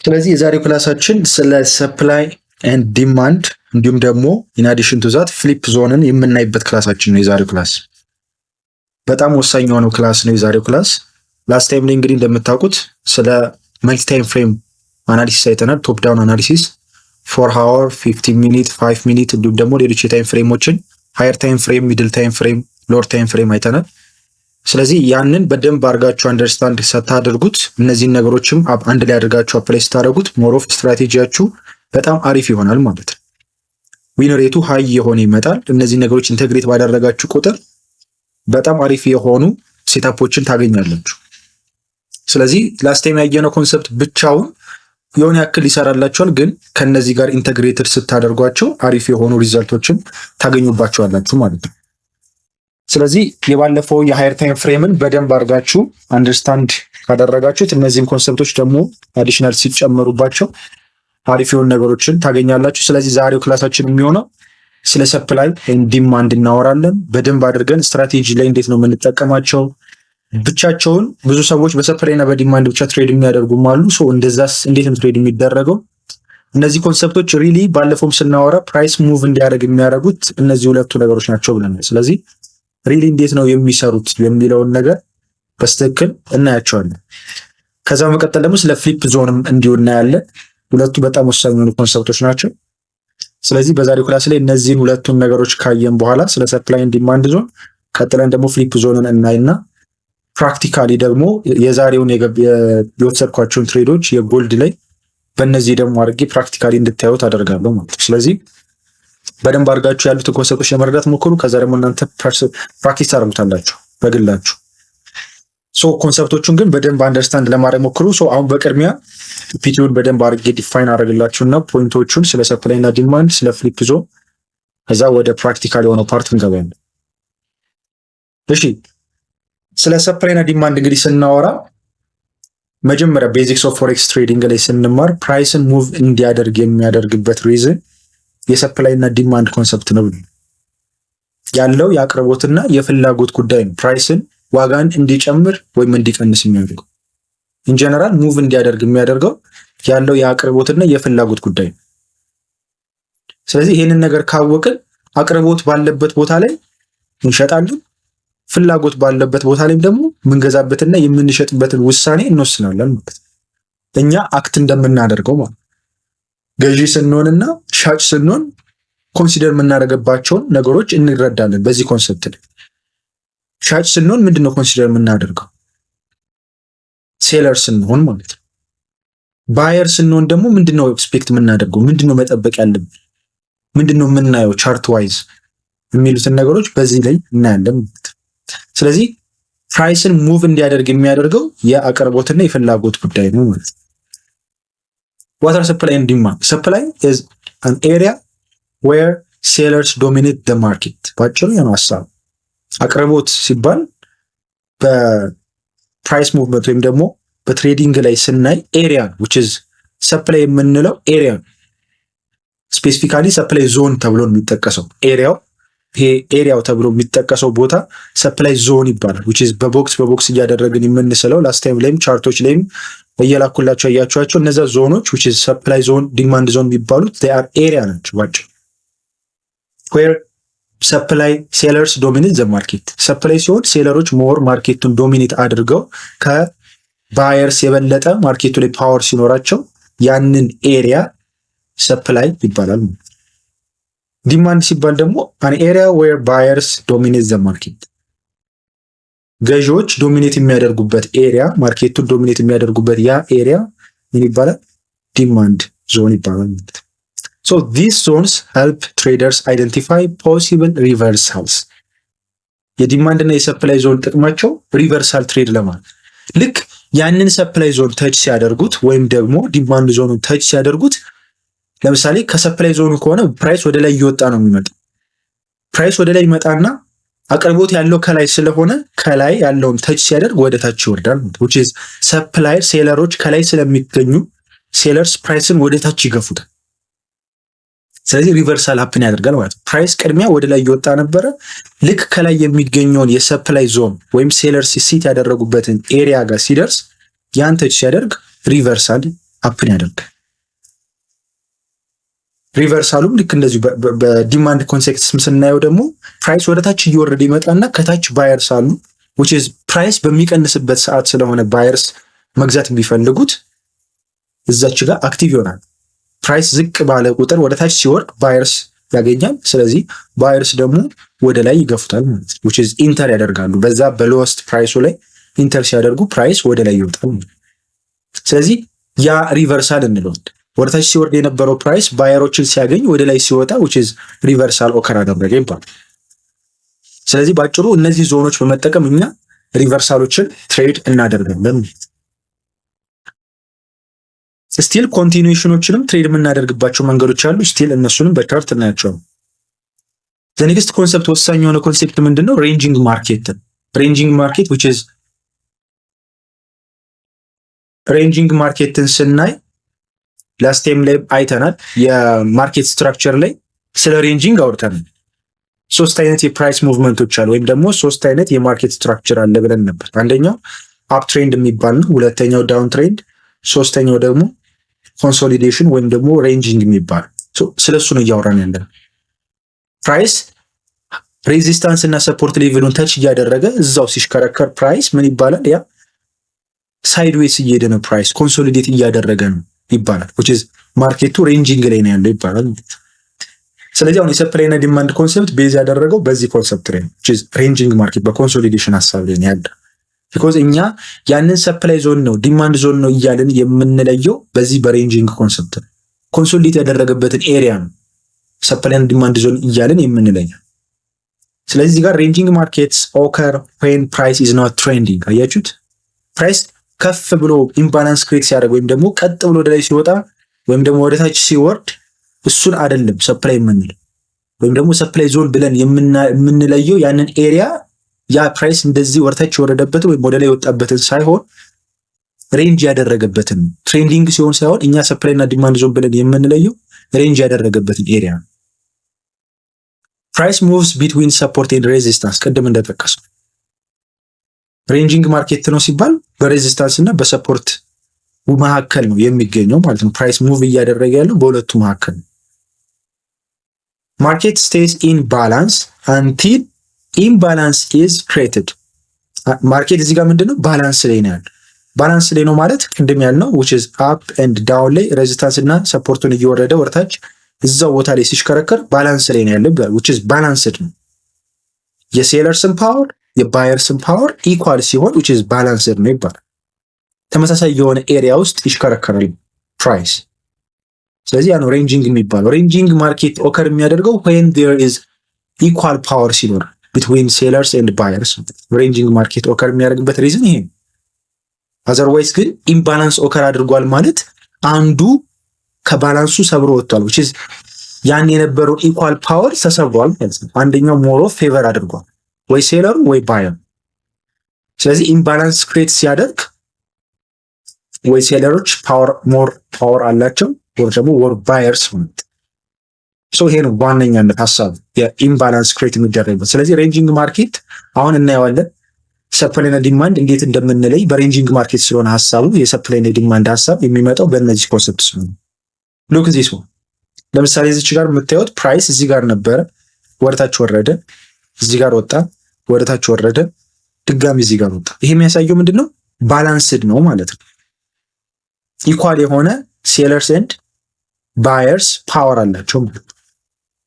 ስለዚህ የዛሬው ክላሳችን ስለ ሰፕላይ ኤንድ ዲማንድ እንዲሁም ደግሞ ኢን አዲሽን ቱ ዛት ፍሊፕ ዞንን የምናይበት ክላሳችን ነው። የዛሬው ክላስ በጣም ወሳኝ የሆነው ክላስ ነው። የዛሬው ክላስ ላስት ታይም ላይ እንግዲህ እንደምታውቁት ስለ መልቲ ታይም ፍሬም አናሊሲስ አይተናል። ቶፕ ዳውን አናሊሲስ 4 ሃወር 15 ሚኒት 5 ሚኒት እንዲሁም ደግሞ ሌሎች የታይም ፍሬሞችን ሃየር ታይም ፍሬም፣ ሚድል ታይም ፍሬም፣ ሎወር ታይም ፍሬም አይተናል። ስለዚህ ያንን በደንብ አድርጋችሁ አንደርስታንድ ስታደርጉት እነዚህን ነገሮችም አንድ ላይ አድርጋችሁ አፕላይ ስታደርጉት ሞር ኦፍ ስትራቴጂያችሁ በጣም አሪፍ ይሆናል ማለት ነው። ዊን ሬቱ ሃይ የሆነ ይመጣል። እነዚህ ነገሮች ኢንተግሬት ባደረጋችሁ ቁጥር በጣም አሪፍ የሆኑ ሴታፖችን ታገኛላችሁ። ስለዚህ ላስት ታይም ያየነው ኮንሰፕት ብቻውን የሆነ ያክል ይሰራላችኋል፣ ግን ከነዚህ ጋር ኢንተግሬትድ ስታደርጓቸው አሪፍ የሆኑ ሪዛልቶችን ታገኙባቸዋላችሁ ማለት ነው። ስለዚህ የባለፈው የሃየር ታይም ፍሬምን በደንብ አድርጋችሁ አንደርስታንድ ካደረጋችሁት እነዚህም ኮንሰፕቶች ደግሞ አዲሽናል ሲጨመሩባቸው አሪፍ የሆኑ ነገሮችን ታገኛላችሁ። ስለዚህ ዛሬው ክላሳችን የሚሆነው ስለ ሰፕላይ ኤንድ ዲማንድ እናወራለን። በደንብ አድርገን ስትራቴጂ ላይ እንዴት ነው የምንጠቀማቸው። ብቻቸውን ብዙ ሰዎች በሰፕላይ እና በዲማንድ ብቻ ትሬድ የሚያደርጉም አሉ። ሶ እንደዛስ እንዴት ነው ትሬድ የሚደረገው? እነዚህ ኮንሰፕቶች ሪሊ ባለፈውም ስናወራ ፕራይስ ሙቭ እንዲያደርግ የሚያደርጉት እነዚህ ሁለቱ ነገሮች ናቸው ብለናል። ስለዚህ ሪሊ እንዴት ነው የሚሰሩት የሚለውን ነገር በስትክክል እናያቸዋለን። ከዛ መቀጠል ደግሞ ስለ ፍሊፕ ዞንም እንዲሁ እናያለን። ሁለቱ በጣም ወሳኝ የሆኑ ኮንሰፕቶች ናቸው። ስለዚህ በዛሬው ክላስ ላይ እነዚህን ሁለቱን ነገሮች ካየን በኋላ ስለ ሰፕላይ ኤንድ ዲማንድ ዞን ቀጥለን ደግሞ ፍሊፕ ዞንን እናይና ፕራክቲካሊ ደግሞ የዛሬውን የወሰድኳቸውን ትሬዶች የጎልድ ላይ በእነዚህ ደግሞ አድርጌ ፕራክቲካሊ እንድታዩት አደርጋለሁ ማለት ነው። ስለዚህ በደንብ አድርጋችሁ ያሉትን ኮንሰፕቶች ለመረዳት ሞክሩ። ከዛ ደግሞ እናንተ ፕራክቲስ ታደርጉታላችሁ በግላችሁ። ሶ ኮንሰፕቶቹን ግን በደንብ አንደርስታንድ ለማድረግ ሞክሩ። ሶ አሁን በቅድሚያ ፒቲውን በደንብ አድርጌ ዲፋይን አደርግላችሁና ፖይንቶቹን ስለ ሰፕላይ እና ዲማንድ፣ ስለ ፍሊፕ ዞን፣ ከዛ ወደ ፕራክቲካል የሆነው ፓርት እንገባለን። እሺ ስለ ሰፕላይ እና ዲማንድ እንግዲህ ስናወራ መጀመሪያ ቤዚክስ ኦፍ ፎሬክስ ትሬዲንግ ላይ ስንማር ፕራይስን ሙቭ እንዲያደርግ የሚያደርግበት ሪዝን የሰፕላይ እና ዲማንድ ኮንሰፕት ነው ያለው የአቅርቦትና የፍላጎት ጉዳይ ነው። ፕራይስን ዋጋን እንዲጨምር ወይም እንዲቀንስ የሚያደርገው ኢንጀነራል ሙቭ እንዲያደርግ የሚያደርገው ያለው የአቅርቦትና የፍላጎት ጉዳይ ነው። ስለዚህ ይሄንን ነገር ካወቅን አቅርቦት ባለበት ቦታ ላይ እንሸጣለን፣ ፍላጎት ባለበት ቦታ ላይ ደግሞ የምንገዛበትና የምንሸጥበትን ውሳኔ እንወስናለን ማለት ነው። እኛ አክት እንደምናደርገው ማለት ገዢ ስንሆንና ሻጭ ስንሆን ኮንሲደር የምናደርግባቸውን ነገሮች እንረዳለን። በዚህ ኮንሰፕት ላይ ሻጭ ስንሆን ምንድነው ኮንሲደር የምናደርገው? ሴለር ስንሆን ማለት ነው። ባየር ስንሆን ደግሞ ምንድነው ኤክስፔክት የምናደርገው? ምንድነው መጠበቅ ያለብን? ምንድነው የምናየው ቻርት ዋይዝ የሚሉትን ነገሮች በዚህ ላይ እናያለን ማለት ነው። ስለዚህ ፕራይስን ሙቭ እንዲያደርግ የሚያደርገው የአቅርቦትና የፍላጎት ጉዳይ ነው ማለት ነው። What are supply and demand? Supply is an area where sellers dominate the market. ባጭሩ ነው ሐሳቡ። አቅርቦት ሲባል በፕራይስ ሙቭመንት ወይም ደግሞ በትሬዲንግ ላይ ስናይ ኤሪያ which is supply የምንለው ኤሪያ ስፔሲፊካሊ ሰፕላይ ዞን ተብሎ የሚጠቀሰው ኤሪያው ይሄ ኤሪያው ተብሎ የሚጠቀሰው ቦታ ሰፕላይ ዞን ይባላል። which is በቦክስ እያደረግን የምንስለው ላስት ታይም ላይም ቻርቶች ላይም በየላኩላቸው ያያችኋቸው እነዛ ዞኖች which is supply zone ዲማንድ ዞን የሚባሉት they are area ናቸው ባጭሩ where supply sellers dominate the market። ሰፕላይ ሲሆን ሴለሮች ሞር ማርኬቱን ዶሚኔት አድርገው ከባየርስ የበለጠ ማርኬቱ ላይ ፓወር ሲኖራቸው ያንን ኤሪያ ሰፕላይ ይባላል። ዲማንድ ሲባል ደግሞ an area where buyers dominate the market። ገዢዎች ዶሚኔት የሚያደርጉበት ኤሪያ ማርኬቱን ዶሚኔት የሚያደርጉበት ያ ኤሪያ ምን ይባላል? ዲማንድ ዞን ይባላል። So these zones help traders identify possible reversals። የዲማንድ እና የሰፕላይ ዞን ጥቅማቸው ሪቨርሳል ትሬድ ለማለት ልክ ያንን ሰፕላይ ዞን ተች ሲያደርጉት ወይም ደግሞ ዲማንድ ዞኑን ተች ሲያደርጉት ለምሳሌ ከሰፕላይ ዞኑ ከሆነ ፕራይስ ወደ ላይ እየወጣ ነው የሚመጣው። ፕራይስ ወደ ላይ ይመጣና አቅርቦት ያለው ከላይ ስለሆነ ከላይ ያለውን ተች ሲያደርግ ወደ ታች ይወርዳል። which is ሰፕላይ ሴለሮች ከላይ ስለሚገኙ ሴለርስ ፕራይስን ወደ ታች ይገፉታል። ስለዚህ ሪቨርሳል ሀፕን ያደርጋል ማለት ነው። ፕራይስ ቅድሚያ ወደ ላይ እየወጣ ነበረ። ልክ ከላይ የሚገኘውን የሰፕላይ ዞን ወይም ሴለርስ ሲት ያደረጉበትን ኤሪያ ጋር ሲደርስ ያን ተች ሲያደርግ ሪቨርሳል አፕን ያደርጋል። ሪቨርሳሉም ልክ እንደዚሁ በዲማንድ ኮንሴፕት ስናየው ደግሞ ፕራይስ ወደ ታች እየወረደ ይመጣና ከታች ባየርስ አሉ which is ፕራይስ በሚቀንስበት ሰዓት ስለሆነ ባየርስ መግዛት የሚፈልጉት እዛች ጋር አክቲቭ ይሆናል። ፕራይስ ዝቅ ባለ ቁጥር ወደ ታች ሲወርድ ባየርስ ያገኛል። ስለዚህ ባየርስ ደግሞ ወደ ላይ ይገፉታል ማለት ነው which is ኢንተር ያደርጋሉ። በዛ በሎወስት ፕራይሱ ላይ ኢንተር ሲያደርጉ ፕራይስ ወደ ላይ ይወጣል። ስለዚህ ያ ሪቨርሳል እንለዋለን። ወደ ታች ሲወርድ የነበረው ፕራይስ ባየሮችን ሲያገኝ ወደ ላይ ሲወጣ which is ሪቨርሳል ኦከር አደረገ ይባላል። ስለዚህ ባጭሩ እነዚህ ዞኖች በመጠቀም እኛ ሪቨርሳሎችን ትሬድ እናደርጋለን። ስቲል ኮንቲኒዩዌሽኖችንም ትሬድ የምናደርግባቸው መንገዶች አሉ። ስቲል እነሱንም በቻርት እናያቸው። ኔክስት ኮንሰፕት ወሳኝ የሆነ ኮንሴፕት ምንድነው? ሬንጂንግ ማርኬት። ሬንጂንግ ማርኬት which is ሬንጂንግ ማርኬትን ስናይ ላስት ታይም ላይ አይተናል። የማርኬት ስትራክቸር ላይ ስለ ሬንጂንግ አውርተናል። ሶስት አይነት የፕራይስ ሙቭመንቶች አሉ ወይም ደግሞ ሶስት አይነት የማርኬት ስትራክቸር አለ ብለን ነበር። አንደኛው አፕ ትሬንድ የሚባል ነው፣ ሁለተኛው ዳውን ትሬንድ፣ ሶስተኛው ደግሞ ኮንሶሊዴሽን ወይም ደግሞ ሬንጂንግ የሚባል። ስለሱ ነው እያወራን ያለን። ፕራይስ ሬዚስታንስ እና ሰፖርት ሌቭሉን ተች እያደረገ እዛው ሲሽከረከር ፕራይስ ምን ይባላል? ያ ሳይድዌይስ እየሄደ ነው፣ ፕራይስ ኮንሶሊዴት እያደረገ ነው ይባላል which is ማርኬቱ ሬንጂንግ ላይ ነው ያለው ይባላል። ስለዚህ አሁን የሰፕላይ እና ዲማንድ ኮንሰፕት ቤዝ ያደረገው በዚህ ኮንሰፕት ላይ ነው which is ሬንጂንግ ማርኬት በኮንሶሊዴሽን ሐሳብ ላይ ያለ because እኛ ያንን ሰፕላይ ዞን ነው ዲማንድ ዞን ነው እያልን የምንለየው በዚህ በሬንጂንግ ኮንሰፕት ነው። ኮንሶሊዴት ያደረገበትን ኤሪያ ነው ሰፕላይ እና ዲማንድ ዞን እያልን የምንለየው። ስለዚህ እዚህ ጋር ሬንጂንግ ማርኬትስ ኦከር when price is not trending። አያችሁት? ፕራይስ ከፍ ብሎ ኢምባላንስ ክሬት ሲያደርግ ወይም ደግሞ ቀጥ ብሎ ወደ ላይ ሲወጣ ወይም ደግሞ ወደ ታች ሲወርድ እሱን አይደለም ሰፕላይ የምንለው ወይም ደግሞ ሰፕላይ ዞን ብለን የምንለየው ያንን ኤሪያ ያ ፕራይስ እንደዚህ ወደ ታች ወረደበት ወይም ወደ ላይ የወጣበትን ሳይሆን ሬንጅ ያደረገበትን ትሬንዲንግ ሲሆን ሳይሆን እኛ ሰፕላይ እና ዲማንድ ዞን ብለን የምንለየው ሬንጅ ያደረገበትን ኤሪያ። ፕራይስ ሙቭስ ቢትዊን ሰፖርት ኤንድ ሬዚስታንስ ቅድም እንደጠቀስነው ሬንጂንግ ማርኬት ነው ሲባል በሬዚስታንስ እና በሰፖርት መካከል ነው የሚገኘው ማለት ነው። ፕራይስ ሙቭ እያደረገ ያለው በሁለቱ መካከል ነው። ማርኬት ስቴይስ ኢን ባላንስ አንቲል ኢምባላንስ ኢዝ ክሬትድ። ማርኬት እዚህ ጋር ምንድነው? ባላንስ ላይ ነው ያለው። ባላንስ ላይ ነው ማለት ቅድም ያልነው which is up and down ላይ ሬዚስታንስ እና ሰፖርቱን እየወረደ ወርታች እዛው ቦታ ላይ ሲሽከረከር ባላንስ ላይ ነው ያለው which is balanced ነው። የሴለርስን ፓወር የባየርስን ፓወር ኢኳል ሲሆን which is balanced ነው ይባላል። ተመሳሳይ የሆነ ኤሪያ ውስጥ ይሽከረከራል ፕራይስ። ስለዚህ ያ ነው ሬንጂንግ የሚባለው። ሬንጂንግ ማርኬት ኦከር የሚያደርገው when there is equal power ሲኖር between sellers and buyers። ሬንጂንግ ማርኬት ኦከር የሚያደርግበት ሪዝን ይሄ ነው። አዘርዋይስ ግን ኢምባላንስ ኦከር አድርጓል ማለት አንዱ ከባላንሱ ሰብሮ ወጥቷል which is ያን የነበረው ኢኳል ፓወር ተሰብሯል ማለት ነው። አንደኛው ሞር ኦፍ ፌቨር አድርጓል ወይ ሴለሩ ወይ ባየር። ስለዚህ ኢምባላንስ ክሬት ሲያደርግ ወይ ሴለሮች ሞር ፓወር አላቸው ወይ ደግሞ ወር ባየርስ ማለት ይሄ ነው ዋነኛነት ሐሳብ የኢምባላንስ ክሬት የሚደረግበት። ስለዚህ ሬንጂንግ ማርኬት አሁን እናየዋለን። ሰፕላይ እና ዲማንድ እንዴት እንደምንለይ በሬንጂንግ ማርኬት ስለሆነ ሐሳቡ የሰፕላይ እና ዲማንድ ሐሳብ የሚመጣው በእነዚህ ኮንሰፕትስ ነው። ሉክ ዚስ one ለምሳሌ እዚህ ጋር የምታዩት ፕራይስ እዚህ ጋር ነበረ፣ ወደታች ወረደ፣ እዚህ ጋር ወጣ፣ ወደታች ወረደ፣ ድጋሚ እዚህ ጋር ወጣ። ይሄ የሚያሳየው ምንድነው? ባላንስድ ነው ማለት ነው። ኢኳል የሆነ ሴለርስ ኤንድ ባየርስ ፓወር አላቸው ማለት ነው።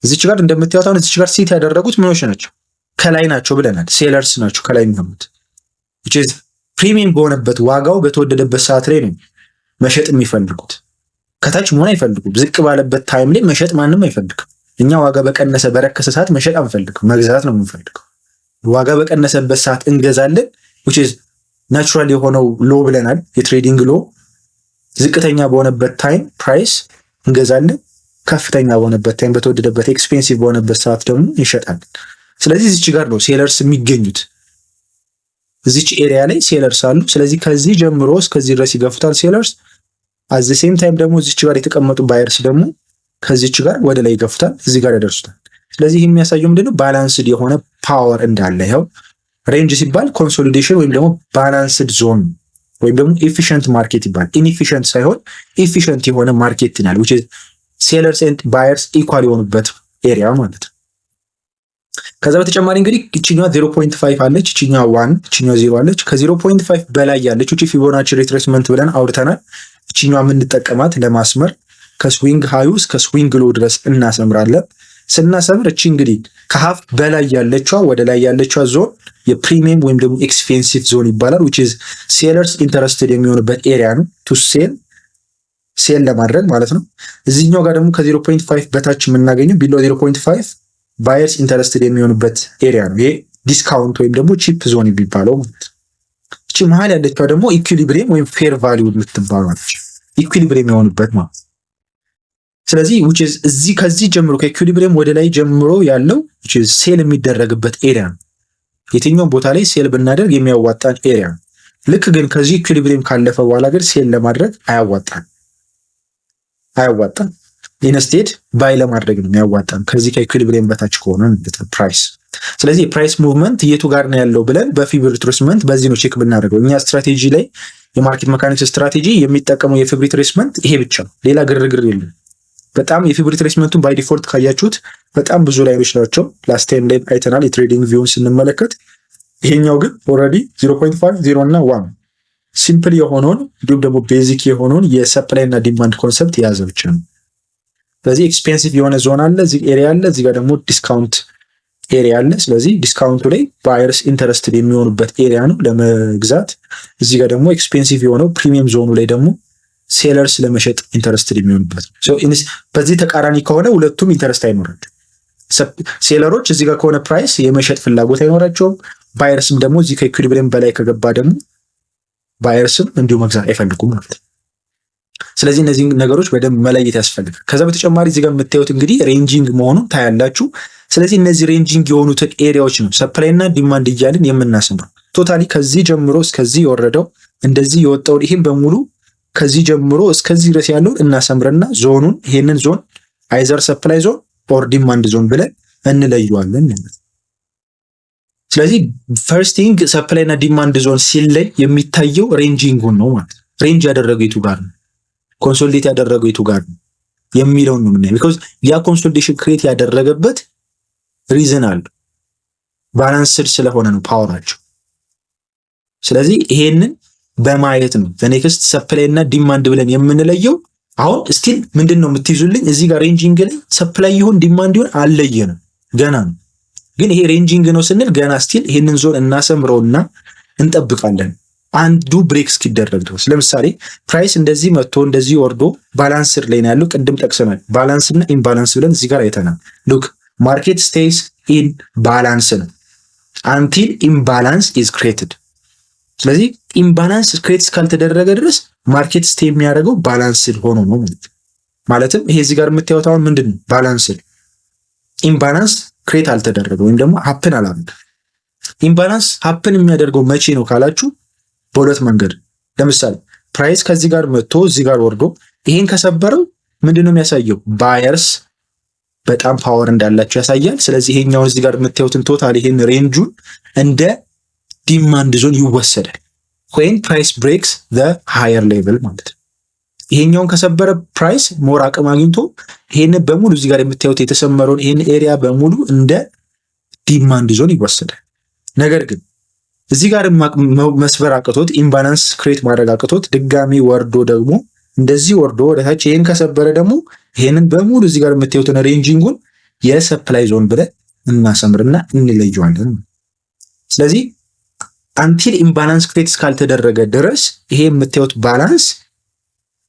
እዚህ ጋር እንደምታዩት አሁን እዚህ ጋር ሲት ያደረጉት ምኖች ናቸው? ከላይ ናቸው ብለናል። ሴለርስ ናቸው ከላይ የሚሆኑት which is ፕሪሚየም በሆነበት ዋጋው በተወደደበት ሰዓት ላይ ነው መሸጥ የሚፈልጉት። ከታች መሆን አይፈልጉም። ዝቅ ባለበት ታይም ላይ መሸጥ ማንም አይፈልግም። እኛ ዋጋ በቀነሰ በረከሰ ሰዓት መሸጥ አንፈልግም፣ መግዛት ነው የምንፈልገው። ዋጋ በቀነሰበት ሰዓት እንገዛለን which is ናቹራል የሆነው ሎ ብለናል፣ የትሬዲንግ ሎ። ዝቅተኛ በሆነበት ታይም ፕራይስ እንገዛለን፣ ከፍተኛ በሆነበት ታይም በተወደደበት ኤክስፔንሲቭ በሆነበት ሰዓት ደግሞ እንሸጣለን። ስለዚህ እዚች ጋር ነው ሴለርስ የሚገኙት። እዚች ኤሪያ ላይ ሴለርስ አሉ። ስለዚህ ከዚህ ጀምሮ እስከዚህ ድረስ ይገፉታል ሴለርስ። አት ዘ ሴም ታይም ደግሞ እዚች ጋር የተቀመጡ ባየርስ ደግሞ ከዚች ጋር ወደ ላይ ይገፉታል፣ እዚህ ጋር ያደርሱታል። ስለዚህ ይሄ የሚያሳየው ምንድነው? ባላንስድ የሆነ ፓወር እንዳለ። ይኸው ሬንጅ ሲባል ኮንሶሊዴሽን ወይም ደግሞ ባላንስድ ዞን ወይም ደግሞ ኤፊሽንት ማርኬት ይባላል። ኢንኤፊሽንት ሳይሆን ኤፊሽንት የሆነ ማርኬት ይላል which is ሴለርስ ኤንድ ባየርስ ኢኳል የሆኑበት ኤሪያ ማለት ነው። ከዛ በተጨማሪ እንግዲህ እቺኛዋ 0.5 አለች፣ እቺኛዋ 1፣ እቺኛዋ 0 አለች። ከ0.5 በላይ ያለች እቺ ፊቦናቺ ሪትሬስመንት ብለን አውርተናል። እቺኛዋ የምንጠቀማት ለማስመር ከስዊንግ ሃዩ እስከ ስዊንግ ሎ ድረስ እናሰምራለን። ስናሰምር እቺ እንግዲህ ከሀፍ በላይ ያለችዋ ወደ ላይ ያለችዋ ዞን የፕሪሚየም ወይም ደግሞ ኤክስፔንሲቭ ዞን ይባላል which is ሴለርስ ኢንተረስትድ የሚሆኑበት ኤሪያ ነው ቱ ሴል ለማድረግ ማለት ነው። እዚህኛው ጋር ደግሞ ከ0.5 በታች የምናገኘው ቢሎ 0.5 ባየርስ ኢንተረስትድ የሚሆኑበት ኤሪያ ነው። ይሄ ዲስካውንት ወይም ደግሞ ቺፕ ዞን የሚባለው ማለት ነው። እቺ መሀል ያለችው ደግሞ ኢኩሊብሪየም ወይም ፌር ቫልዩ የምትባለው ነች። ኢኩሊብሪየም የሆኑበት ማለት ስለዚህ which is እዚህ ከዚህ ጀምሮ ከኢኩሊብሪየም ወደ ላይ ጀምሮ ያለው which is ሴል የሚደረግበት ኤሪያ ነው። የትኛው ቦታ ላይ ሴል ብናደርግ የሚያዋጣን ኤሪያ ነው። ልክ ግን ከዚህ ኢኩሊብሪየም ካለፈ በኋላ ግን ሴል ለማድረግ አያዋጣም። ኢንስቴድ ባይ ለማድረግ ነው የሚያዋጣን ከዚህ ከኢኩሊብሪየም በታች ከሆነ ፕራይስ። ስለዚህ የፕራይስ ሙቭመንት የቱ ጋር ነው ያለው ብለን በፊቦ ሪትሬስመንት በዚህ ነው ቼክ ብናደርገው። እኛ ስትራቴጂ ላይ የማርኬት መካኒክስ ስትራቴጂ የሚጠቀመው የፊቦ ሪትሬስመንት ይሄ ብቻ ነው፣ ሌላ ግርግር የለም። በጣም የፊቦ ሪትሬስመንቱን ባይ ዲፎልት ካያችሁት በጣም ብዙ ላይኖች ናቸው። ላስት ታይም ላይ አይተናል የትሬዲንግ ቪውን ስንመለከት። ይሄኛው ግን ኦልሬዲ 0.5 0 እና 1 ሲምፕል የሆነውን እንዲሁም ደግሞ ቤዚክ የሆነውን የሰፕላይ እና ዲማንድ ኮንሰፕት የያዘ ብቻ ነው። ስለዚህ ኤክስፔንሲቭ የሆነ ዞን አለ፣ እዚህ ኤሪያ አለ፣ እዚህ ጋር ደግሞ ዲስካውንት ኤሪያ አለ። ስለዚህ ዲስካውንቱ ላይ ባየርስ ኢንተረስትድ የሚሆኑበት ኤሪያ ነው ለመግዛት። እዚህ ጋር ደግሞ ኤክስፔንሲቭ የሆነው ፕሪሚየም ዞኑ ላይ ደግሞ ሴለርስ ለመሸጥ ኢንተረስትድ የሚሆኑበት ነው። በዚህ ተቃራኒ ከሆነ ሁለቱም ኢንተረስት አይኖራቸውም። ሴለሮች እዚህ ጋር ከሆነ ፕራይስ የመሸጥ ፍላጎት አይኖራቸውም። ባየርስም ደግሞ እዚህ ከኢኩሊብሪየም በላይ ከገባ ደግሞ ባየርስም እንዲሁ መግዛት አይፈልጉም ማለት ነው። ስለዚህ እነዚህ ነገሮች በደንብ መለየት ያስፈልጋል። ከዛ በተጨማሪ እዚህ ጋር የምታዩት እንግዲህ ሬንጂንግ መሆኑን ታያላችሁ። ስለዚህ እነዚህ ሬንጂንግ የሆኑትን ኤሪያዎች ነው ሰፕላይ እና ዲማንድ እያልን የምናስምረው። ቶታሊ ከዚህ ጀምሮ እስከዚህ የወረደው እንደዚህ የወጣውን ይህም በሙሉ ከዚህ ጀምሮ እስከዚህ ድረስ ያለውን እናሰምርና ዞኑን ይሄንን ዞን አይዘር ሰፕላይ ዞን ኦር ዲማንድ ዞን ብለን እንለየዋለን ማለት ነው። ስለዚህ ፈርስቲንግ ሰፕላይ እና ዲማንድ ዞን ሲለይ የሚታየው ሬንጂንጉን ነው ማለት ነው። ሬንጅ ያደረገው የቱ ጋር ነው፣ ኮንሶሊዴት ያደረገው የቱ ጋር ነው የሚለውን ነው የምናየው። ቢኮዝ ያ ኮንሶሊዴሽን ክሬት ያደረገበት ሪዝን አለ፣ ባላንስድ ስለሆነ ነው ፓወራቸው። ስለዚህ ይሄንን በማየት ነው በኔክስት ሰፕላይ እና ዲማንድ ብለን የምንለየው። አሁን ስቲል ምንድነው የምትይዙልኝ እዚህ ጋር ሬንጂንግ ላይ ሰፕላይ ይሁን ዲማንድ ይሁን አልለየንም ገና ነው። ግን ይሄ ሬንጂንግ ነው ስንል ገና ስቲል ይሄንን ዞን እናሰምረውና እንጠብቃለን አንዱ ብሬክ እስኪደረግ ድረስ። ለምሳሌ ፕራይስ እንደዚህ መጥቶ እንደዚህ ወርዶ ባላንስድ ላይ ነው ያለው። ቅድም ጠቅሰናል ባላንስ እና ኢምባላንስ ብለን እዚህ ጋር አይተናል። ሉክ ማርኬት ስቴይስ ኢን ባላንስ ነው አንቲል ኢምባላንስ ኢዝ ክሬትድ። ስለዚህ ኢምባላንስ ክሬት እስካልተደረገ ድረስ ማርኬት ስቴይ የሚያደርገው ባላንስድ ሆኖ ነው ማለትም ይሄ እዚህ ጋር የምታዩት አሁን ምንድነው ባላንስድ፣ ኢምባላንስ ክሬት አልተደረገ ወይም ደግሞ ሀፕን አላደረገም። ኢምባላንስ ሀፕን የሚያደርገው መቼ ነው ካላችሁ በሁለት መንገድ። ለምሳሌ ፕራይስ ከዚህ ጋር መጥቶ እዚህ ጋር ወርዶ ይሄን ከሰበረው ምንድነው የሚያሳየው ባየርስ በጣም ፓወር እንዳላቸው ያሳያል። ስለዚህ ይሄኛው እዚህ ጋር የምታዩትን ቶታል ይሄን ሬንጁን እንደ ዲማንድ ዞን ይወሰዳል when price breaks the higher level ማለት ነው። ይሄኛውን ከሰበረ ፕራይስ ሞር አቅም አግኝቶ ይሄን በሙሉ እዚህ ጋር የምታዩት የተሰመረውን ይሄን ኤሪያ በሙሉ እንደ ዲማንድ ዞን ይወሰዳል። ነገር ግን እዚህ ጋር መስበር አቅቶት ኢምባላንስ ክሬት ማድረግ አቅቶት ድጋሚ ወርዶ ደግሞ እንደዚህ ወርዶ ወደታች ይሄን ከሰበረ ደግሞ ይሄንን በሙሉ እዚህ ጋር የምታዩትን ሬንጂንጉን የሰፕላይ ዞን ብለን እናሰምርና እንለየዋለን። ስለዚህ አንቲል ኢምባላንስ ክሬት እስካልተደረገ ድረስ ይሄ የምታዩት ባላንስ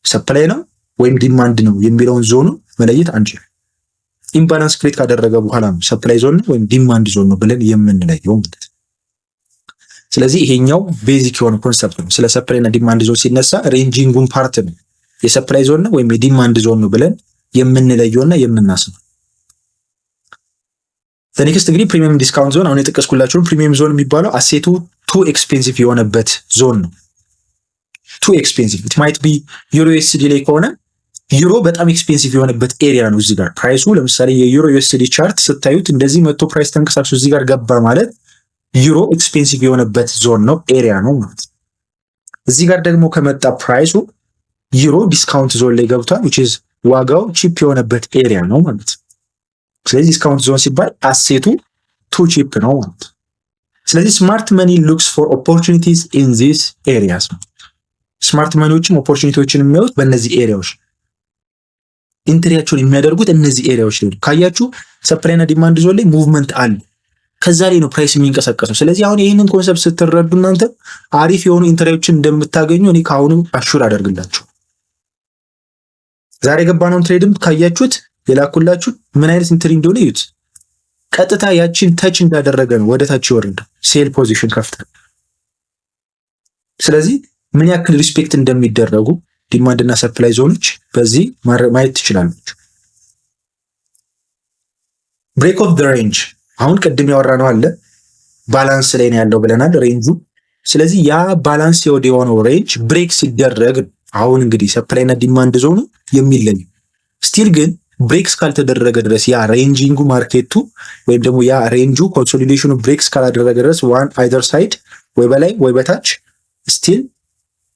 ሰፕላይ ነው ወይም ዲማንድ ነው የሚለውን ዞኑ መለየት አንችልም። ኢምባላንስ ክሬት ካደረገ በኋላ ነው ሰፕላይ ዞን ነው ወይም ዲማንድ ዞን ነው ብለን የምንለየው ማለት ነው። ስለዚህ ይሄኛው ቤዚክ የሆነ ኮንሰፕት ነው። ስለ ሰፕላይ እና ዲማንድ ዞን ሲነሳ ሬንጂንጉን ፓርት ነው የሰፕላይ ዞን ነው ወይም የዲማንድ ዞን ነው ብለን የምንለየውና የምናስበው። ኔክስት እንግዲህ ፕሪሚየም ዲስካውንት ዞን አሁን የጠቀስኩላችሁን ፕሪሚየም ዞን የሚባለው አሴቱ ቱ ኤክስፔንሲቭ የሆነበት ዞን ነው። ቱ ኤክስፔንሲቭ ኢት ማይት ቢ ዩሮ ዩኤስዲ ላይ ከሆነ ዩሮ በጣም ኤክስፔንሲቭ የሆነበት ኤሪያ ነው። እዚህ ጋር ፕራይሱ ለምሳሌ የዩሮ ዩኤስዲ ቻርት ስታዩት እንደዚህ መጥቶ ፕራይስ ተንቀሳቅሶ እዚህ ጋር ገባ ማለት ዩሮ ኤክስፔንሲቭ የሆነበት ዞን ነው ኤሪያ ነው ማለት ነው። እዚህ ጋር ደግሞ ከመጣ ፕራይሱ ዩሮ ዲስካውንት ዞን ላይ ገብቷል which is ዋጋው ቺፕ የሆነበት ኤሪያ ነው ማለት ነው። ስለዚህ ዲስካውንት ዞን ሲባል አሴቱ ቱ ቺፕ ነው ማለት ነው። ስለዚህ ስማርት መኒ ሉክስ ፎር ኦፖርቹኒቲስ ኢን ዚስ ኤሪያስ። ስማርት መኒዎችም ኦፖርቹኒቲዎችን የሚያዩት በእነዚህ ኤሪያዎች ኢንትሪያቸውን የሚያደርጉት እነዚህ ኤሪያዎች ላይ ካያችሁ ሰፕላይ እና ዲማንድ ዞን ላይ ሙቭመንት አለ። ከዛ ላይ ነው ፕራይስ የሚንቀሳቀሰው። ስለዚህ አሁን ይህንን ኮንሰፕት ስትረዱ እናንተ አሪፍ የሆኑ ኢንትሪዎችን እንደምታገኙ እኔ ከአሁኑ አሹር አደርግላችሁ። ዛሬ የገባነውን ትሬድም ካያችሁት የላኩላችሁ ምን አይነት ኢንትሪ እንደሆነ እዩት። ቀጥታ ያችን ተች እንዳደረገ ነው ወደ ታች ይወርድ ሴል ፖዚሽን ከፍተ። ስለዚህ ምን ያክል ሪስፔክት እንደሚደረጉ ዲማንድ እና ሰፕላይ ዞኖች በዚህ ማየት ትችላላችሁ። ብሬክ ኦፍ ዘ ሬንጅ አሁን ቅድም ያወራነው አለ ባላንስ ላይ ነው ያለው ብለናል ሬንጁ። ስለዚህ ያ ባላንስ የሆነው ሬንጅ ብሬክ ሲደረግ አሁን እንግዲህ ሰፕላይ እና ዲማንድ ዞኑ የሚለዩ ስቲል ግን ብሬክስ ካልተደረገ ድረስ ያ ሬንጂንጉ ማርኬቱ ወይም ደግሞ ያ ሬንጁ ኮንሶሊዴሽኑ ብሬክስ ካላደረገ ድረስ ዋን አይደር ሳይድ ወይ በላይ ወይ በታች ስቲል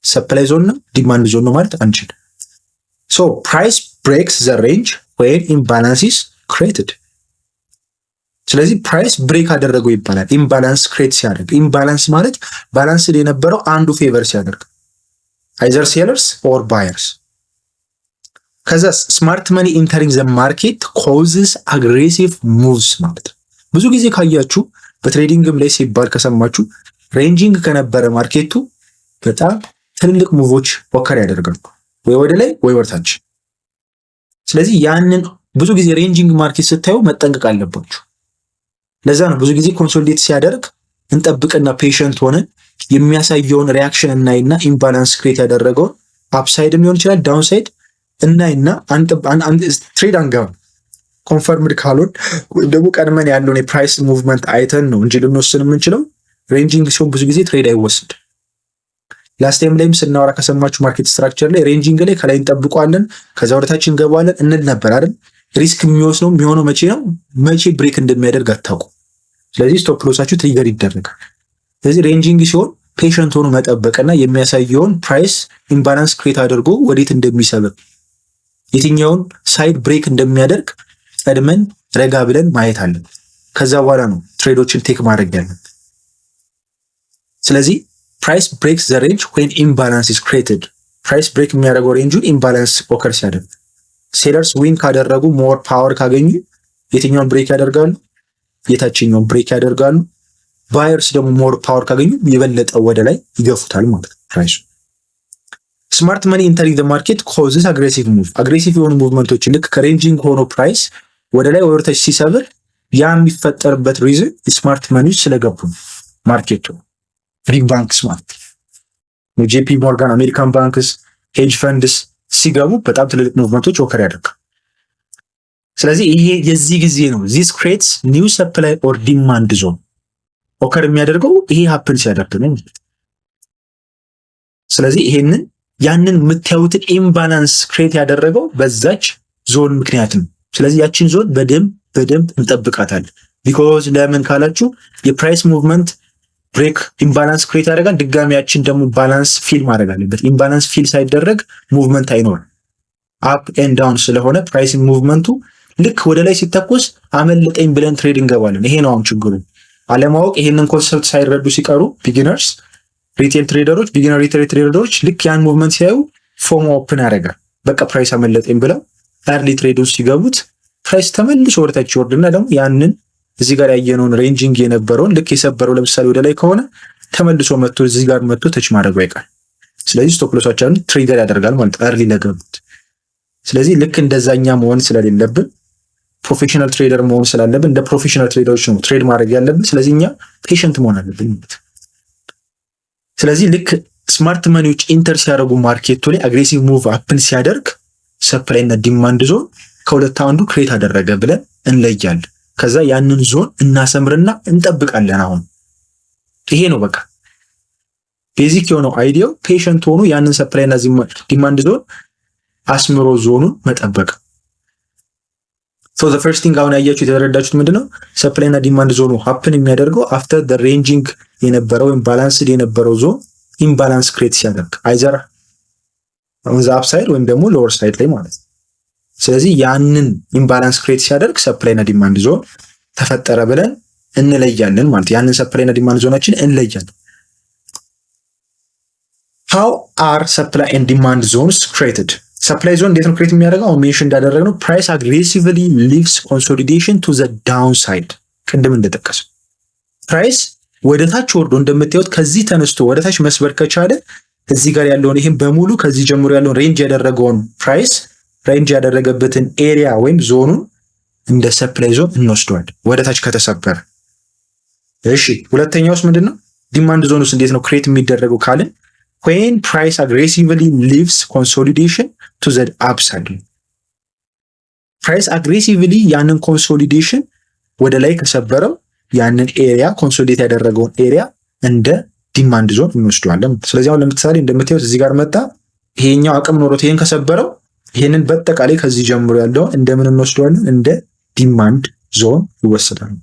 ሰፕላይ ዞን ነው ዲማንድ ዞን ነው ማለት አንችል። ሶ ፕራይስ ብሬክስ ዘ ሬንጅ ዌን ኢምባላንስ ኢዝ ክሬትድ። ስለዚህ ፕራይስ ብሬክ አደረገው ይባላል ኢምባላንስ ክሬት ሲያደርግ። ኢምባላንስ ማለት ባላንስ የነበረው አንዱ ፌቨር ሲያደርግ አይዘር ሴለርስ ኦር ባየርስ። ከዛ ስማርት መኒ ኢንተሪንግ ዘ ማርኬት ኮዝስ አግሬሲቭ ሙቭስ ማለት ነው። ብዙ ጊዜ ካያችሁ በትሬዲንግም ላይ ሲባል ከሰማችሁ ሬንጂንግ ከነበረ ማርኬቱ በጣም ትልልቅ ሙቮች ኦከር ያደርጋሉ ወይ ወደ ላይ ወይ ወርታች። ስለዚህ ያንን ብዙ ጊዜ ሬንጂንግ ማርኬት ስታዩ መጠንቀቅ አለባችሁ። ለዛ ነው ብዙ ጊዜ ኮንሶሊዴት ሲያደርግ እንጠብቅና ፔሸንት ሆነን የሚያሳየውን ሪያክሽን እናይና ኢምባላንስ ክሬት ያደረገውን አፕሳይድም ሊሆን ይችላል ዳውንሳይድ እናይና ትሬድ አንገባም። ኮንፈርምድ ካልሆን ወይም ደግሞ ቀድመን ያለውን የፕራይስ ሙቭመንት አይተን ነው እንጂ ልንወስን የምንችለው። ሬንጂንግ ሲሆን ብዙ ጊዜ ትሬድ አይወስድ። ላስት ታይም ላይም ስናወራ ከሰማችሁ ማርኬት ስትራክቸር ላይ ሬንጂንግ ላይ ከላይ እንጠብቀዋለን ከዛ ወደታች እንገባዋለን እንል ነበር አይደል? ሪስክ የሚወስነው የሚሆነው መቼ ነው? መቼ ብሬክ እንደሚያደርግ አታውቁ። ስለዚህ ስቶፕ ሎሳችሁ ትሪገር ይደረጋል። ስለዚህ ሬንጂንግ ሲሆን ፔሸንት ሆኖ መጠበቅና የሚያሳየውን ፕራይስ ኢምባላንስ ክሬት አድርጎ ወዴት እንደሚሰብር የትኛውን ሳይድ ብሬክ እንደሚያደርግ ቀድመን ረጋ ብለን ማየት አለን። ከዛ በኋላ ነው ትሬዶችን ቴክ ማድረግ ያለን። ስለዚህ ፕራይስ ብሬክስ ዘ ሬንጅ ዌን ኢምባላንስ ኢዝ ክሬትድ። ፕራይስ ብሬክ የሚያደርገው ሬንጁን ኢምባላንስ ኦከር ሲያደርግ። ሴለርስ ዊን ካደረጉ ሞር ፓወር ካገኙ የትኛውን ብሬክ ያደርጋሉ? የታችኛውን ብሬክ ያደርጋሉ። ባየርስ ደግሞ ሞር ፓወር ካገኙ የበለጠ ወደ ላይ ይገፉታል ማለት ነው ፕራይሱ። ስማርት መኒ ኢንተሪንግ ዘ ማርኬት ኮዝስ አግሬሲቭ ሙቭ። አግሬሲቭ የሆኑ ሙቭመንቶችን ልክ ከሬንጂንግ ሆኖ ፕራይስ ወደ ላይ ወደ ታች ሲሰብር ያ የሚፈጠርበት ሪዝን ስማርት መኒዎች ስለገቡ ማርኬቱ ቢግ ባንክስ ማለት ጄፒ ሞርጋን፣ አሜሪካን ባንክስ፣ ሄጅ ፈንድስ ሲገቡ በጣም ትልልቅ ሙቭመንቶች ኦከር ያደርጋል። ስለዚህ ይሄ የዚህ ጊዜ ነው ዚስ ክሬትስ ኒው ሰፕላይ ኦር ዲማንድ ዞን ኦከር የሚያደርገው ይሄ ሀፕን ሲያደርግ ነው። ስለዚህ ይሄንን ያንን የምታዩትን ኢምባላንስ ክሬት ያደረገው በዛች ዞን ምክንያት ነው። ስለዚህ ያችን ዞን በደንብ እንጠብቃታለን። ቢኮዝ ለምን ካላችሁ የፕራይስ ሙቭመንት ብሬክ ኢምባላንስ ክሬት ያደርጋል። ድጋሚ ያችን ደግሞ ባላንስ ፊል ማድረግ አለበት። ኢምባላንስ ፊል ሳይደረግ ሙቭመንት አይኖርም። አፕ ኤንድ ዳውን ስለሆነ ፕራይሲንግ ሙቭመንቱ ልክ ወደ ላይ ሲተኮስ አመለጠኝ ብለን ትሬድ እንገባለን። ይሄ ነው አሁን ችግሩ። አለማወቅ ይሄንን ኮንሰፕት ሳይረዱ ሲቀሩ ቢጊነርስ ሪቴል ትሬደሮች ቢጊነር ሪቴል ትሬደሮች ልክ ያን ሙቭመንት ሲያዩ ፎሞ ኦፕን ያደርጋል። በቃ ፕራይስ አመለጠኝ ብለው አርሊ ትሬዶች ሲገቡት ፕራይስ ተመልሶ ወደታች ይወርድና ደግሞ ያንን እዚህ ጋር ያየነውን ሬንጂንግ የነበረውን ልክ የሰበረው ለምሳሌ ወደ ላይ ከሆነ ተመልሶ መጥቶ እዚህ ጋር መጥቶ ተች ማድረጉ አይቀር። ስለዚህ ስቶፕ ሎሳቸውን ትሪገር ያደርጋል ማለት አርሊ ለገቡት። ስለዚህ ልክ እንደዛኛ መሆን ስለሌለብን ፕሮፌሽናል ትሬደር መሆን ስላለብን እንደ ፕሮፌሽናል ትሬደሮች ነው ትሬድ ማድረግ ያለብን። ስለዚህ እኛ ፔሸንት መሆን አለብን። ስለዚህ ልክ ስማርት መኒዎች ኢንተር ሲያደርጉ ማርኬቱ ላይ አግሬሲቭ ሙቭ አፕን ሲያደርግ ሰፕላይ እና ዲማንድ ዞን ከሁለት አንዱ ክሬት አደረገ ብለን እንለያለን። ከዛ ያንን ዞን እናሰምርና እንጠብቃለን። አሁን ይሄ ነው በቃ ቤዚክ የሆነው አይዲያው። ፔሸንት ሆኖ ያንን ሰፕላይ እና ዲማንድ ዞን አስምሮ ዞኑን መጠበቅ። ሶ ዘ ፈርስት ቲንግ አሁን ያያችሁት የተረዳችሁት ምንድነው? ሰፕላይ እና ዲማንድ ዞኑ ሀፕን የሚያደርገው አፍተር ዘ ሬንጂንግ የነበረው ወይም ባላንስድ የነበረው ዞን ኢምባላንስ ክሬት ሲያደርግ አይዘር ኦን ዘ አፕሳይድ ወይም ደግሞ ሎወር ሳይድ ላይ ማለት ነው። ስለዚህ ያንን ኢምባላንስ ክሬት ሲያደርግ ሰፕላይ እና ዲማንድ ዞን ተፈጠረ ብለን እንለያለን ማለት ያንን ሰፕላይ እና ዲማንድ ዞናችን እንለያለን። how are supply and demand zones created? ሰፕላይ ዞን እንዴት ነው ክሬት የሚያደርገው? አሁን ሜንሽን እንዳደረግነው ፕራይስ አግሬሲቭሊ ሊቭስ ኮንሶሊዴሽን ቱ ዘ ዳውን ሳይድ። ቅድም እንደጠቀሰው ፕራይስ ወደ ታች ወርዶ እንደምታዩት ከዚህ ተነስቶ ወደ ታች መስበር ከቻለ እዚህ ጋር ያለውን ይሄን በሙሉ ከዚህ ጀምሮ ያለውን ሬንጅ ያደረገውን ፕራይስ ሬንጅ ያደረገበትን ኤሪያ ወይም ዞኑን እንደ ሰፕላይ ዞን እንወስደዋለን ወደ ታች ከተሰበረ። እሺ ሁለተኛውስ ምንድነው? ዲማንድ ዞንስ እንዴት ነው ክሬት የሚደረገው ካልን when price aggressively leaves consolidation to the upside. price aggressively ያንን ኮንሶሊዴሽን ወደ ላይ ከሰበረው ያንን ኤሪያ ኮንሶሊዴት ያደረገውን ኤሪያ እንደ ዲማንድ ዞን እንወስደዋለን። ስለዚህ አሁን ለምሳሌ እንደምታዩት እዚህ ጋር መጣ፣ ይሄኛው አቅም ኖሮት ይሄን ከሰበረው ይሄንን በአጠቃላይ ከዚህ ጀምሮ ያለውን እንደምን እንወስደዋለን? እንደ ዲማንድ ዞን ይወሰዳል።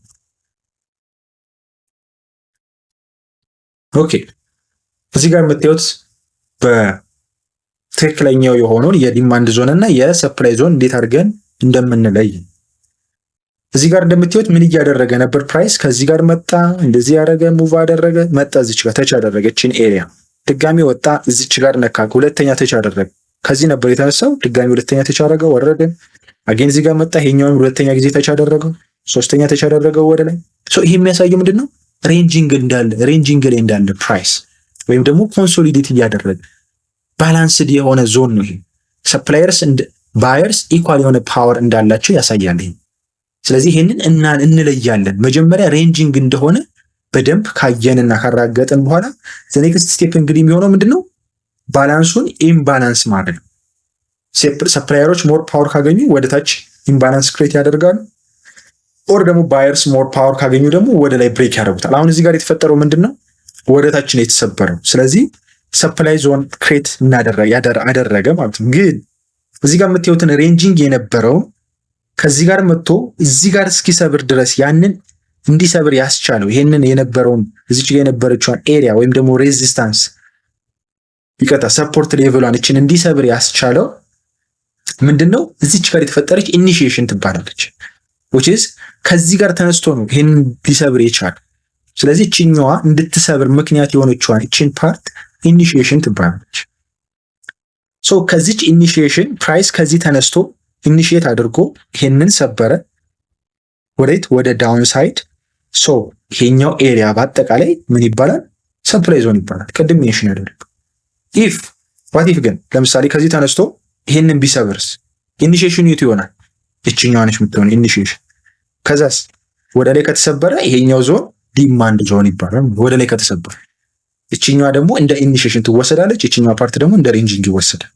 ኦኬ እዚህ ጋር የምታዩት በትክክለኛው የሆነውን የዲማንድ ዞን እና የሰፕላይ ዞን እንዴት አድርገን እንደምንለይ እዚህ ጋር እንደምታዩት ምን እያደረገ ነበር? ፕራይስ ከዚህ ጋር መጣ፣ እንደዚህ ያደረገ ሙቭ አደረገ፣ መጣ፣ እዚች ጋር ተች አደረገችን ኤሪያ፣ ድጋሚ ወጣ፣ እዚች ጋር ነካ፣ ሁለተኛ ተች አደረገ። ከዚህ ነበር የተነሳው፣ ድጋሚ ሁለተኛ ተች አደረገው፣ ወረደ፣ አገን እዚህ ጋር መጣ፣ ይሄኛውን ሁለተኛ ጊዜ ተች አደረገው፣ ሶስተኛ ተች አደረገው ወደ ላይ። ይሄ የሚያሳየው ምንድነው? ሬንጂንግ ላይ እንዳለ ፕራይስ ወይም ደግሞ ኮንሶሊዴት እያደረገ ባላንስድ የሆነ ዞን ነው። ይሄ ሰፕላየርስ እንደ ባየርስ ኢኳል የሆነ ፓወር እንዳላቸው ያሳያል። ይሄ ስለዚህ ይሄንን እንለያለን። መጀመሪያ ሬንጂንግ እንደሆነ በደንብ ካየንና ካራገጠን በኋላ ዘ ኔክስት ስቴፕ እንግዲህ የሚሆነው ምንድነው? ባላንሱን ኢምባላንስ ማድረግ። ሰፕላየሮች ሞር ፓወር ካገኙ ወደ ታች ኢምባላንስ ክሬት ያደርጋሉ። ኦር ደግሞ ባየርስ ሞር ፓወር ካገኙ ደግሞ ወደ ላይ ብሬክ ያደርጉታል። አሁን እዚህ ጋር የተፈጠረው ምንድነው? ወደ ታች ነው የተሰበረው። ስለዚህ ሰፕላይ ዞን ክሬት አደረገ ማለት ነው። ግን እዚህ ጋር የምታዩትን ሬንጂንግ የነበረው ከዚህ ጋር መጥቶ እዚህ ጋር እስኪሰብር ድረስ ያንን እንዲሰብር ያስቻለው ይሄንን የነበረውን እዚች ጋር የነበረችውን ኤሪያ ወይም ደግሞ ሬዚስታንስ ይቀጣ ሰፖርት ሌቭሏን እችን እንዲሰብር ያስቻለው ምንድነው? እዚች ጋር የተፈጠረች ኢኒሺዬሽን ትባላለች። which is ከዚህ ጋር ተነስቶ ነው ይሄንን ሊሰብር የቻለው። ስለዚህ እቺኛዋ እንድትሰብር ምክንያት የሆነችዋን እቺን ፓርት ኢኒሺዬሽን ትባላለች። ሶ ከዚች ኢኒሺዬሽን ፕራይስ ከዚህ ተነስቶ ኢኒሺዬት አድርጎ ይሄንን ሰበረ ወዴት? ወደ ዳውን ሳይድ። ሶ ይሄኛው ኤሪያ በአጠቃላይ ምን ይባላል? ሰፕላይ ዞን ይባላል። ቅድም ሜንሽን ያደረገው ኢፍ ዋት ኢፍ ግን ለምሳሌ ከዚህ ተነስቶ ይሄንን ቢሰብርስ ኢኒሺዬሽን የቱ ይሆናል? እቺኛዋ ነች የምትሆን ኢኒሺዬሽን። ከዛስ ወደ ላይ ከተሰበረ ይሄኛው ዞን ዲማንድ ዞን ይባላል። ወደ ላይ ከተሰበረ እቺኛዋ ደግሞ እንደ ኢኒሺዬሽን ትወሰዳለች፣ እቺኛዋ ፓርት ደግሞ እንደ ሬንጂንግ ይወሰዳል።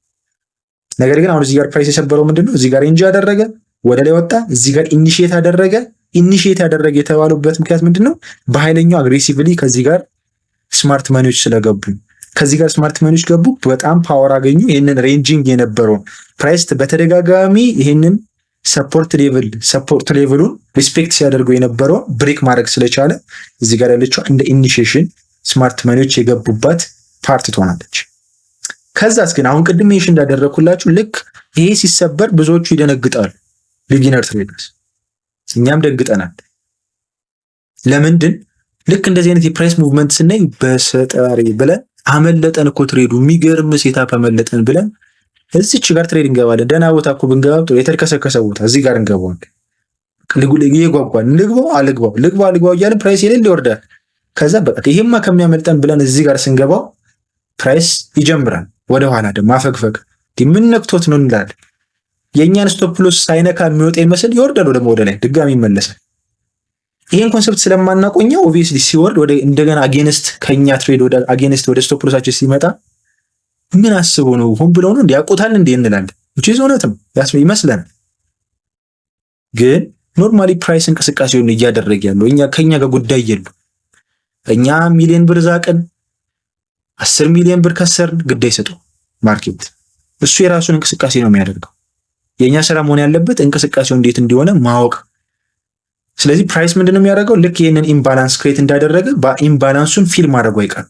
ነገር ግን አሁን እዚህ ጋር ፕራይስ የሰበረው ምንድነው? እዚህ ጋር ሬንጅ ያደረገ ወደ ላይ ወጣ፣ እዚህ ጋር ኢኒሺዬት አደረገ። ኢኒሺዬት ያደረገ የተባሉበት ምክንያት ምንድነው? በኃይለኛው አግሬሲቭሊ ከዚህ ጋር ስማርት መኒዎች ስለገቡ፣ ከዚህ ጋር ስማርት መኒዎች ገቡ፣ በጣም ፓወር አገኙ። ይሄንን ሬንጂንግ የነበረውን ፕራይስ በተደጋጋሚ ይሄንን ሰፖርት ሌቭሉን ሪስፔክት ሲያደርገው የነበረው ብሬክ ማድረግ ስለቻለ እዚህ ጋር ያለችው እንደ ኢኒሺዬሽን ስማርት መኒዎች የገቡባት ፓርት ትሆናለች። ከዛስ ግን አሁን ቅድም ሜንሽን እንዳደረኩላችሁ ልክ ይሄ ሲሰበር ብዙዎቹ ይደነግጣሉ፣ ቢጊነር ትሬደርስ፣ እኛም ደንግጠናል። ለምንድን? ልክ እንደዚህ አይነት የፕራይስ ሙቭመንት ስናይ በሰጣሪ ብለን አመለጠን እኮ ትሬዱ፣ የሚገርም ሴታፕ አመለጠን ብለን እዚች ጋር ትሬድ እንገባለን። ደህና ቦታ እኮ ብንገባ ጥሩ የተርከሰከሰ ቦታ እዚህ ጋር እንገባለን። ይጓጓል፣ ልግባው እያለን ፕራይስ የሌለ ይወርዳል። ከዛ በቃ ይሄማ ከሚያመልጠን ብለን እዚህ ጋር ስንገባው ፕራይስ ይጀምራል ወደ ኋላ ደግሞ ማፈግፈግ። ምን ነክቶት ነው እንላለን። የእኛን ስቶፕ ሎስ ሳይነካ የሚወጣ ይመስል ይወርዳል ደግሞ ወደ ላይ ድጋሚ ይመለሳል። ይሄን ኮንሰፕት ስለማናቆኛ ኦብቪየስሊ ሲወርድ ወደ እንደገና አጌንስት ከኛ ትሬድ ወደ አጌንስት ወደ ስቶፕ ሎሳችን ሲመጣ ምን አስበው ነው? ሆን ብለው ነው እንዲያውቁታል እንዴ እንላለን። which is እውነትም ይመስላል። ግን ኖርማሊ ፕራይስ እንቅስቃሴውን እያደረገ ያለው ከኛ ጋር ጉዳይ የለው። እኛ ሚሊዮን ብር ዛቅን 10 ሚሊዮን ብር ከሰርን ግዳይ ሰጠው ማርኬት። እሱ የራሱን እንቅስቃሴ ነው የሚያደርገው። የኛ ስራ መሆን ያለበት እንቅስቃሴው እንዴት እንዲሆነ ማወቅ። ስለዚህ ፕራይስ ምንድነው የሚያደርገው? ልክ ይሄንን ኢምባላንስ ክሬት እንዳደረገ በኢምባላንሱን ፊል ማድረጉ አይቀርም።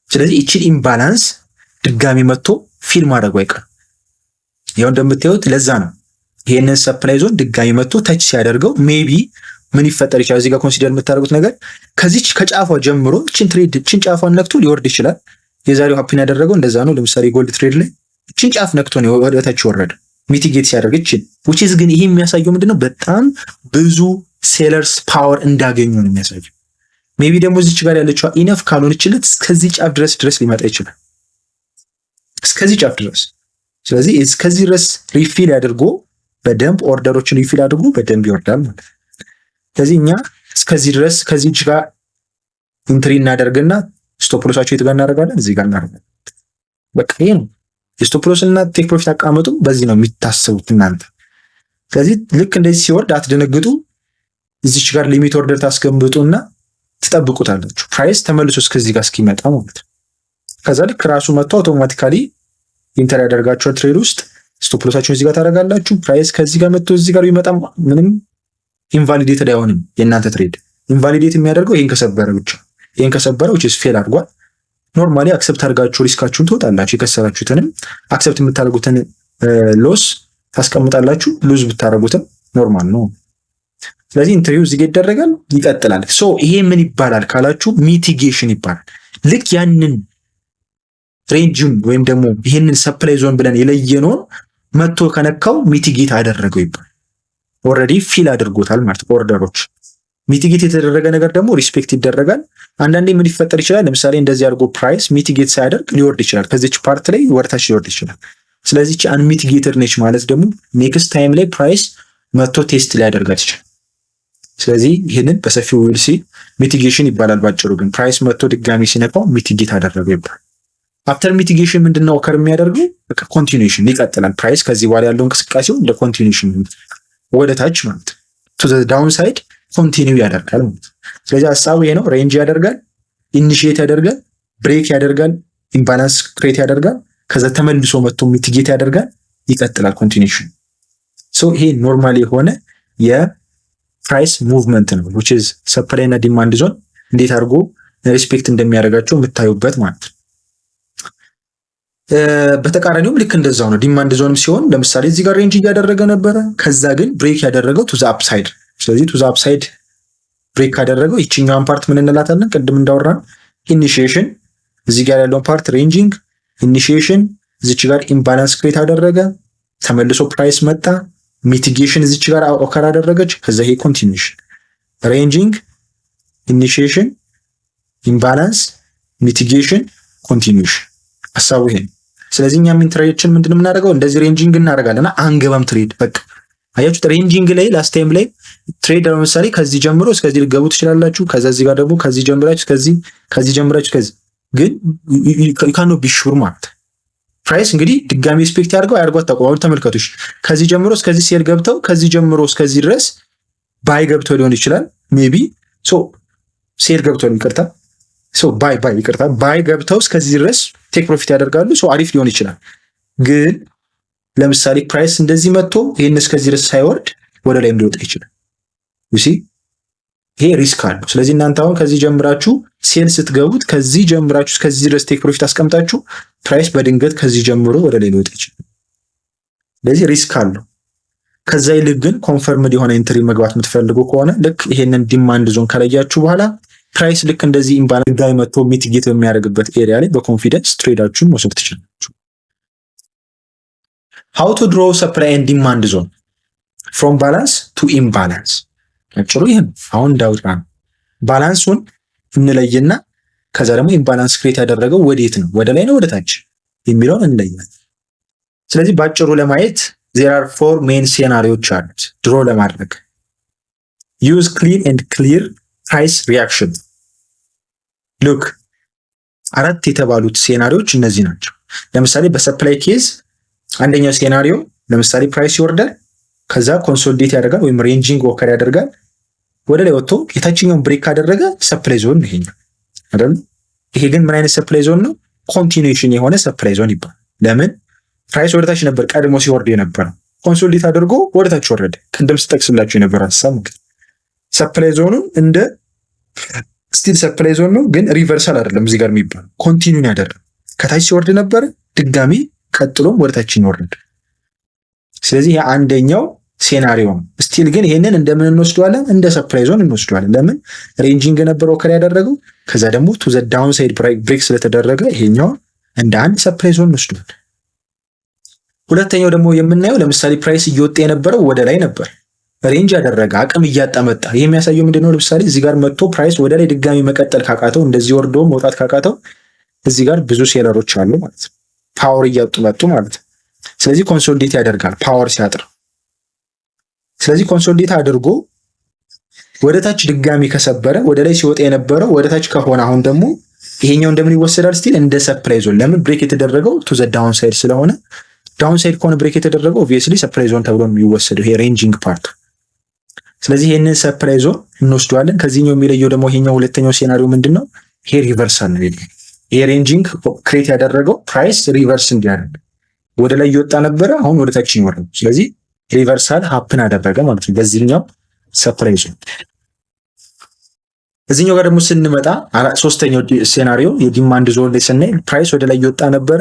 ስለዚህ እቺን ኢምባላንስ ድጋሚ መጥቶ ፊል ማድረጉ አይቀርም። ያው እንደምታዩት ለዛ ነው ይሄንን ሰፕላይ ዞን ድጋሚ መጥቶ ተች ሲያደርገው ሜቢ ምን ይፈጠር ይችላል? እዚህ ጋር ኮንሲደር የምታደርጉት ነገር ከዚች ከጫፏ ጀምሮ እቺን ጫፏን ነክቶ ሊወርድ ይችላል። የዛሬው ሀፕን ያደረገው እንደዛ ነው። ለምሳሌ ጎልድ ትሬድ ላይ እቺን ጫፍ ነክቶ ነው ወደ ታች ወረደ ሚቲጌት ሲያደርግ እቺን which is ግን ይሄ የሚያሳየው ምንድነው በጣም ብዙ ሴለርስ ፓወር እንዳገኙ ነው የሚያሳየው። ሜቢ ደግሞ እዚች ጋር ያለችው ኢነፍ ካልሆነችለት እስከዚህ ጫፍ ድረስ ሊመጣ ይችላል። እስከዚህ ጫፍ ድረስ። ስለዚህ እስከዚህ ድረስ ሪፊል አድርጎ በደንብ ኦርደሮችን ሪፊል አድርጎ በደንብ ይወርዳል ማለት ነው። ስለዚህ እኛ እስከዚህ ድረስ ከዚህ ጋር ኢንትሪ እናደርግና ስቶፕ ሎሳቸው የት ጋር እናደርጋለን? እዚህ ጋር እናደርጋለን። በቃ ይሄ ነው የስቶፕ ሎስ እና ቴክ ፕሮፊት አቀማመጡ በዚህ ነው የሚታሰቡት እናንተ። ስለዚህ ልክ እንደዚህ ሲወርድ አትደነግጡ። እዚች ጋር ሊሚት ኦርደር ታስቀምጡና ትጠብቁታላችሁ ፕራይስ ተመልሶ እስከዚህ ጋር እስኪመጣ ማለት ነው። ከዛ ልክ ራሱ መጥቶ አውቶማቲካሊ ኢንተር ያደርጋችኋል ትሬድ ውስጥ ስቶፕ ሎሳችሁን እዚህ ጋር ታደርጋላችሁ። ፕራይስ ከዚህ ጋር መጥቶ እዚህ ጋር ቢመጣም ምንም ኢንቫሊዴትድ አይሆንም። የእናንተ ትሬድ ኢንቫሊዴት የሚያደርገው ይሄን ከሰበረ ብቻ። ይሄን ከሰበረ which is ፌል አድርጓል። ኖርማሊ አክሰፕት አድርጋችሁ ሪስካችሁን ትወጣላችሁ። የከሰራችሁትንም አክሰፕት የምታደርጉትን ሎስ ታስቀምጣላችሁ። ሉዝ ብታደርጉትም ኖርማል ነው። ስለዚህ ኢንተርቪው እዚህ ጋር ይደረጋል፣ ይቀጥላል። ሶ ይሄ ምን ይባላል ካላችሁ ሚቲጌሽን ይባላል። ልክ ያንን ሬንጅን ወይም ደግሞ ይሄንን ሰፕላይ ዞን ብለን የለየነውን መጥቶ ከነካው ሚቲጌት አደረገው ይባላል። ኦልሬዲ ፊል አድርጎታል ማለት ኦርደሮች። ሚቲጌት የተደረገ ነገር ደግሞ ሪስፔክት ይደረጋል። አንዳንዴ ምን ሊፈጠር ይችላል? ለምሳሌ እንደዚህ አድርጎ ፕራይስ ሚቲጌት ሳያደርግ ሊወርድ ይችላል። ከዚች ፓርት ላይ ወርታች ሊወርድ ይችላል። ስለዚህ አንሚቲጌትድ ነች ማለት ደግሞ ኔክስት ታይም ላይ ፕራይስ መጥቶ ቴስት ሊያደርጋት ይችላል። ስለዚህ ይህንን በሰፊው ዊልሲ ሚቲጌሽን ይባላል። ባጭሩ ግን ፕራይስ መጥቶ ድጋሚ ሲነካው ሚቲጌት አደረገው ይባላል። አፍተር ሚቲጌሽን ምንድነው ኦከር የሚያደርገው? በቃ ኮንቲኒዩሽን ይቀጥላል። ፕራይስ ከዚህ በኋላ ያለው እንቅስቃሴው እንደ ኮንቲኒዩሽን ወደ ታች ማለት ቱ ዘ ዳውን ሳይድ ኮንቲኒው ያደርጋል ማለት። ስለዚህ ሐሳቡ ይሄ ነው። ሬንጅ ያደርጋል፣ ኢኒሺየት ያደርጋል፣ ብሬክ ያደርጋል፣ ኢምባላንስ ክሬት ያደርጋል፣ ከዛ ተመልሶ መጥቶ ሚቲጌት ያደርጋል፣ ይቀጥላል ኮንቲኒዩሽን። ሶ ይሄ ኖርማሊ የሆነ የፕራይስ ሙቭመንት ነው which is ሰፕላይ እና ዲማንድ ዞን እንዴት አድርጎ ሪስፔክት እንደሚያደርጋቸው የምታዩበት ማለት ነው። በተቃራኒውም ልክ እንደዛው ነው። ዲማንድ ዞንም ሲሆን ለምሳሌ እዚህ ጋር ሬንጅ እያደረገ ነበረ፣ ከዛ ግን ብሬክ ያደረገው ቱ ዘ አፕሳይድ። ስለዚህ ቱ ዘ አፕሳይድ ብሬክ ካደረገው ይችኛዋን ፓርት ምን እንላታለን? ቅድም እንዳወራን ኢኒሺዬሽን፣ እዚህ ጋር ያለውን ፓርት ሬንጂንግ፣ ኢኒሺዬሽን፣ እዚች ጋር ኢምባላንስ ክሬት አደረገ፣ ተመልሶ ፕራይስ መጣ፣ ሚቲጌሽን እዚች ጋር ኦከር አደረገች፣ ከዛ ይሄ ኮንቲኒዩሽን፣ ሬንጂንግ፣ ኢኒሺዬሽን፣ ኢምባላንስ፣ ሚቲጌሽን፣ ኮንቲኒዩሽን። ሐሳቡ ይሄ። ስለዚህ እኛ ምን ትሬዶችን ምንድነው የምናደርገው? እንደዚህ ሬንጂንግ እናደርጋለና አንገባም ትሬድ። በቃ አያችሁ ሬንጂንግ ላይ ላስት ታይም ላይ ትሬድ ለምሳሌ ከዚህ ጀምሮ እስከዚህ ልገቡ ትችላላችሁ። ከዛ እዚህ ጋር ደግሞ ከዚህ ጀምራችሁ ከዚህ ጀምራችሁ ከዚህ ግን you cannot be sure ማለት ፕራይስ እንግዲህ ድጋሚ ኤክስፔክት ያድርገው አያርጓት ተቋው ተመልከቱሽ። ከዚህ ጀምሮ እስከዚህ ሴል ገብተው ከዚህ ጀምሮ እስከዚህ ድረስ ባይ ገብተው ሊሆን ይችላል ሜቢ ሶ ሴል ገብተው ይቅርታ ሶ ባይ ገብተው እስከዚህ ድረስ ቴክ ፕሮፊት ያደርጋሉ። ሶ አሪፍ ሊሆን ይችላል። ግን ለምሳሌ ፕራይስ እንደዚህ መጥቶ ይሄን እስከዚህ ድረስ ሳይወርድ ወደ ላይ ሊወጣ ይችላል። ዩሲ ይሄ ሪስክ አለው። ስለዚህ እናንተ አሁን ከዚህ ጀምራችሁ ሴል ስትገቡት ከዚህ ጀምራችሁ እስከዚህ ድረስ ቴክ ፕሮፊት አስቀምጣችሁ ፕራይስ በድንገት ከዚህ ጀምሮ ወደ ላይ ሊወጣ ይችላል። ስለዚህ ሪስክ አለው። ከዛ ይልቅ ግን ኮንፈርምድ የሆነ ኢንትሪ መግባት የምትፈልጉ ከሆነ ልክ ይሄንን ዲማንድ ዞን ከለያችሁ በኋላ ፕራይስ ልክ እንደዚህ ኢምባላንስ ጋር መጥቶ ሚቲጌት በሚያደርግበት ኤሪያ ላይ በኮንፊደንስ ትሬዳችሁን መውሰድ ትችላላችሁ። how to draw supply and demand zone from balance to imbalance አጭሩ ይሄን አሁን ዳውራ ባላንሱን እንለይና ከዛ ደግሞ ኢምባላንስ ክሬት ያደረገው ወዴት ነው ወደ ላይ ነው ወደ ታች የሚለውን እንለያለን። ስለዚህ ባጭሩ ለማየት there are 4 main scenarios አሉት ድሮ ለማድረግ use clean and clear price reaction look አራት የተባሉት ሴናሪዎች እነዚህ ናቸው። ለምሳሌ በሰፕላይ ኬዝ አንደኛው ሴናሪዮ ለምሳሌ ፕራይስ ይወርዳል፣ ከዛ ኮንሶሊዴት ያደርጋል ወይም ሬንጂንግ ኦከር ያደርጋል፣ ወደ ላይ ወጥቶ የታችኛውን ብሬክ ካደረገ ሰፕላይ ዞን ነው ይሄኛው አይደል? ይሄ ግን ምን አይነት ሰፕላይ ዞን ነው? ኮንቲኒዩሽን የሆነ ሰፕላይ ዞን ይባላል። ለምን? ፕራይስ ወደ ታች ነበር ቀድሞ ሲወርድ የነበረው፣ ኮንሶሊዴት አድርጎ ወደ ታች ወረደ። ቅድም ስጠቅስላችሁ የነበረ ሀሳብ ሰፕላይ ዞኑን እንደ ስቲል ሰፕላይ ዞን ነው፣ ግን ሪቨርሳል አይደለም። እዚህ ጋር የሚባለው ኮንቲኒውን ያደረገ ከታች ሲወርድ ነበረ፣ ድጋሚ ቀጥሎም ወደታች ይወርድ። ስለዚህ አንደኛው ሴናሪዮ ነው። ስቲል ግን ይሄንን እንደምን እንወስደዋለን? እንደ ሰፕላይ ዞን እንወስደዋለን። ለምን ሬንጂንግ ነበር ኦከር ያደረገው፣ ከዛ ደግሞ ቱ ዘ ዳውን ሳይድ ብሬክ ስለተደረገ ይሄኛው እንደ አንድ ሰፕላይ ዞን እንወስደዋለን። ሁለተኛው ደግሞ የምናየው ለምሳሌ ፕራይስ እየወጣ የነበረው ወደ ላይ ነበር፣ ሬንጅ ያደረገ አቅም እያጣ መጣ። ይሄ የሚያሳየው ምንድነው? ለምሳሌ እዚህ ጋር መጥቶ ፕራይስ ወደ ላይ ድጋሚ መቀጠል ካቃተው፣ እንደዚህ ወርዶ መውጣት ካቃተው፣ እዚህ ጋር ብዙ ሴለሮች አሉ ማለት ነው። ፓወር እያጡ መጡ ማለት ነው። ስለዚህ ኮንሶሊዴት ያደርጋል ፓወር ሲያጥር። ስለዚህ ኮንሶሊዴት አድርጎ ወደ ታች ድጋሚ ከሰበረ ወደ ላይ ሲወጣ የነበረው ወደ ታች ከሆነ አሁን ደግሞ ይሄኛው እንደምን ይወሰዳል? ስቲል እንደ ሰፕላይ ዞን። ለምን ብሬክ የተደረገው ቱ ዘ ዳውን ሳይድ ስለሆነ፣ ዳውን ሳይድ ከሆነ ብሬክ የተደረገው ኦብቪየስሊ ሰፕላይ ዞን ተብሎ ነው የሚወሰደው፣ ይሄ ሬንጂንግ ፓርት። ስለዚህ ይሄንን ሰፕላይ ዞን እንወስደዋለን። ከዚህኛው የሚለየው ደግሞ ይሄኛው ሁለተኛው ሴናሪዮ ምንድነው? ይሄ ሪቨርሳል ነው። ይሄ ሬንጂንግ ክሬት ያደረገው ፕራይስ ሪቨርስ እንዲያደርግ ወደ ላይ እየወጣ ነበረ፣ አሁን ወደ ታች ይወርዳል። ስለዚህ ሪቨርሳል ሀፕን አደረገ ማለት ነው በዚህኛው ሰፕላይ ዞን። እዚህኛው ጋር ደግሞ ስንመጣ ሶስተኛው ሴናሪዮ የዲማንድ ዞን ላይ ስናይ ፕራይስ ወደ ላይ እየወጣ ነበረ፣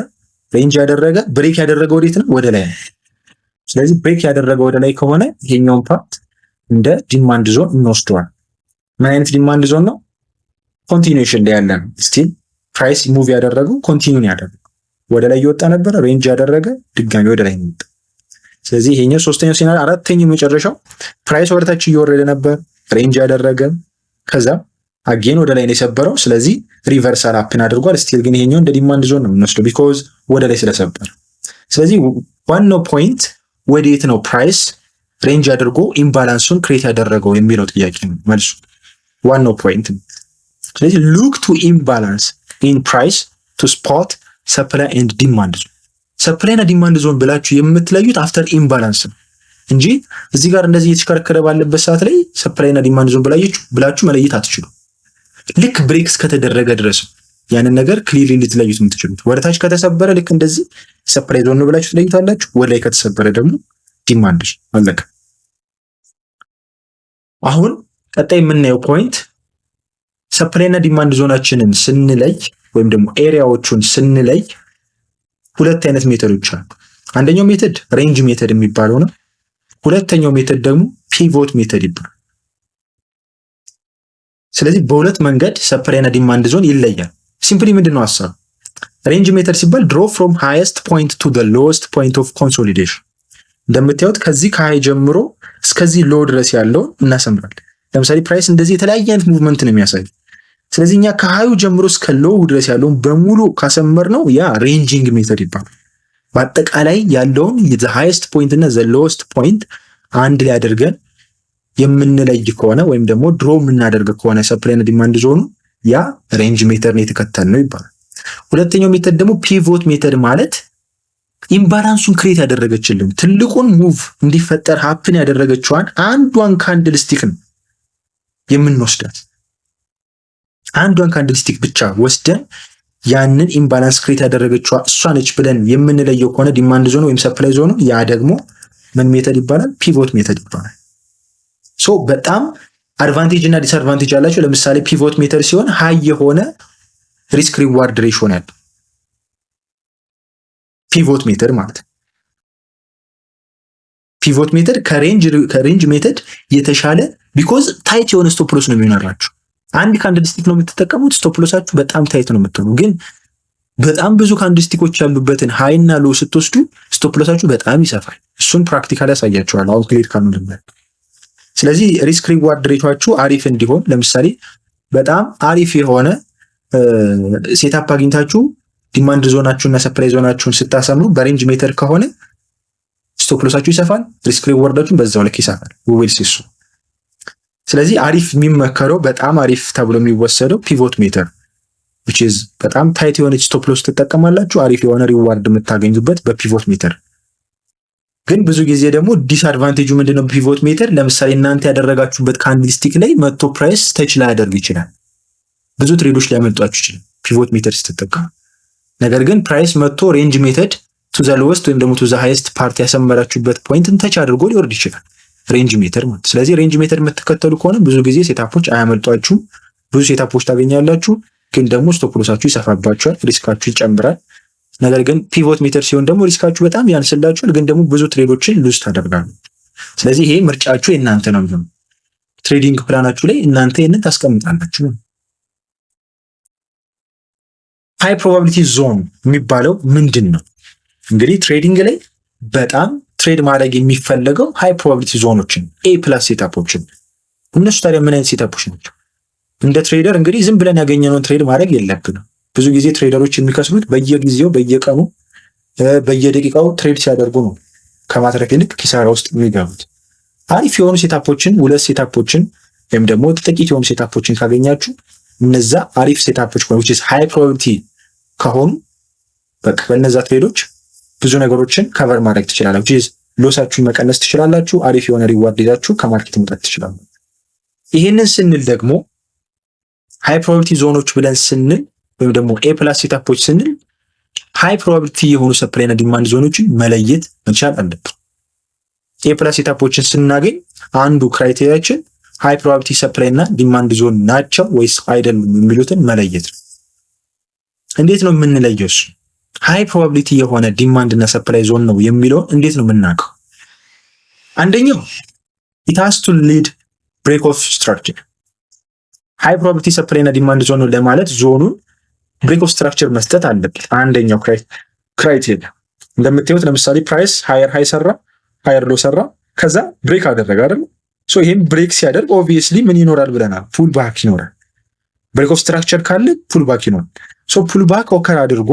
ሬንጅ ያደረገ ብሬክ ያደረገ ወዴት ነው? ወደ ላይ ነው። ስለዚህ ብሬክ ያደረገ ወደ ላይ ከሆነ ይሄኛውን ፓርት እንደ ዲማንድ ዞን እንወስደዋል። ምን አይነት ዲማንድ ዞን ነው? ኮንቲኒዩሽን ላይ ያለ ነው። ስቲል ፕራይስ ሙቭ ያደረገው ኮንቲኒዩን ያደረገው ወደ ላይ እየወጣ ነበረ፣ ሬንጅ ያደረገ ድጋሚ ወደ ላይ ነው። ስለዚህ ይሄኛው ሶስተኛው ሴናሪዮ። አራተኛው መጨረሻው ፕራይስ ወደ ታች እየወረደ ነበር፣ ሬንጅ ያደረገ ከዛ አጌን ወደ ላይ ነው የሰበረው። ስለዚህ ሪቨርሳል አፕን አድርጓል። ስቲል ግን ይሄኛው እንደ ዲማንድ ዞን ነው የምንወስደው ቢኮዝ ወደ ላይ ስለሰበረ። ስለዚህ ዋናው ፖይንት ወዴት ነው ፕራይስ ሬንጅ አድርጎ ኢምባላንሱን ክሬት ያደረገው የሚለው ጥያቄ ነው መልሱ፣ ዋናው ፖይንት። ስለዚህ ሉክ ቱ ኢምባላንስ ኢን ፕራይስ ቱ ስፖት ሰፕላይ ኤንድ ዲማንድ ዞን። ሰፕላይ እና ዲማንድ ዞን ብላችሁ የምትለዩት አፍተር ኢምባላንስ ነው እንጂ እዚህ ጋር እንደዚህ እየተሽከረከረ ባለበት ሰዓት ላይ ሰፕላይ እና ዲማንድ ዞን ብላችሁ መለየት አትችሉ። ልክ ብሬክ እስከተደረገ ድረስ ያንን ነገር ክሊርሊ ልትለዩት የምትችሉት። ወደ ታች ከተሰበረ ልክ እንደዚህ ሰፕላይ ዞን ነው ብላችሁ ትለዩታላችሁ። ወደ ላይ ከተሰበረ ደግሞ ዲማንድ ዞን አለቀ። አሁን ቀጣይ የምናየው ፖይንት ሰፕላይ እና ዲማንድ ዞናችንን ስንለይ ወይም ደግሞ ኤሪያዎቹን ስንለይ ሁለት አይነት ሜተዶች አሉ። አንደኛው ሜተድ ሬንጅ ሜተድ የሚባለው ነው። ሁለተኛው ሜተድ ደግሞ ፒቮት ሜተድ ይባላል። ስለዚህ በሁለት መንገድ ሰፕላይ እና ዲማንድ ዞን ይለያል። ሲምፕሊ ምንድነው ሐሳቡ? ሬንጅ ሜተድ ሲባል ድሮ ፍሮም ሃይስት ፖይንት ቱ ዘ ሎወስት ፖይንት ኦፍ ኮንሶሊዴሽን። እንደምታዩት ከዚህ ከሃይ ጀምሮ እስከዚህ ሎ ድረስ ያለውን እናሰምራለን። ለምሳሌ ፕራይስ እንደዚህ የተለያየ አይነት ሙቭመንት ነው የሚያሳይ። ስለዚህ እኛ ከሃዩ ጀምሮ እስከ ሎው ድረስ ያለውን በሙሉ ካሰመር ነው ያ ሬንጂንግ ሜተድ ይባላል። በአጠቃላይ ያለውን ዘ ሃይስት ፖይንት እና ዘ ሎወስት ፖይንት አንድ ላይ አድርገን የምንለይ ከሆነ ወይም ደግሞ ድሮ የምናደርግ ከሆነ ሰፕላይ እና ዲማንድ ዞኑ ያ ሬንጅ ሜተድ ነው የተከተል ነው ይባላል። ሁለተኛው ሜተድ ደግሞ ፒቮት ሜተድ ማለት ኢምባላንሱን ክሬት ያደረገችልን ትልቁን ሙቭ እንዲፈጠር ሀፕን ያደረገችዋን አንዷን ካንድል ስቲክ ነው የምንወስዳት። አንዷን ካንድል ስቲክ ብቻ ወስደን ያንን ኢምባላንስ ክሬት ያደረገችዋ እሷ ነች ብለን የምንለየው ከሆነ ዲማንድ ዞኑ ወይም ሰፕላይ ዞኑ ያ ደግሞ ምን ሜተድ ይባላል? ፒቮት ሜተድ ይባላል። ሶ በጣም አድቫንቴጅ እና ዲስአድቫንቴጅ አላቸው። ለምሳሌ ፒቮት ሜተድ ሲሆን ሃይ የሆነ ሪስክ ሪዋርድ ሬሾ ነው ያለው ፒቮት ሜተድ ማለት ነው። ፒቮት ሜተድ ከሬንጅ ሜተድ የተሻለ ቢኮዝ ታይት የሆነ ስቶፕ ሎስ ነው የሚኖራችሁ። አንድ ካንድል ስቲክ ነው የምትጠቀሙት፣ ስቶፕ ሎሳችሁ በጣም ታይት ነው የምትሆኑ። ግን በጣም ብዙ ካንድል ስቲኮች ያሉበትን ሃይ እና ሎ ስትወስዱ ስቶፕ ሎሳችሁ በጣም ይሰፋል። እሱን ፕራክቲካሊ ያሳያችኋል አሁን ክሊር ካልሆነ። ስለዚህ ሪስክ ሪዋርድ ሬቷችሁ አሪፍ እንዲሆን ለምሳሌ በጣም አሪፍ የሆነ ሴታፕ አግኝታችሁ ዲማንድ ዞናችሁና ሰፕላይ ዞናችሁን ስታሰምሩ በሬንጅ ሜተድ ከሆነ ስቶፕ ሎሳችሁ ይሰፋል፣ ሪስክ ሪዋርዳችሁን በዛው ልክ ይሰፋል። ዊልስ እሱ። ስለዚህ አሪፍ የሚመከረው በጣም አሪፍ ተብሎ የሚወሰደው ፒቮት ሜተድ which is በጣም ታይት የሆነች ስቶፕ ሎስ ትጠቀማላችሁ፣ አሪፍ የሆነ ሪዋርድ የምታገኙበት በፒቮት ሜተድ። ግን ብዙ ጊዜ ደግሞ ዲስአድቫንቴጁ ምንድነው? ፒቮት ሜተድ ለምሳሌ እናንተ ያደረጋችሁበት ካንድል ስቲክ ላይ መጥቶ ፕራይስ ተች ላይ ያደርግ ይችላል። ብዙ ትሬዶች ሊያመልጧችሁ ይችላል ፒቮት ሜተድ ስትጠቀሙ። ነገር ግን ፕራይስ መጥቶ ሬንጅ ሜተድ ቱ ዘ ሎወስት ወይም ደግሞ ቱ ዘ ሃይስት ፓርት ያሰመራችሁበት ፖይንትን ተች አድርጎ ሊወርድ ይችላል ሬንጅ ሜተድ ማለት። ስለዚህ ሬንጅ ሜተድ የምትከተሉ ከሆነ ብዙ ጊዜ ሴታፖች አያመልጧችሁም፣ ብዙ ሴታፖች ታገኛላችሁ፣ ግን ደግሞ ስቶፕ ሎሳችሁ ይሰፋባችኋል፣ ሪስካችሁ ይጨምራል። ነገር ግን ፒቮት ሜተር ሲሆን ደግሞ ሪስካችሁ በጣም ያንስላችኋል፣ ግን ደግሞ ብዙ ትሬዶችን ሉዝ ታደርጋላችሁ። ስለዚህ ይሄ ምርጫችሁ የእናንተ ነው የሚሆነው። ትሬዲንግ ፕላናችሁ ላይ እናንተ ይህንን ታስቀምጣላችሁ። ሃይ ፕሮባቢሊቲ ዞን የሚባለው ምንድን ነው? እንግዲህ ትሬዲንግ ላይ በጣም ትሬድ ማድረግ የሚፈለገው ሃይ ፕሮባቢሊቲ ዞኖችን ኤ ፕላስ ሴታፖችን። እነሱ ታዲያ ምን አይነት ሴታፖች ናቸው? እንደ ትሬደር እንግዲህ ዝም ብለን ያገኘነውን ትሬድ ማድረግ የለብንም። ብዙ ጊዜ ትሬደሮች የሚከስሩት በየጊዜው በየቀኑ በየደቂቃው ትሬድ ሲያደርጉ ነው ከማትረፍ ይልቅ ኪሳራ ውስጥ የሚገቡት። አሪፍ የሆኑ ሴታፖችን 2 ሴታፖችን ወይም ደግሞ ጥቂት የሆኑ ሴታፖችን ካገኛችሁ እነዛ አሪፍ ሴታፖች which is high probability ከሆኑ በቃ በእነዛ ትሬዶች ብዙ ነገሮችን ከቨር ማድረግ ትችላላችሁ። which is ሎሳችሁን መቀነስ ትችላላችሁ። አሪፍ የሆነ ሪዋርድ ይዛችሁ ከማርኬት መውጣት ትችላላችሁ። ይሄንን ስንል ደግሞ ሃይ ፕሮባቢሊቲ ዞኖች ብለን ስንል ወይም ደግሞ ኤ ፕላስ ሴታፖች ስንል ሃይ ፕሮባቢሊቲ የሆኑ ሰፕላይ እና ዲማንድ ዞኖችን መለየት መቻል አለብን። ኤ ፕላስ ሴታፖችን ስናገኝ አንዱ ክራይቴሪያችን ሃይ ፕሮባቢሊቲ ሰፕላይ እና ዲማንድ ዞን ናቸው ወይስ አይደሉም የሚሉትን መለየት ነው። እንዴት ነው የምንለየው? ሃይ ፕሮባቢሊቲ የሆነ ዲማንድ እና ሰፕላይ ዞን ነው የሚለውን እንዴት ነው የምናውቀው? አንደኛው it has to lead break of structure። ሃይ ፕሮባቢሊቲ ሰፕላይ እና ዲማንድ ዞን ነው ለማለት ዞኑን ብሬክ ኦፍ ስትራክቸር መስጠት አለበት። አንደኛው ክራይቴሪያ እንደምታዩት ለምሳሌ ፕራይስ ሃየር ሃይ ሰራ፣ ሃየር ሎ ሰራ፣ ከዛ ብሬክ አደረገ አይደል? ሶ ይሄን ብሬክ ሲያደርግ ኦብቪየስሊ ምን ይኖራል ብለናል? ፑል ባክ ይኖራል። ብሬክ ኦፍ ስትራክቸር ካለ ፑል ባክ ይኖራል። ሶ ፑል ባክ ኦከር አድርጎ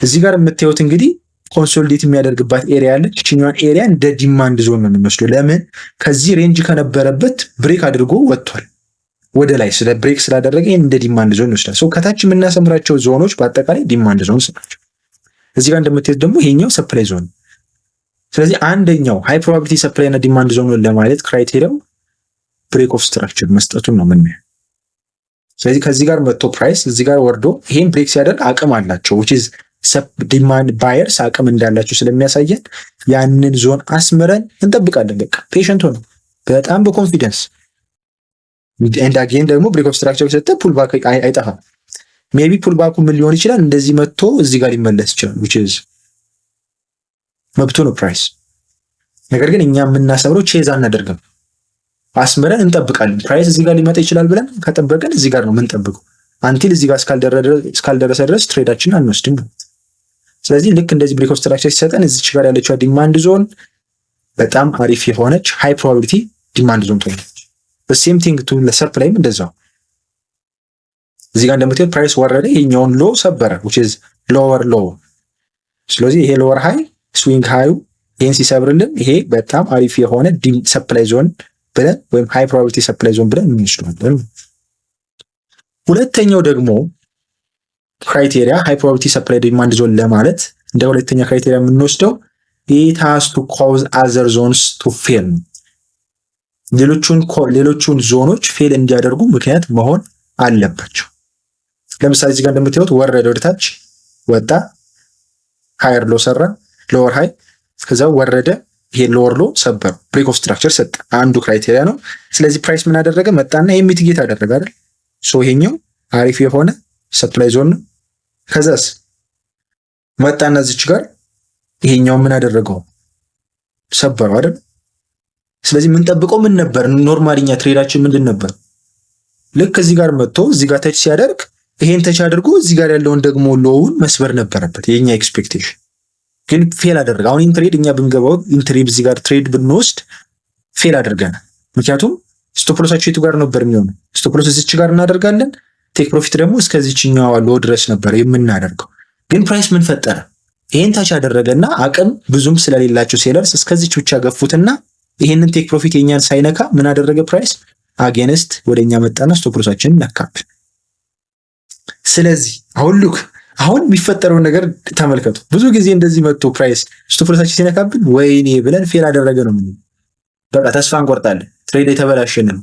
እዚህ ጋር የምታዩት እንግዲህ ኮንሶሊዴት የሚያደርግባት ኤሪያ አለች። እቺኛዋን ኤሪያ እንደ ዲማንድ ዞን ነው የሚመስለው። ለምን? ከዚህ ሬንጅ ከነበረበት ብሬክ አድርጎ ወጥቷል ወደ ላይ። ስለ ብሬክ ስላደረገ ይሄን እንደ ዲማንድ ዞን ይወስዳል። ሶ ከታች የምናሰምራቸው ዞኖች በአጠቃላይ ዲማንድ ዞንስ ናቸው። እዚህ ጋር እንደምታዩት ደግሞ ይሄኛው ሰፕላይ ዞን። ስለዚህ አንደኛው ሃይ ፕሮባቢሊቲ ሰፕላይ እና ዲማንድ ዞን ለማለት ክራይቴሪያው ብሬክ ኦፍ ስትራክቸር መስጠቱን ነው የምናየው። ስለዚህ ከዚህ ጋር መጥቶ ፕራይስ እዚህ ጋር ወርዶ ይሄን ብሬክ ሲያደርግ አቅም አላቸው which is ዲማንድ ባየርስ አቅም እንዳላቸው ስለሚያሳየን ያንን ዞን አስምረን እንጠብቃለን። በቃ ፔሸንት ሆነ በጣም በኮንፊደንስ ኤንድ አጌን ደግሞ ብሬክ ኦፍ ስትራክቸር ሲሰጥ ፑል ባክ አይጠፋም። ሜቢ ፑል ባኩ ምን ሊሆን ይችላል? እንደዚህ መጥቶ እዚህ ጋር ሊመለስ ይችላል which is መብቱ ነው ፕራይስ። ነገር ግን እኛ የምናሰምረው ቼዝ አናደርግም፣ አስምረን እንጠብቃለን። ፕራይስ እዚህ ጋር ሊመጣ ይችላል ብለን ከጠበቀን እዚህ ጋር ነው የምንጠብቀው። አንቲል እዚህ ጋር እስካልደረሰ ድረስ ትሬዳችንን አንወስድም። ስለዚህ ልክ እንደዚህ ብሬክ ኦፍ ስትራክቸር ሲሰጠን እዚች ጋር ያለችው ዲማንድ ዞን በጣም አሪፍ የሆነች ሃይ ፕሮባቢሊቲ ዲማንድ ዞን ትሆናለች። በሴም ቲንግ ቱ ለሰፕላይም እንደዛው እዚህ ጋር እንደምታዩት ፕራይስ ወረደ፣ ይሄኛውን ሎ ሰበረ which is lower low። ስለዚህ ይሄ ሎወር ሃይ ስዊንግ ሃዩ ይሄን ሲሰብርልን ይሄ በጣም አሪፍ የሆነ ሰፕላይ ዞን ብለን ወይም ሃይ ፕሮባቢሊቲ ሰፕላይ ዞን ብለን እንወስደዋለን። ሁለተኛው ደግሞ ክራይቴሪያ ሃይ ፕሮባቢሊቲ ሰፕላይ ዲማንድ ዞን ለማለት እንደ ሁለተኛ ክራይቴሪያ የምንወስደው it has to cause other zones to fail። ሌሎቹን ዞኖች ፌል እንዲያደርጉ ምክንያት መሆን አለባቸው። ለምሳሌ እዚህ ጋር እንደምታዩት ወረደ ወደታች ወጣ፣ ሃየር ሎ ሰራ፣ ሎወር ሃይ፣ ከዛ ወረደ፣ ይሄ ሎወር ሎ ሰበር፣ ብሬክ ኦፍ ስትራክቸር ሰጠ። አንዱ ክራይቴሪያ ነው። ስለዚህ ፕራይስ ምን አደረገ? መጣና ይሄ ሚቲጌት አደረገ አይደል? ሶ ይሄኛው አሪፍ የሆነ ሰፕላይ ዞን ነው። ከዛስ መጣና እዚች ጋር ይሄኛው ምን አደረገው? ሰበረው አይደል? ስለዚህ ምን ጠብቀው ምን ነበር? ኖርማሊኛ ትሬዳችን ምንድን ነበር? ልክ እዚህ ጋር መጥቶ እዚህ ጋር ተች ሲያደርግ ይሄን ተች አድርጎ እዚህ ጋር ያለውን ደግሞ ሎውን መስበር ነበረበት። የኛ ኤክስፔክቴሽን ግን ፌል አደረገ። አሁን ኢንትሬድ እኛ ብንገባው ኢንትሬድ እዚህ ጋር ትሬድ ብንወስድ ፌል አድርገናል። ምክንያቱም ስቶፕ ሎሳችሁ የቱ ጋር ነበር የሚሆነው? ስቶፕ ሎስ እዚች ጋር እናደርጋለን። ቴክ ፕሮፊት ደግሞ እስከዚህኛው ሎ ድረስ ነበር የምናደርገው። ግን ፕራይስ ምን ፈጠረ? ይሄን ታች አደረገና አቅም ብዙም ስለሌላቸው ሴለርስ እስከዚች ብቻ ገፉትና ይሄንን ቴክ ፕሮፊት የኛን ሳይነካ ምን አደረገ? ፕራይስ አጌንስት ወደኛ መጣና ስቶፕ ሎሳችንን ነካብን። ስለዚህ አሁን የሚፈጠረውን ነገር ተመልከቱ። ብዙ ጊዜ እንደዚህ መጥቶ ፕራይስ ስቶፕ ሎሳችን ሲነካብን ወይኔ ብለን ፌል አደረገ ነው ምን በቃ ተስፋ እንቆርጣለን። ትሬድ የተበላሸን ነው።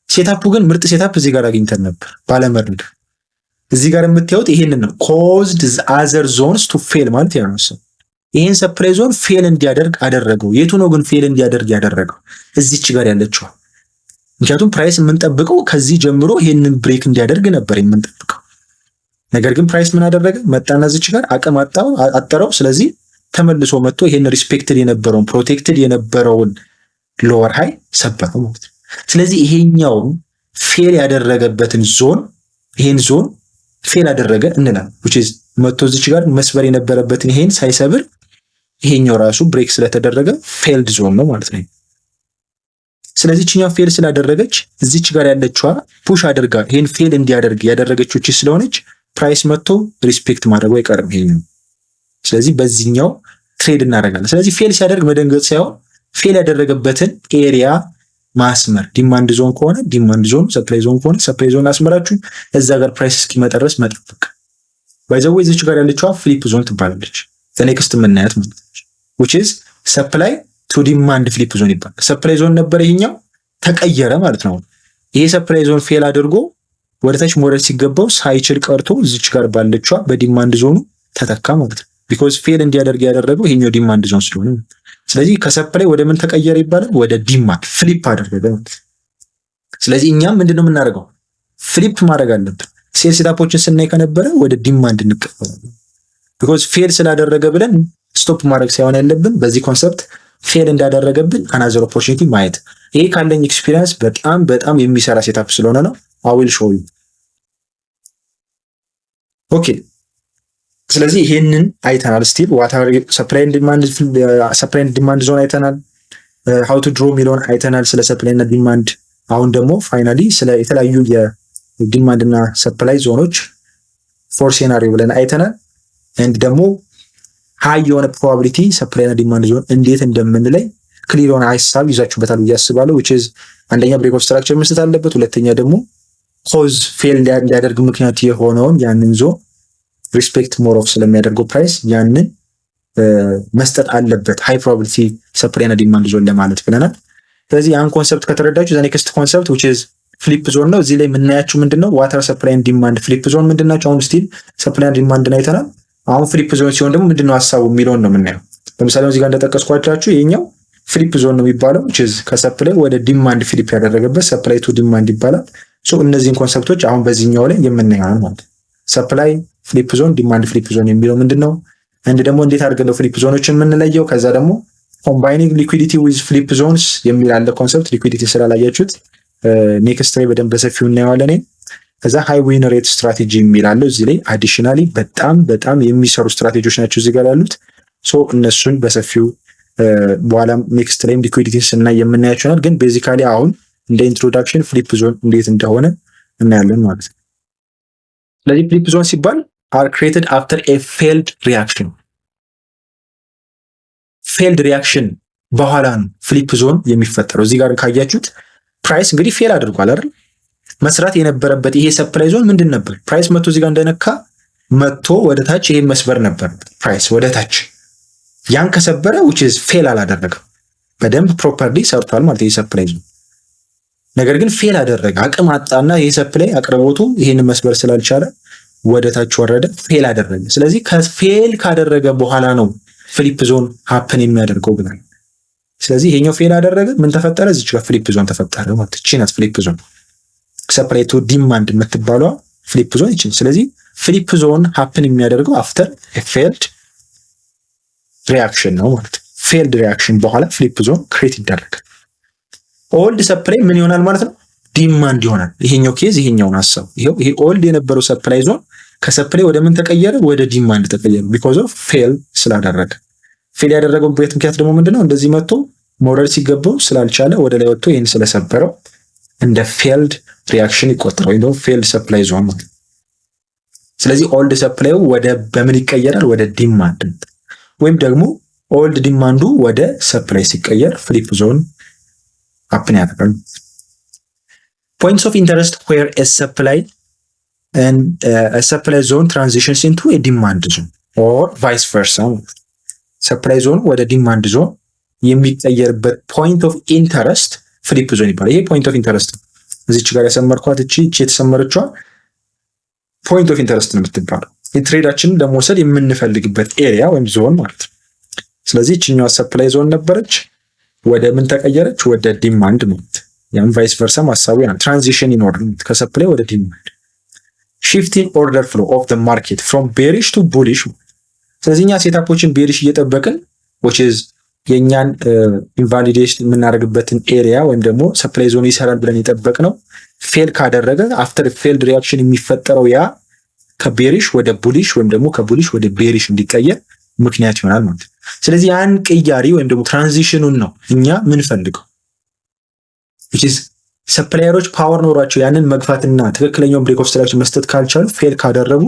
ሴታፑ ግን ምርጥ ሴታፕ እዚህ ጋር አግኝተን ነበር ባለመርድ። እዚህ ጋር የምታዩት ይሄንን ነው caused other zones to fail ማለት ያነሳው ይሄን ሰፕላይ ዞን ፌል እንዲያደርግ አደረገው። የቱ ነው ግን ፌል እንዲያደርግ ያደረገው? እዚች ጋር ያለችው ምክንያቱም ፕራይስ የምንጠብቀው ከዚህ ጀምሮ ይሄንን ብሬክ እንዲያደርግ ነበር የምንጠብቀው። ነገር ግን ፕራይስ ምን አደረገ? መጣና እዚች ጋር አቅም አጠረው። ስለዚህ ተመልሶ መጥቶ ይሄን ሪስፔክትድ የነበረውን ፕሮቴክትድ የነበረውን ሎወር ሃይ ሰበረው ማለት ነው። ስለዚህ ይሄኛው ፌል ያደረገበትን ዞን ይሄን ዞን ፌል አደረገ እንላለን። which is መጥቶ እዚች ጋር መስበር የነበረበትን ይሄን ሳይሰብር ይሄኛው ራሱ ብሬክ ስለተደረገ ፌልድ ዞን ነው ማለት ነው። ስለዚህ እቺኛው ፌል ስላደረገች እዚች ጋር ያለችዋ ፑሽ አድርጋ ይሄን ፌል እንዲያደርግ ያደረገችው እቺ ስለሆነች ፕራይስ መጥቶ ሪስፔክት ማድረጉ አይቀርም ይሄኛው። ስለዚህ በዚህኛው ትሬድ እናደርጋለን። ስለዚህ ፌል ሲያደርግ መደንገጥ ሳይሆን ፌል ያደረገበትን ኤሪያ ማስመር፣ ዲማንድ ዞን ከሆነ ዲማንድ ዞን፣ ሰፕላይ ዞን ከሆነ ሰፕላይ ዞን አስመራችሁ እዛ ጋር ፕራይስ እስኪመጣ ድረስ መጠበቅ። ባይዘው እዚች ጋር ያለችዋ ፍሊፕ ዞን ትባላለች። ኔክስት የምናያት ማለት ነው which is ሰፕላይ ቱ ዲማንድ ፍሊፕ ዞን ይባላል። ሰፕላይ ዞን ነበር ይሄኛው ተቀየረ ማለት ነው። ይሄ ሰፕላይ ዞን ፌል አድርጎ ወደታች ሞረድ ሲገባው ሳይችል ቀርቶ እዚች ጋር ባለችዋ በዲማንድ ዞኑ ተተካ ማለት ነው። ቢኮዝ ፌል እንዲያደርግ ያደረገው ይሄኛው ዲማንድ ዞን ስለሆነ፣ ስለዚህ ከሰፕላይ ወደ ምን ተቀየረ ይባላል? ወደ ዲማንድ ፍሊፕ አደረገ ማለት ነው። ስለዚህ እኛም ምንድነው የምናደርገው? ፍሊፕ ማድረግ አለብን። ሴልስ ሴታፖችን ስናይ ከነበረ ወደ ዲማንድ እንቀበላለን። ቢኮዝ ፌል ስላደረገ ብለን ስቶፕ ማድረግ ሳይሆን ያለብን በዚህ ኮንሰፕት ፌል እንዳደረገብን አናዘር ኦፖርቹኒቲ ማየት። ይሄ ካለኝ ኤክስፒሪየንስ በጣም የሚሰራ ሴታፕ ስለሆነ ነው። I will show you። ኦኬ ስለዚህ ይሄንን አይተናል። ስቲል ዋታር ሰፕላይ ኤንድ ዲማንድ ዞን አይተናል። ሃው ቱ ድሮ ሚሊዮን አይተናል ስለ ሰፕላይ እና ዲማንድ። አሁን ደግሞ ፋይናሊ ስለ የተለያዩ የዲማንድ እና ሰፕላይ ዞኖች ፎር ሴናሪዮ ብለን አይተናል። ኤንድ ደግሞ ሃይ የሆነ ፕሮባቢሊቲ ሰፕላይ እና ዲማንድ ዞን እንዴት እንደምንለይ ክሊር የሆነ ሀሳብ ይዛችሁበታል ብዬ አስባለሁ። which is አንደኛ ብሬክ ኦፍ ስትራክቸር መስጠት አለበት፣ ሁለተኛ ደግሞ ኮዝ ፌል እንዲያደርግ ምክንያት የሆነውን ያንን ዞን ሪስፔክት ሞር ኦፍ ስለሚያደርገው ፕራይስ ያንን መስጠት አለበት ሃይ ፕሮባቢሊቲ ሰፕላይ እና ዲማንድ ዞን ለማለት ብለናል። ስለዚህ ያን ኮንሰፕት ከተረዳችሁ ኔክስት ኮንሰፕት which is ፍሊፕ ዞን ነው። እዚህ ላይ የምናያችሁ ምንድነው ዋተር ሰፕላይ ኤንድ ዲማንድ ፍሊፕ ዞን ምንድናቸው? አሁን ስቲል ሰፕላይ ኤንድ ዲማንድ አይተናል። አሁን ፍሊፕ ዞን ሲሆን ደግሞ ምንድነው ሐሳቡ የሚለውን ነው የምናየው። ለምሳሌ እዚህ ጋር እንደጠቀስኳችሁ ይሄኛው ፍሊፕ ዞን ነው የሚባለው which is ከሰፕላይ ወደ ዲማንድ ፍሊፕ ያደረገበት ሰፕላይ ቱ ዲማንድ ይባላል። ሶ እነዚህን ኮንሰፕቶች አሁን በዚህኛው ላይ የምናየው ማለት ሰፕላይ ፍሊፕ ዞን ዲማንድ ፍሊፕ ዞን የሚለው ምንድነው? እንደ ደግሞ እንዴት አድርገን ነው ፍሊፕ ዞኖችን የምንለየው? ከዛ ደግሞ ኮምባይኒንግ ሊኩዊዲቲ ዊዝ ፍሊፕ ዞንስ የሚል አለ ኮንሰፕት። ሊኩዊዲቲ ስላላያችሁት ኔክስት ላይ በደንብ በሰፊው እናየዋለን። ከዛ ሃይ ዊን ሬት ስትራቴጂ የሚል አለ እዚህ ላይ አዲሽናሊ በጣም የሚሰሩ ስትራቴጂዎች ናቸው እዚህ ጋር ያሉት። ሶ እነሱን በሰፊው በኋላ ኔክስት ላይም ሊኩዊዲቲ ስናይ የምናያቸው ይሆናል። ግን ቤዚካሊ አሁን እንደ ኢንትሮዳክሽን ፍሊፕ ዞን እንዴት እንደሆነ እናያለን ማለት ነው። ስለዚህ ፍሊፕ ዞን ሲባል are created after a failed reaction በኋላ ነው ፍሊፕ ዞን የሚፈጠረው። እዚህ ጋር ካያችሁት ፕራይስ እንግዲህ ፌል አድርጓል አይደል? መስራት የነበረበት ይሄ ሰፕላይ ዞን ምንድን ነበር? ፕራይስ መቶ እዚህ ጋር እንደነካ መቶ ወደ ታች ይሄን መስበር ነበር ፕራይስ ወደ ታች። ያን ከሰበረ which is ፌል አላደረገም፣ በደንብ ፕሮፐርሊ ሰርቷል ማለት ይሄ ሰፕላይ ዞን። ነገር ግን ፌል አደረገ፣ አቅም አጣና ይሄ ሰፕላይ አቅርቦቱ ይሄን መስበር ስላልቻለ ወደ ታች ወረደ፣ ፌል አደረገ። ስለዚህ ከፌል ካደረገ በኋላ ነው ፍሊፕ ዞን ሀፕን የሚያደርገው ብለን። ስለዚህ ይሄኛው ፌል አደረገ፣ ምን ተፈጠረ? እዚች ጋር ፍሊፕ ዞን ተፈጠረ ማለት እቺ ናት ፍሊፕ ዞን። ሰፕላይ ቱ ዲማንድ የምትባለው ፍሊፕ ዞን ይቺ። ስለዚህ ፍሊፕ ዞን ሀፕን የሚያደርገው አፍተር ፌልድ ሪአክሽን ነው ማለት። ፌልድ ሪአክሽን በኋላ ፍሊፕ ዞን ክሬት ይደረጋል። ኦልድ ሰፕላይ ምን ይሆናል ማለት ነው? ዲማንድ ይሆናል። ይሄኛው ኬዝ ይሄኛውን ሐሳብ ይሄ ኦልድ የነበረው ሰፕላይ ዞን ከሰፕላይ ወደ ምን ተቀየረ? ወደ ዲማንድ ተቀየረ። ቢኮዝ ኦፍ ፌል ስላደረገ። ፌል ያደረገበት ምክንያት ደግሞ ምንድነው? እንደዚህ መጥቶ መውረድ ሲገባው ስላልቻለ ወደ ላይ ወጥቶ ይሄን ስለሰበረው እንደ ፌልድ ሪአክሽን ይቆጠራል፣ ወይ ደግሞ ፌልድ ሰፕላይ ዞን ማለት። ስለዚህ ኦልድ ሰፕላዩ ወደ በምን ይቀየራል? ወደ ዲማንድ፣ ወይም ደግሞ ኦልድ ዲማንዱ ወደ ሰፕላይ ሲቀየር ፍሊፕ ዞን ሀፕን ያደርጋል። Points of interest where a supply zone transitions into a demand zone or vice versa. Supply zone ወደ ዲማንድ ዞን የሚቀየርበት ፖይንት ኦፍ ኢንተረስት ፍሊፕ ዞን ይባላል። ይሄ ፖይንት ኦፍ ኢንተረስት እዚች ጋር ያሰመርኳት እቺ የተሰመረችዋ ፖይንት ኦፍ ኢንተረስት ነው የምትባለው። የትሬዳችንን ለመውሰድ የምንፈልግበት ኤሪያ ወይም ዞን ማለት ነው። ስለዚህ እቺኛዋ ሰፕላይ ዞን ነበረች፣ ወደ ምን ተቀየረች? ወደ ዲማንድ ማለት ያም ቫይስ ቨርሳ ማሳቡ ያ ትራንዚሽን ይኖራል ከሰፕላይ ወደ ዲማንድ shifting order flow of the market from bearish to bullish። ስለዚህ እኛ ሴታፖችን ቤሪሽ እየጠበቅን which is የኛን ኢንቫሊዴሽን የምናደርግበትን ኤሪያ ወይም ደግሞ ሰፕላይ ዞን ይሰራል ብለን የጠበቅነው ፌል ካደረገ አፍተር ፌልድ ሪአክሽን የሚፈጠረው ያ ከቤሪሽ ወደ ቡሊሽ ወይም ደግሞ ከቡሊሽ ወደ ቤሪሽ እንዲቀየር ምክንያት ይሆናል ማለት ነው። ስለዚህ ያን ቅያሪ ወይም ደግሞ ትራንዚሽኑን ነው እኛ ምን ፈልገው which is ሰፕላየሮች ፓወር ኖሯቸው ያንን መግፋትና ትክክለኛውን ብሬክ ኦፍ ስትራክቸር መስጠት ካልቻሉ ፌል ካደረጉ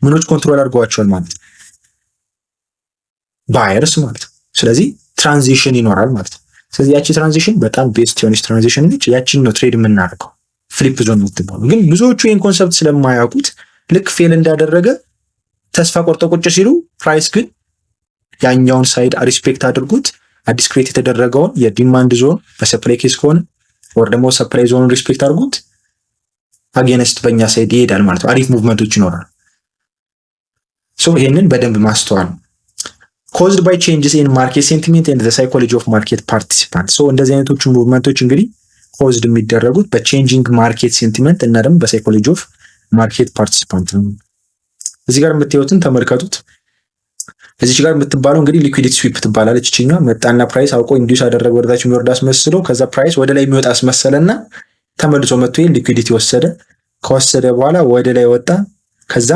ምኖች ኮንትሮል አድርገዋቸዋል ማለት ነው ባየርስ ማለት ነው። ስለዚህ ትራንዚሽን ይኖራል ማለት ነው። ስለዚህ ያቺ ትራንዚሽን በጣም ቤስት የሆነች ትራንዚሽን ነች። ያቺን ነው ትሬድ የምናደርገው ፍሊፕ ዞን የምትባለው። ግን ብዙዎቹ ይህን ኮንሰፕት ስለማያውቁት ልክ ፌል እንዳደረገ ተስፋ ቆርጠው ቁጭ ሲሉ ፕራይስ ግን ያኛውን ሳይድ ሪስፔክት አድርጉት አዲስ ክሬት የተደረገውን የዲማንድ ዞን በሰፕላይ ኬስ ከሆነ ወር ደግሞ ሰፕላይ ዞኑን ሪስፔክት አድርጉት አጌንስት በእኛ ሳይድ ይሄዳል ማለት ነው። አሪፍ ሙቭመንቶች ይኖራል። ሶ ይሄንን በደንብ ማስተዋል caused by changes in market sentiment and the psychology of market participants። ሶ እንደዚህ አይነቶቹ ሙቭመንቶች እንግዲህ caused የሚደረጉት በchanging market sentiment እና ደግሞ በሳይኮሎጂ ኦፍ ማርኬት ፓርቲሲፓንት ነው። እዚህ ጋር የምታዩትን ተመልከቱት። እዚህ ጋር የምትባለው እንግዲህ ሊኩዊዲቲ ስዊፕ ትባላለች። እቺኛ መጣና ፕራይስ አውቆ ኢንዲዩስ አደረገ ወደታች የሚወርድ አስመስሎ ከዛ ፕራይስ ወደ ላይ የሚወጣ አስመሰለና ተመልሶ መጥቶ ይሄን ሊኩዊዲቲ ከወሰደ በኋላ ወደ ላይ ወጣ። ከዛ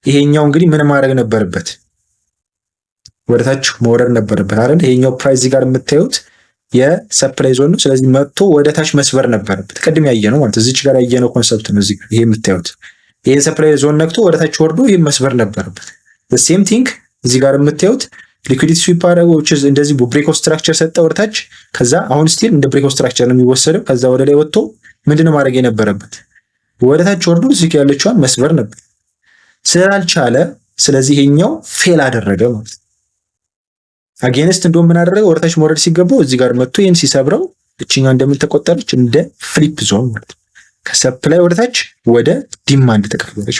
ይሄኛው እንግዲህ ምን ማድረግ ነበረበት? ወደታች መውረድ ነበረበት አይደል? ይሄኛው ፕራይስ እዚህ ጋር የምታዩት የሰፕላይ ዞን ነው። ስለዚህ መጥቶ ወደታች መስበር ነበረበት። ቀድም ያየነው ማለት እዚች ጋር ያየነው ኮንሰፕት ነው። እዚህ ይሄ የምታዩት ይሄ ሰፕላይ ዞን ነክቶ ወደታች ወርዶ ይሄ መስበር ነበረበት። the same thing እዚህ ጋር የምታዩት ሊኩዊዲቲ ስዊፕ አደረገው እንደዚህ ብሬክ ኦፍ ስትራክቸር ሰጠ ወደታች። ከዛ አሁን ስቲል እንደ ብሬክ ኦፍ ስትራክቸር ነው የሚወሰደው። ከዛ ወደ ላይ ወጥቶ ምንድነው ማድረግ የነበረበት? ወደታች ወርዶ እዚህ ያለችዋን መስበር ነበር ስላልቻለ፣ ስለዚህ ይሄኛው ፌል አደረገ ማለት ነው። አጌንስት እንደው ምን አደረገ? ወደታች መውረድ ሲገባው እዚህ ጋር መጥቶ ይሄን ሲሰብረው እቺኛው እንደምን ተቆጠረች? እንደ ፍሊፕ ዞን ማለት ነው። ከሰፕላይ ወደታች ወደ ዲማንድ ተቀየረች።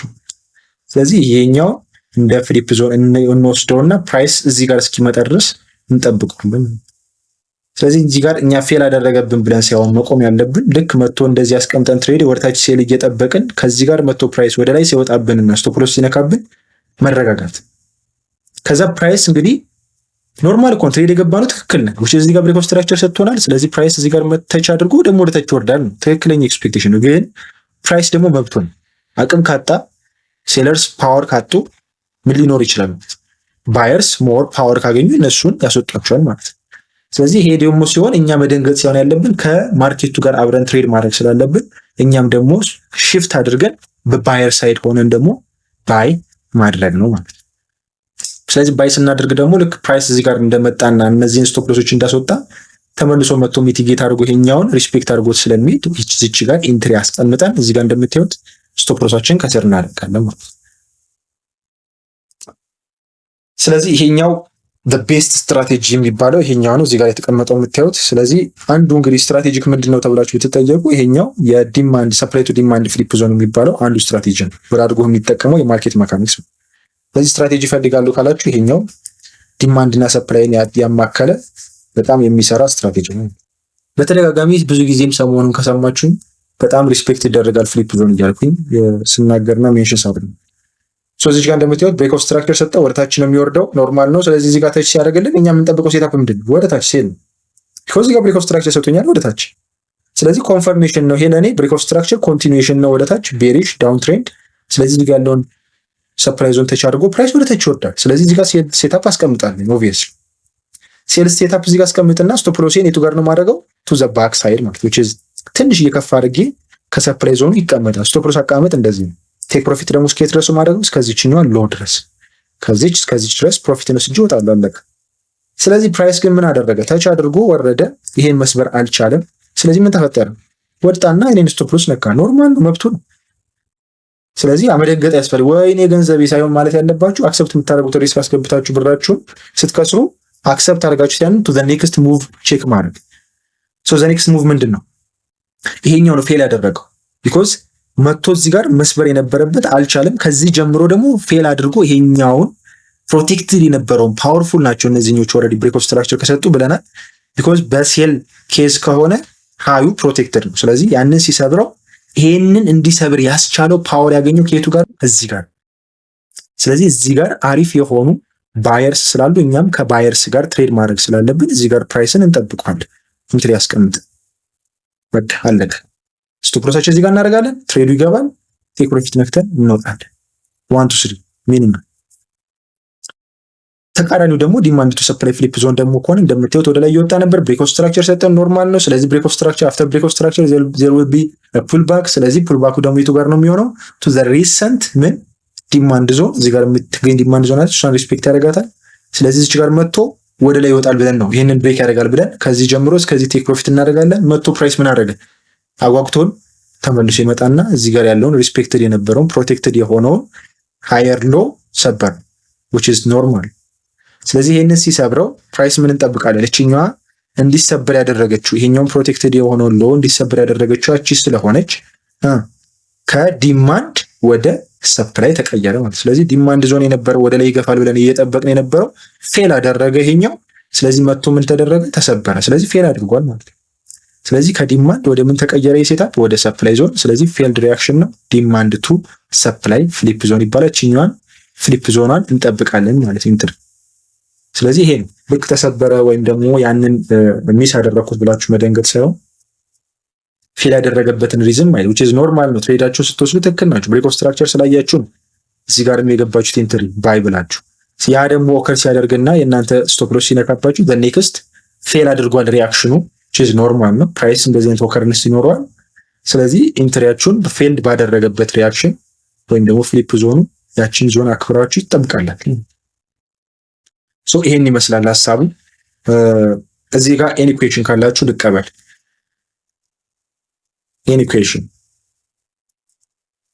ስለዚህ ይሄኛው እንደ ፍሊፕ ዞን እንወስደውና ፕራይስ እዚህ ጋር እስኪመጣ ድረስ እንጠብቀዋለን። ስለዚህ እዚህ ጋር እኛ ፌል አደረገብን ብለን ሳይሆን መቆም ያለብን ልክ መጥቶ እንደዚህ አስቀምጠን ትሬድ ወደታች ሴል እየጠበቅን ከዚህ ጋር መጥቶ ፕራይስ ወደ ላይ ሲወጣብንና ስቶፕ ሎስ ሲነካብን መረጋጋት። ከዛ ፕራይስ እንግዲህ ኖርማል ኮንትሬድ የገባነው ትክክል ነው። እዚህ ጋር ብሬክ ኦፍ ስትራክቸር ሰጥቶናል። ስለዚህ ፕራይስ እዚህ ጋር መተች አድርጎ ደግሞ ወደታች ይወርዳል። ትክክለኛ ኤክስፔክቴሽን ነው። ግን ፕራይስ ደግሞ መብቱ ነው። አቅም ካጣ ሴለርስ ፓወር ካጡ ምን ሊኖር ይችላል? ባየርስ ሞር ፓወር ካገኙ እነሱን ያስወጣቸዋል ማለት ነው። ስለዚህ ይሄ ደግሞ ሲሆን እኛ መደንገጥ ሲሆን ያለብን ከማርኬቱ ጋር አብረን ትሬድ ማድረግ ስላለብን እኛም ደግሞ ሽፍት አድርገን በባየር ሳይድ ሆነን ደግሞ ባይ ማድረግ ነው ማለት ነው። ስለዚህ ባይ ስናደርግ ደግሞ ልክ ፕራይስ እዚህ ጋር እንደመጣና እነዚህን ስቶፕ ሎሶች እንዳስወጣ ተመልሶ መጥቶ ሚቲጌት አድርጎ ይሄኛውን ሪስፔክት አድርጎት ስለሚሄድ እዚች ጋር ኢንትሪ አስቀምጠን እዚህ ጋር እንደምታዩት ስቶፕ ሎሳችን ከስር እናደርጋለን ማለት ነው። ስለዚህ ይሄኛው the best strategy የሚባለው ይሄኛው ነው እዚህ ጋር የተቀመጠው የምታዩት። ስለዚህ አንዱ እንግዲህ ስትራቴጂክ ምንድነው ተብላችሁ ብትጠየቁ ይሄኛው የዲማንድ ሰፕላይ ቱ ዲማንድ ፍሊፕ ዞን የሚባለው አንዱ ስትራቴጂ ነው። ብራድጎ የሚጠቀመው የማርኬት ሜካኒክስ ነው። ስለዚህ ስትራቴጂ ፈልጋለሁ ካላችሁ ይሄኛው ዲማንድ እና ሰፕላይን ያማከለ በጣም የሚሰራ ስትራቴጂ ነው። በተደጋጋሚ ብዙ ጊዜም ሰሞኑን ከሰማችሁ በጣም ሪስፔክት ይደረጋል ፍሊፕ ዞን እያልኩኝ ስናገርና ሜንሽን ሳብኝ እዚህ ጋር እንደምታዩት ብሬክ ኦፍ ስትራክቸር ሰጠ ወደታች ነው የሚወርደው ኖርማል ነው። ስለዚህ እዚህ ጋር ታች ሲያደርግልን እኛ የምንጠብቀው ሴታፕ ምንድን ነው? ወደታች ሴል ነው። እዚህ ጋር ብሬክ ኦፍ ስትራክቸር ሰጥቶኛል ወደታች። ስለዚህ ኮንፈርሜሽን ነው ይሄ ለኔ ብሬክ ኦፍ ስትራክቸር ኮንቲኒዩዌሽን ነው ወደታች ቤሪሽ ዳውን ትሬንድ። ስለዚህ እዚህ ጋር ያለውን ሰፕላይ ዞን ተች አድርጎ ፕራይስ ወደታች ይወርዳል። ስለዚህ እዚህ ጋር ሴታፕ አስቀምጣለሁ። ኦብቪየስሊ ሴል ሴታፕ እዚህ ጋር አስቀምጥና ስቶፕ ሎሴን የቱ ጋር ነው ማድረገው? ቱ ዘ ባክ ሳይድ ማለት which is ትንሽ እየከፋ አድርጌ ከሰፕላይ ዞኑ ይቀመጣል። ስቶፕ ሎስ አቀማመጥ እንደዚህ ነው። ቴክ ፕሮፊት ደግሞ እስከ ድረስ ማድረግ እስከዚህኛው ሎ ድረስ እስከዚህ ድረስ ፕሮፊት ነው ስጅ ወጣሉ አለቀ። ስለዚህ ፕራይስ ግን ምን አደረገ? ታች አድርጎ ወረደ። ይሄን መስበር አልቻለም። ስለዚህ ምን ተፈጠረ? ወጣና እኔን ስቶፕ ሎስ ነካ። ኖርማል ነው፣ መብቱ ነው። ስለዚህ አመደንገጥ ያስፈልግ ወይኔ ገንዘቤ ሳይሆን ማለት ያለባችሁ አክሰፕት የምታደርጉት ሪስክ አስገብታችሁ ብራችሁን ስትከስሩ አክሰፕት አድርጋችሁ ያን ቱ ዘ ኔክስት ሙቭ ቼክ ማድረግ። ሶ ዘ ኔክስት ሙቭ ምንድነው? ይሄኛው ነው ፌል ያደረገው ቢኮዝ መጥቶ እዚህ ጋር መስበር የነበረበት አልቻለም። ከዚህ ጀምሮ ደግሞ ፌል አድርጎ ይሄኛውን ፕሮቴክትድ የነበረውን ፓወርፉል ናቸው እነዚህኞቹ ኦልሬዲ ብሬክ ኦፍ ስትራክቸር ከሰጡ ብለናል። ቢኮዝ በሴል ኬዝ ከሆነ ሃዩ ፕሮቴክትድ ነው። ስለዚህ ያንን ሲሰብረው ይሄንን እንዲሰብር ያስቻለው ፓወር ያገኘው ከየቱ ጋር? እዚህ ጋር። ስለዚህ እዚህ ጋር አሪፍ የሆኑ ባየርስ ስላሉ እኛም ከባየርስ ጋር ትሬድ ማድረግ ስላለብን እዚህ ጋር ፕራይስን እንጠብቀዋለን። ኢንትሪ ያስቀምጥ። በቃ አለቀ። ስቶፕ ሎሳችን እዚህ ጋር እናደርጋለን። ትሬዱ ይገባል። ቴክ ፕሮፊት ነክተን እንወጣለን። 1 2 3 ሚኒመም። ተቃራኒው ደግሞ ዲማንድ ቱ ሰፕላይ ፍሊፕ ዞን ደግሞ ከሆነ እንደምታዩት ወደ ላይ እየወጣ ነበር። ብሬክ ኦፍ ስትራክቸር ሰጠን፣ ኖርማል ነው። ስለዚህ ብሬክ ኦፍ ስትራክቸር አፍተር ብሬክ ኦፍ ስትራክቸር ዜር ዊል ቢ ፑል ባክ። ስለዚህ ፑል ባኩ ደግሞ የቱ ጋር ነው የሚሆነው? ቱ ዘ ሪሰንት ምን ዲማንድ ዞን። እዚህ ጋር የምትገኝ ዲማንድ ዞን አለች፣ እሷን ሪስፔክት ያደርጋታል። ስለዚህ እዚህ ጋር መጥቶ ወደ ላይ ይወጣል ብለን ነው ይህንን ብሬክ ያደርጋል ብለን ከዚህ ጀምሮ እስከዚህ ቴክ ፕሮፊት እናደርጋለን። መጥቶ ፕራይስ ምን አደረገ? አጓጉቶን ተመልሶ ይመጣና እዚህ ጋር ያለውን ሪስፔክትድ የነበረውን ፕሮቴክትድ የሆነውን ሃየር ሎ ሰበር which is normal። ስለዚህ ይሄንን ሲሰብረው ፕራይስ ምን እንጠብቃለን? እቺኛዋ እንዲሰበር ያደረገችው ይሄኛውን ፕሮቴክትድ የሆነውን ሎ እንዲሰበር ያደረገችው እቺ ስለሆነች ከዲማንድ ወደ ሰፕላይ ተቀየረ ማለት። ስለዚህ ዲማንድ ዞን የነበረው ወደ ላይ ይገፋል ብለን እየጠበቅን የነበረው ፌል አደረገ ይሄኛው። ስለዚህ መጥቶ ምን ተደረገ? ተሰበረ። ስለዚህ ፌል አድርጓል ማለት ነው። ስለዚህ ከዲማንድ ወደ ምን ተቀየረ? የሴታፕ ወደ ሰፕላይ ዞን። ስለዚህ ፌልድ ሪያክሽን ነው። ዲማንድ ቱ ሰፕላይ ፍሊፕ ዞን ይባላል። እቺኛዋን ፍሊፕ ዞኗን እንጠብቃለን ማለት ነው። ስለዚህ ይሄ ልክ ተሰበረ ወይም ደግሞ ያንን ሚስ ያደረኩት ብላችሁ መደንገጥ ሳይሆን ፌል ያደረገበትን ሪዝን ማለት which is normal ነው። ትሬዳችሁ ስትወስዱ ትክክል ናችሁ። ብሬክ ኦፍ ስትራክቸር ስላያችሁ ነው እዚህ ጋርም የገባችሁት ኢንትሪ ባይ ብላችሁ። ያ ደግሞ ኦከር ሲያደርግና የእናንተ ስቶፕ ሎስ ሲነካባችሁ the next ፌል አድርጓል ሪያክሽኑ which is normal ነው። ፕራይስ እንደዚህ አይነት ኦከርንስ ይኖረዋል። ስለዚህ ኢንትሪያችሁን ፌልድ ባደረገበት ሪያክሽን ወይም ደግሞ ፍሊፕ ዞኑ ያችን ዞን አክብራችሁ ይጠብቃላችሁ። ሶ ይሄን ይመስላል ሐሳቡ። እዚህ ጋር ኤኒ ኩዌሽን ካላችሁ ልቀበል። ኤኒ ኩዌሽን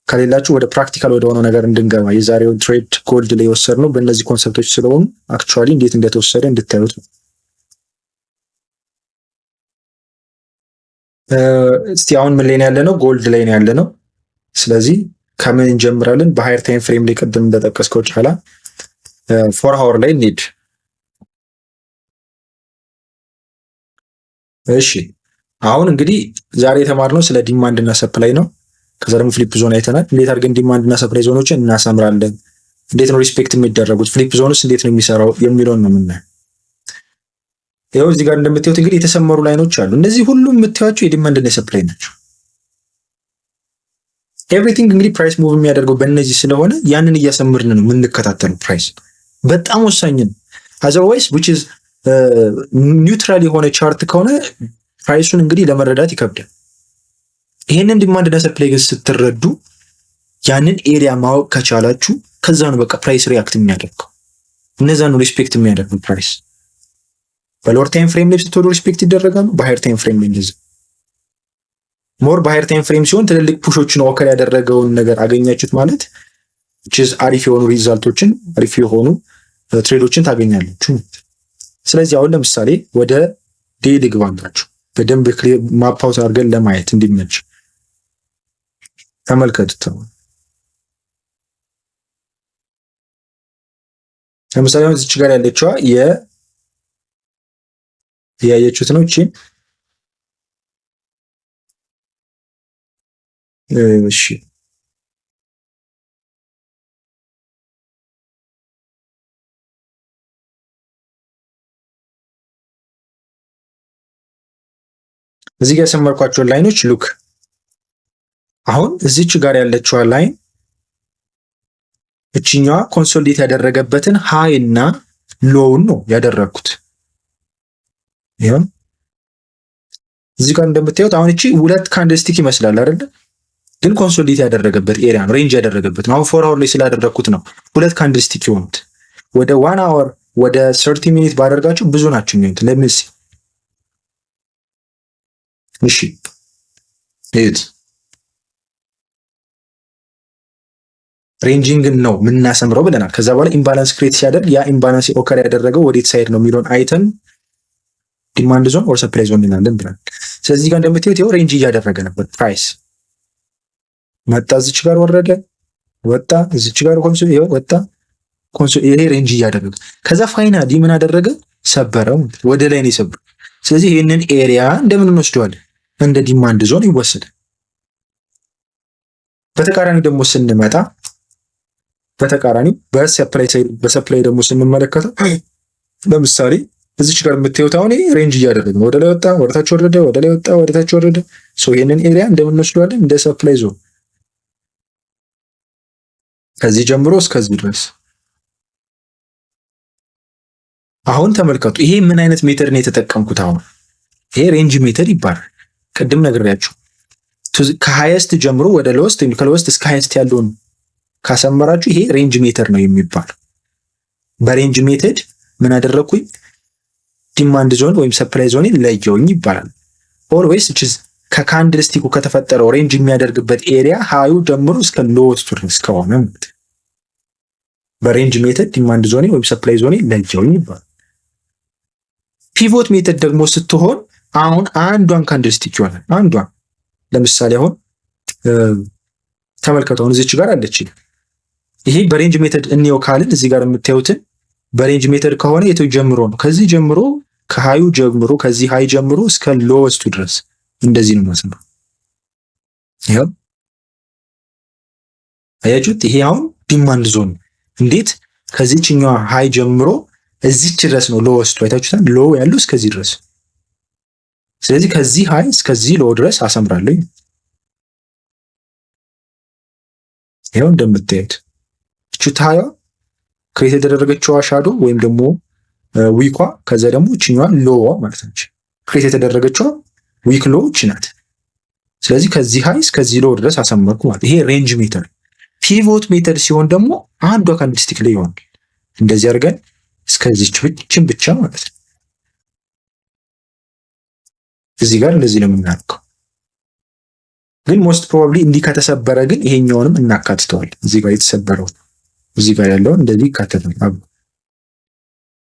ከሌላችሁ ወደ ፕራክቲካል ወደ ሆነው ነገር እንድንገባ የዛሬውን ትሬድ ጎልድ ላይ የወሰድነው በእነዚህ ኮንሰፕቶች ስለሆኑ አክቹአሊ እንዴት እንደተወሰደ እንድታዩት ነው። እስቲ አሁን ምን ላይ ነው ያለነው? ጎልድ ላይ ነው ያለነው። ስለዚህ ከምን እንጀምራለን? በሃየር ታይም ፍሬም ላይ ቅድም እንደጠቀስከው ጫላ 4 አወር ላይ እንሂድ። እሺ አሁን እንግዲህ ዛሬ የተማርነው ስለ ዲማንድ እና ሰፕላይ ነው። ከዛ ደግሞ ፍሊፕ ዞን አይተናል። እንዴት አድርገን ዲማንድ እና ሰፕላይ ዞኖችን እናሳምራለን፣ እንዴት ነው ሪስፔክት የሚደረጉት፣ ፍሊፕ ዞንስ እንዴት ነው የሚሰራው የሚለውን ነው የምናየው። ይኸው እዚህ ጋር እንደምታዩት እንግዲህ የተሰመሩ ላይኖች አሉ። እነዚህ ሁሉም የምታዩቸው የዲማንድ እና ሰፕላይ ናቸው። ኤቭሪቲንግ እንግዲህ ፕራይስ ሙቭ የሚያደርገው በእነዚህ ስለሆነ ያንን እያሰምርን ነው የምንከታተለው። ፕራይስ በጣም ወሳኝ ነው። አዘርዋይስ which is ኒውትራል የሆነ ቻርት ከሆነ ፕራይሱን እንግዲህ ለመረዳት ይከብዳል። ይሄንን ዲማንድ እና ሰፕላይ ግን ስትረዱ ያንን ኤሪያ ማወቅ ከቻላችሁ ከዛ ነው በቃ ፕራይስ ሪያክት የሚያደርገው። እነዛ ነው ሪስፔክት የሚያደርገው ፕራይስ። በሎወር ታይም ፍሬም ላይ ስትወዱ ሪስፔክት ይደረጋሉ። በሃየር ታይም ፍሬም ላይ እንደዚህ ሞር በሃየር ታይም ፍሬም ሲሆን ትልልቅ ፑሾችን ኦከር ያደረገውን ነገር አገኛችሁት ማለት አሪፍ የሆኑ ሪዛልቶችን አሪፍ የሆኑ ትሬዶችን ታገኛላችሁ። ስለዚህ አሁን ለምሳሌ ወደ ዴይሊ ግባላችሁ በደንብ ክሊር ማፕ አውት አድርገን ለማየት እንዲመች ተመልከቱት። ለምሳሌ አሁን እዚች ጋር ያለችዋ ያያችሁት ነው። እቺ እሺ እዚህ ጋር የሰመርኳቸው ላይኖች ሉክ አሁን እዚች ጋር ያለችዋ ላይን እቺኛዋ ኮንሶሊዴት ያደረገበትን ሃይ እና ሎውን ነው ያደረኩት። ይሄን እዚህ ጋር እንደምታዩት አሁን እቺ ሁለት ካንድልስቲክ ይመስላል አይደል? ግን ኮንሶሊዴት ያደረገበት ኤሪያ ነው፣ ሬንጅ ያደረገበት ነው። አሁን 4 አወር ላይ ስላደረኩት ነው ሁለት ካንድልስቲክ የሆኑት። ወደ 1 አወር ወደ 30 ሚኒት ባደርጋቸው ብዙ ናቸው የሚሆኑት። ለምስ እሺ እዩት። ሬንጂንግ ነው የምናሰምረው ብለናል። ከዛ በኋላ ኢምባላንስ ክሬት ሲያደርግ ያ ኢምባላንስ ኦከር ያደረገው ወዴት ሳይድ ነው የሚለውን አይተን ዲማንድ ዞን ኦር ሰፕላይ ዞን እንላለን ብለናል። ስለዚህ ጋር እንደምታዩት ይኸው ሬንጅ እያደረገ ነበር። ፕራይስ መጣ፣ እዚች ጋር ወረደ፣ ወጣ፣ እዚች ጋር ኮንሶል ይኸው ወጣ፣ ኮንሶል ይሄ ሬንጅ እያደረገ ከዛ ፋይናሊ ምን አደረገ? ሰበረው፣ ወደ ላይ ነው የሰበረው። ስለዚህ ይሄንን ኤሪያ እንደምን እንወስደዋለን? እንደ ዲማንድ ዞን ይወሰዳል። በተቃራኒ ደግሞ ስንመጣ በሰፕላይ ደግሞ ስንመለከተው ለምሳሌ እዚች ጋር የምታዩት አሁን ሬንጅ እያደረገ ነው። ወደ ላይ ወጣ፣ ወደ ታች ወረደ፣ ወደ ላይ ወጣ፣ ወደ ታች ወረደ። ይሄንን ኤሪያ እንደምንወስደዋለን እንደ ሰፕላይ ዞን ከዚህ ጀምሮ እስከዚህ ድረስ። አሁን ተመልከቱ፣ ይሄ ምን አይነት ሜተድ ነው የተጠቀምኩት? አሁን ይሄ ሬንጅ ሜተድ ይባላል። ቅድም ነግሬያችሁ ከሃይስት ጀምሮ ወደ ሎወስት ወይም ከሎወስት እስከ ሃይስት ያለውን ካሰመራችሁ ይሄ ሬንጅ ሜተድ ነው የሚባለው። በሬንጅ ሜተድ ምን አደረኩኝ? ዲማንድ ዞን ወይም ሰፕላይ ዞን ለየውኝ ይባላል። ኦልዌይስ ከካንድል ስቲኩ ከተፈጠረው ሬንጅ የሚያደርግበት ኤሪያ ሃዩ ጀምሮ እስከ ሎወስቱ ድረስ ከሆነ በሬንጅ ሜተድ ዲማንድ ዞን ወይም ሰፕላይ ዞን ለየውኝ ይባላል። ፒቮት ሜተድ ደግሞ ስትሆን አሁን አንዷን ካንድል ስቲክ ይሆናል። አንዷን ለምሳሌ አሁን ተመልከቱ፣ አሁን እዚች ጋር አለች። ይሄ በሬንጅ ሜተድ እንየው ካልን እዚህ ጋር የምታዩትን በሬንጅ ሜተድ ከሆነ የቱ ጀምሮ ነው? ከዚህ ጀምሮ ከሃዩ ጀምሮ ከዚህ ሃይ ጀምሮ እስከ ሎወስቱ ድረስ እንደዚህ ነው ማለት ነው። ይሄው አያችሁት? ይሄ አሁን ዲማንድ ዞን እንዴት ከዚህኛው ሃይ ጀምሮ እዚች ድረስ ነው ሎወስቱ። አይታችሁታል? ሎ ያለው እስከዚህ ድረስ። ስለዚህ ከዚህ ሃይ እስከዚህ ሎ ድረስ አሰምራለሁ። ይሄው እንደምታዩት እቺ ሃይዋ ክሬት የተደረገችው ሻዶ ወይም ደግሞ ዊኳ ከዛ ደግሞ እቺኛዋ ሎዋ ማለት ነች። ክሬት የተደረገችው ዊክ ሎ እቺ ናት። ስለዚህ ከዚህ ሃይ እስከዚህ ሎ ድረስ አሰመርኩ ማለት ይሄ ሬንጅ ሜተድ። ፒቮት ሜተድ ሲሆን ደግሞ አንዷ ካንድልስቲክ ላይ ይሆናል እንደዚህ አድርገን እስከዚህች ብቻ ብቻ ማለት ነው። እዚህ ጋር እንደዚህ ነው የምናደርገው። ግን ሞስት ፕሮባብሊ እንዲህ ከተሰበረ ግን ይሄኛውንም እናካትተዋል። እዚህ ጋር የተሰበረው እዚህ ጋር ያለውን እንደዚህ ይካተታል።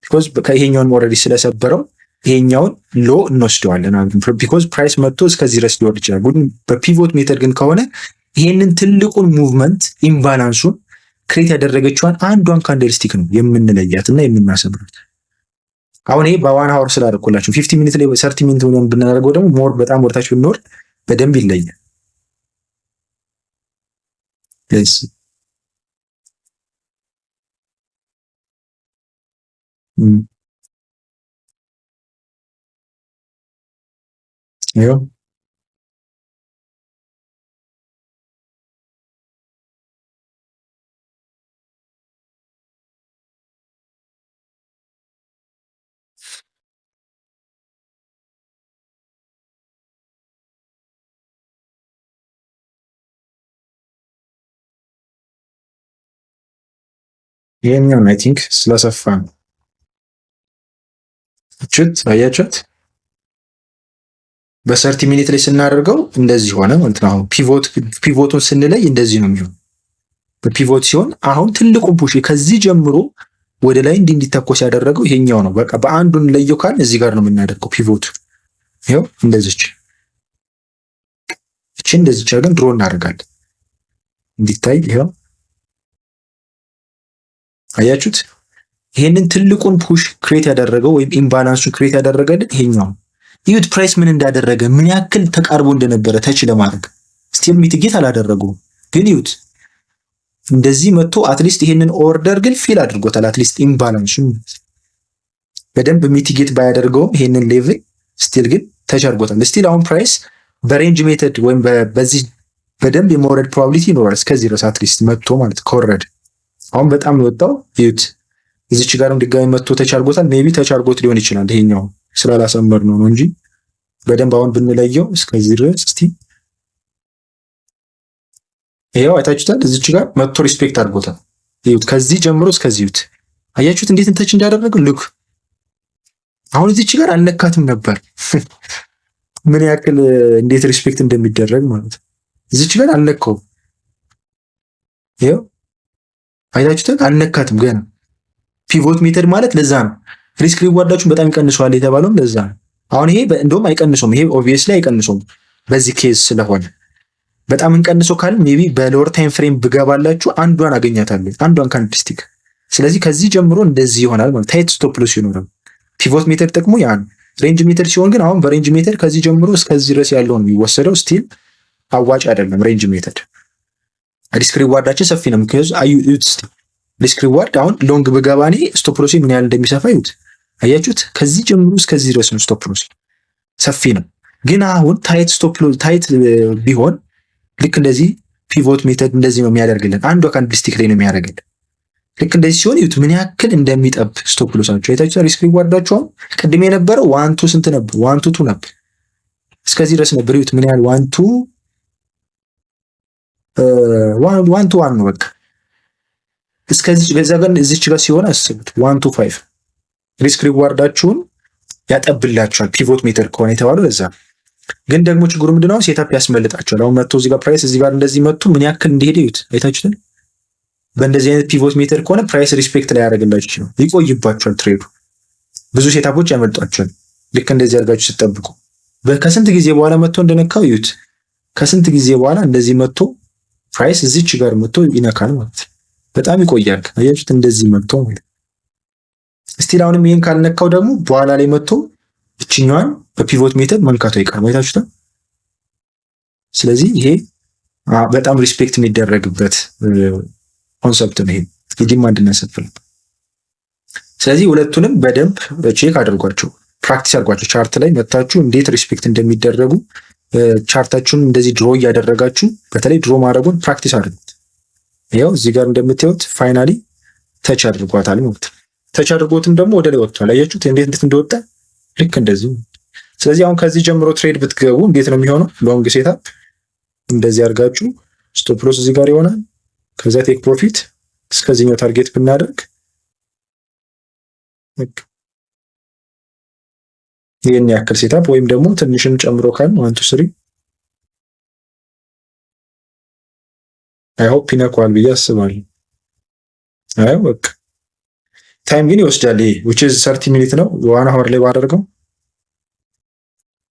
ቢኮዝ ከይሄኛውን ኦልሬዲ ስለሰበረው ይሄኛውን ሎ እንወስደዋለን። ቢኮዝ ፕራይስ መጥቶ እስከዚህ ድረስ ሊወርድ ይችላል። ግን በፒቮት ሜተድ ግን ከሆነ ይሄንን ትልቁን ሙቭመንት ኢምባላንሱን ክሬት ያደረገችዋን አንዷን ካንድልስቲክ ነው የምንለያትና የምናሰምራት። አሁን ይሄ በዋን አወር ስላደረኩላችሁ 50 ሚኒት ላይ 30 ሚኒት ሆነን ብናደርገው ደግሞ ሞር በጣም ወርታች ብንወርድ በደንብ ይለያል። ለስ ይሄው ይሄኛው አይ ቲንክ ስለሰፋ ነው። እችት አያችሁት? በ30 ሚኒት ላይ ስናደርገው እንደዚህ ሆነ ማለት ነው። አሁን ፒቮቱን ስንለይ እንደዚህ ነው የሚሆነው። በፒቮት ሲሆን አሁን ትልቁን ፑሽ ከዚህ ጀምሮ ወደ ላይ እንዲተኮስ ያደረገው ይሄኛው ነው። በቃ በአንዱን ለየው ካል እዚህ ጋር ነው የምናደርገው ፒቮቱ። ይሄው እንደዚች እንደዚች አድርገን ድሮ እናደርጋለን እንዲታይ። ይሄው አያችሁት? ይሄንን ትልቁን ፑሽ ክሬት ያደረገው ወይም ኢምባላንሱን ክሬት ያደረገልን ይሄኛው። ይሁት ፕራይስ ምን እንዳደረገ ምን ያክል ተቃርቦ እንደነበረ ተች ለማድረግ ስቲል ሚቲጌት አላደረገውም። ግን ይሁት እንደዚህ መጥቶ አትሊስት ይሄንን ኦርደር ግን ፊል አድርጎታል። አትሊስት ኢምባላንሱን በደንብ ሚቲጌት ባያደርገውም ይሄንን ሌቭል ስቲል ግን ተች አድርጎታል። ስቲል አሁን ፕራይስ በሬንጅ ሜተድ ወይም በዚህ በደንብ የመውረድ ፕሮባቢሊቲ ይኖራል። እስከዚህ ድረስ አትሊስት መጥቶ ማለት ከወረደ አሁን በጣም የወጣው ይሁት እዚች ጋርም ድጋሚ መጥቶ ተቻርጎታል። ሜቢ ተቻርጎት ሊሆን ይችላል። ይሄኛው ስላላሰመር ነው እንጂ በደንብ አሁን ብንለየው እስከዚህ ድረስ እስቲ ይሄው አይታችሁታል። እዚች ጋር መጥቶ ሪስፔክት አድርጎታል። ይሁት ከዚህ ጀምሮ እስከዚህ ይሁት አያችሁት እንዴት እንተች እንዳደረገው ሉክ። አሁን እዚች ጋር አልነካትም ነበር ምን ያክል እንዴት ሪስፔክት እንደሚደረግ ማለት ነው። እዚች ጋር አልነካው ይሄው አይታችሁታል። አልነካትም ገና። ፒቮት ሜተድ ማለት ለዛ ነው ሪስክ ሪዋርዳችሁን በጣም ይቀንሷል የተባለውም ለዛ ነው። አሁን ይሄ እንደውም አይቀንሱም። ይሄ ኦብቪየስሊ አይቀንሱም በዚህ ኬዝ ስለሆነ በጣም እንቀንሶ ካል ሜቢ በሎወር ታይም ፍሬም ብገባላችሁ አንዷን አገኛታለሁ፣ አንዷን ካንድልስቲክ። ስለዚህ ከዚህ ጀምሮ እንደዚህ ይሆናል ማለት ታይት ስቶፕ ሎስ ይኖራል። ፒቮት ሜተድ ጥቅሙ ያ ነው። ሬንጅ ሜተድ ሲሆን ግን አሁን በሬንጅ ሜተድ ከዚህ ጀምሮ እስከዚህ ድረስ ያለውን የሚወሰደው ስቲል አዋጭ አይደለም። ሬንጅ ሜተድ ሪስክ ሪዋርዳችን ሰፊ ነው። ምክንያቱም አዩት ሪስክ ሪዋርድ አሁን ሎንግ በገባኔ ስቶፕ ሎስ ምን ያህል እንደሚሰፋ ይዩት። አያችሁት? ከዚህ ጀምሮ እስከዚህ ድረስ ነው ስቶፕ ሎስ ሰፊ ነው። ግን አሁን ታይት ስቶፕ ሎስ ታይት ቢሆን ልክ እንደዚህ ፒቮት ሜተድ እንደዚህ ነው የሚያደርግልን። አንዷ ካንድልስቲክ ላይ ነው የሚያደርግልን። ልክ እንደዚህ ሲሆን ይዩት ምን ያክል እንደሚጠብ ስቶፕ ሎሳቸው አይታችሁ። ሪስክ ሪዋርዳቸው አሁን ቅድም የነበረው 1 2 ስንት ነበር? 1 2 ነበር። እስከዚህ ድረስ ነበር። ይዩት ምን ያህል 1 2 1 1 ነው በቃ እስከዚህ በዛ ጋር እዚች ጋር ሲሆን አስቡት 1 2 5 ሪስክ ሪዋርዳችሁን ያጠብላችኋል። ፒቮት ሜተድ ከሆነ የተባለው ለዛ። ግን ደግሞ ችግሩ ምንድነው? ሴታፕ ያስመልጣችኋል። አሁን መጥቶ እዚህ ጋር ፕራይስ እዚህ ጋር እንደዚህ መጥቶ ምን ያክል እንደሄደ ይዩት። አይታችሁት? በእንደዚህ አይነት ፒቮት ሜተድ ከሆነ ፕራይስ ሪስፔክት ላይ ያደርግላችሁ ይችላል። ይቆይባችኋል። ትሬዱ ብዙ ሴታፖች ያመልጧችኋል። ልክ እንደዚህ አድርጋችሁ ስትጠብቁ ከስንት ጊዜ በኋላ መጥቶ እንደነካው ይዩት። ከስንት ጊዜ በኋላ እንደዚህ መጥቶ ፕራይስ እዚች ጋር መጥቶ ይነካል ማለት በጣም ይቆያል። አያችሁት? እንደዚህ መጥቶ ማለት ስቲል አሁንም ይሄን ካልነካው ደግሞ በኋላ ላይ መጥቶ እችኛዋን በፒቮት ሜተድ መንካቱ አይቀርም። አይታችሁት? ስለዚህ ይሄ በጣም ሪስፔክት የሚደረግበት ኮንሰፕት ነው። ይሄ የዲማንድ እና ሰፕላይ። ስለዚህ ሁለቱንም በደንብ ቼክ አድርጓቸው፣ ፕራክቲስ አድርጓቸው። ቻርት ላይ መታችሁ እንዴት ሪስፔክት እንደሚደረጉ ቻርታችሁን እንደዚህ ድሮ እያደረጋችሁ በተለይ ድሮ ማድረጉን ፕራክቲስ አድርጉት። ይኸው እዚህ ጋር እንደምታዩት ፋይናሊ ተች አድርጓታል ማለት ነው። ተች አድርጎትም ደግሞ ወደ ላይ ወጥቷል። አያችሁት እንዴት እንደወጣ ልክ እንደዚህ። ስለዚህ አሁን ከዚህ ጀምሮ ትሬድ ብትገቡ እንዴት ነው የሚሆነው? ሎንግ ሴታፕ እንደዚህ አድርጋችሁ ስቶፕ ሎስ እዚህ ጋር ይሆናል። ከዛ ቴክ ፕሮፊት እስከዚህኛው ታርጌት ብናደርግ ይሄን ያክል ሴታፕ ወይም ደግሞ ትንሽም ጨምሮ ካል 1 2 3 አይ ሆፕ ይነኳል ብዬ አስባለሁ። አይ በቃ ታይም ግን ይወስዳል። ይሄ which is 30 ሚኒት ነው። 1 hour ላይ ባደርገው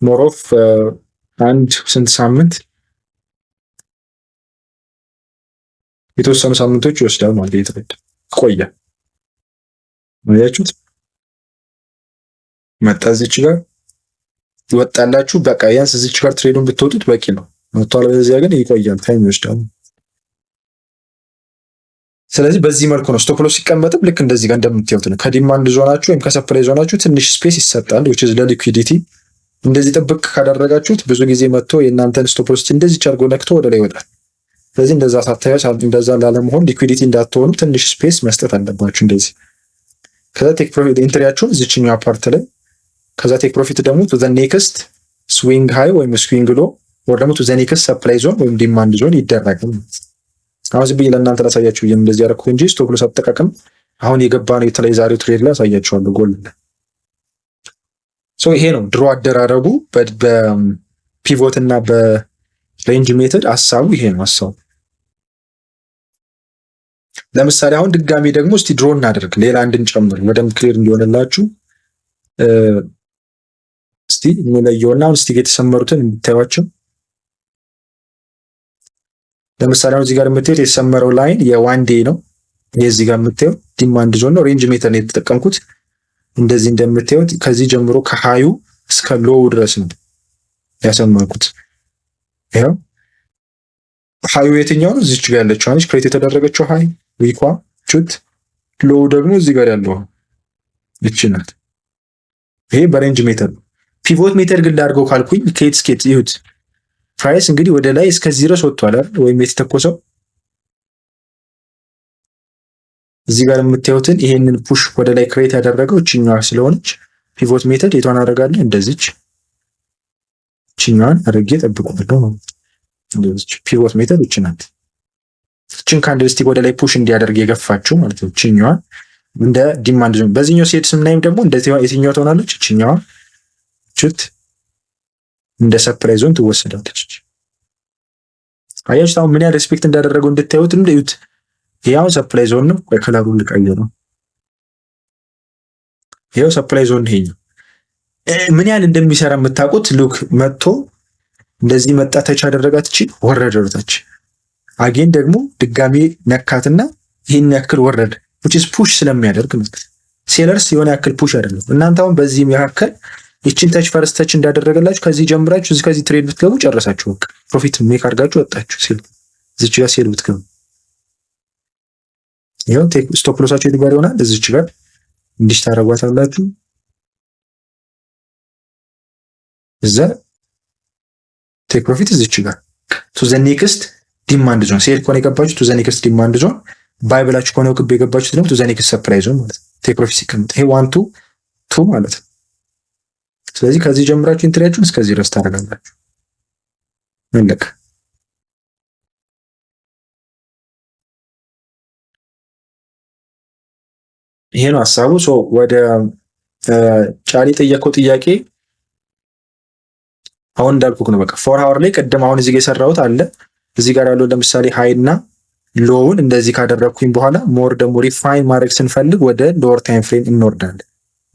ሞር ኦፍ አንድ ስንት ሳምንት የተወሰኑ ሳምንቶች ይወስዳል ማለት ይተረድ ቆየ። አያችሁት? መጣ እዚች ጋር ይወጣላችሁ። በቃ ያንስ እዚች ጋር ትሬዱን ብትወጡት በቂ ነው። መጥቷል። በዚያ ግን ይቆያል፣ ታይም ይወስዳል። ስለዚህ በዚህ መልኩ ነው ስቶፕ ሎስ ሲቀመጥም ልክ እንደዚህ ጋር እንደምታዩት ነው። ከዲማንድ ዞናችሁ ወይም ከሰፕላይ ዞናችሁ ትንሽ ስፔስ ይሰጣል which is ለሊኩዊዲቲ። እንደዚህ ጥብቅ ካደረጋችሁት ብዙ ጊዜ መጥቶ የእናንተን ስቶፕ ሎስ እንደዚህ አድርጎ ነክቶ ወደ ላይ ይወጣል። ስለዚህ እንደዛ ሳታዩ እንደዛ ላለመሆን ሊኩዊዲቲ እንዳትሆኑ ትንሽ ስፔስ መስጠት አለባችሁ እንደዚህ። ከዛ ቴክ ፕሮፊት ኢንትሪያችሁን እዚችኛው ፓርት ላይ ከዛ ቴክ ፕሮፊት ደግሞ ቱ ዘ ኔክስት ስዊንግ ሃይ ወይም ስዊንግ ሎ ወይ ደግሞ ቱ ዘ ኔክስት ሰፕላይ ዞን ወይም ዲማንድ ዞን ይደረጋል። አሁን ዝም ብዬ ለእናንተ ላሳያችሁ ብዬ እንደዚህ ያደረኩ እንጂ ስቶፕ ሎስ አጠቃቀም አሁን የገባ ነው። የተለይ ዛሬው ትሬድ ላይ አሳያችኋለሁ። ጎል ሶ ይሄ ነው ድሮ አደራረጉ በፒቮት እና በሬንጅ ሜተድ ሐሳቡ ይሄ ነው ሐሳቡ። ለምሳሌ አሁን ድጋሚ ደግሞ እስቲ ድሮ እናደርግ፣ ሌላ እንድንጨምር በደንብ ክሊር እንዲሆንላችሁ እስቲ እንለየውና አሁን እስቲ የተሰመሩትን እንድታዩዋቸው። ለምሳሌ አሁን እዚህ ጋር የምታዩት የተሰመረው ላይን የዋን ዴይ ነው። የዚህ ጋር የምታዩት ዲማንድ ዞን ነው። ሬንጅ ሜተር ነው የተጠቀምኩት። እንደዚህ እንደምታዩት ከዚህ ጀምሮ ከሃዩ እስከ ሎው ድረስ ነው ያሰመርኩት። ይሄው ሃዩ የትኛው ነው? እዚች ጋር ያለችው አንቺ ክሬት የተደረገችው ሃይ ዊኳ ቹት፣ ሎው ደግሞ እዚህ ጋር ያለው እቺ ናት። ይሄ በሬንጅ ሜተር ነው። ፒቮት ሜተር ግን ላድርገው ካልኩኝ ከየት እስከየት ይሁት ፕራይስ እንግዲህ ወደ ላይ እስከዚህ ድረስ ወጥቷል አይደል? ወይም የተተኮሰው እዚህ ጋር የምታዩትን ይሄንን ፑሽ ወደ ላይ ክሬት ያደረገው እቺኛዋ ስለሆነች ፒቮት ሜተድ የቷን አደርጋለሁ? እንደዚች እቺኛዋን አድርጌ ጠብቁልኝ ነው። እንደዚች ፒቮት ሜተድ እቺ ናት። እቺን ካንድልስቲክ ወደ ላይ ፑሽ እንዲያደርግ የገፋችው ማለት ነው። እቺኛዋ እንደ ዲማንድ ዞን። በዚህኛው ሴት ስናይም ደግሞ እንደዚህ የትኛው ትሆናለች? እቺኛዋ ቹት እንደ ሰፕላይ ዞን ትወሰዳለች። አያችሁ አሁን ምን ያህል ሪስፔክት እንዳደረገው እንድታዩት እንደዩት። ይሄው ሰፕላይ ዞን ነው። ቆይ ከለሩን ልቀይረው። ይሄው ሰፕላይ ዞን ይሄኛው ምን ያህል እንደሚሰራ የምታውቁት ሉክ መጥቶ እንደዚህ መጣ፣ ተች አደረጋት፣ እቺ ወረደ ወርታች። አጌን ደግሞ ድጋሚ ነካትና ይሄን ያክል ወረደ which is ፑሽ ስለሚያደርግ ነው። ሴለርስ የሆነ ያክል ፑሽ አይደለም። እናንተ አሁን በዚህ መካከል ይችን ተች ፈርስት ተች እንዳደረገላችሁ ከዚህ ጀምራችሁ እዚህ ከዚህ ትሬድ ብትገቡ ጨረሳችሁ። በቃ ፕሮፊት ሜክ አድርጋችሁ ወጣችሁ። ሴል እዚች ጋር ሴል ብትገቡ ይሄው ስቶፕ ሎሳችሁ የት ጋር ይሆናል? እዚች ጋር እንዲህ ታረጓታላችሁ። እዛ ቴክ ፕሮፊት እዚች ጋር ቱ ዘ ኔክስት ዲማንድ ዞን ሴል ኮን የገባችሁ ቱ ዘ ኔክስት ዲማንድ ዞን፣ ባይ ብላችሁ ከሆነ ክብ የገባችሁት ደግሞ ቱ ዘ ኔክስት ሰፕላይ ዞን ማለት ነው። ቴክ ፕሮፊት ሲቀመጥ ይሄ 1 2 ማለት ነው። ስለዚህ ከዚህ ጀምራችሁ ኢንትሪያችሁን እስከዚህ ድረስ ታደርጋላችሁ። መለክ ይሄ ነው ሐሳቡ። ወደ ጫሊ ጠየቀው ጥያቄ አሁን እንዳልኩክ ነው። በቃ 4 አወር ላይ ቀደም አሁን እዚህ ጋር የሰራሁት አለ። እዚህ ጋር ያለው ለምሳሌ ሃይ እና ሎውን እንደዚህ ካደረግኩኝ በኋላ ሞር ደግሞ ሪፋይን ማድረግ ስንፈልግ ወደ ሎወር ታይም ፍሬም እንወርዳለን።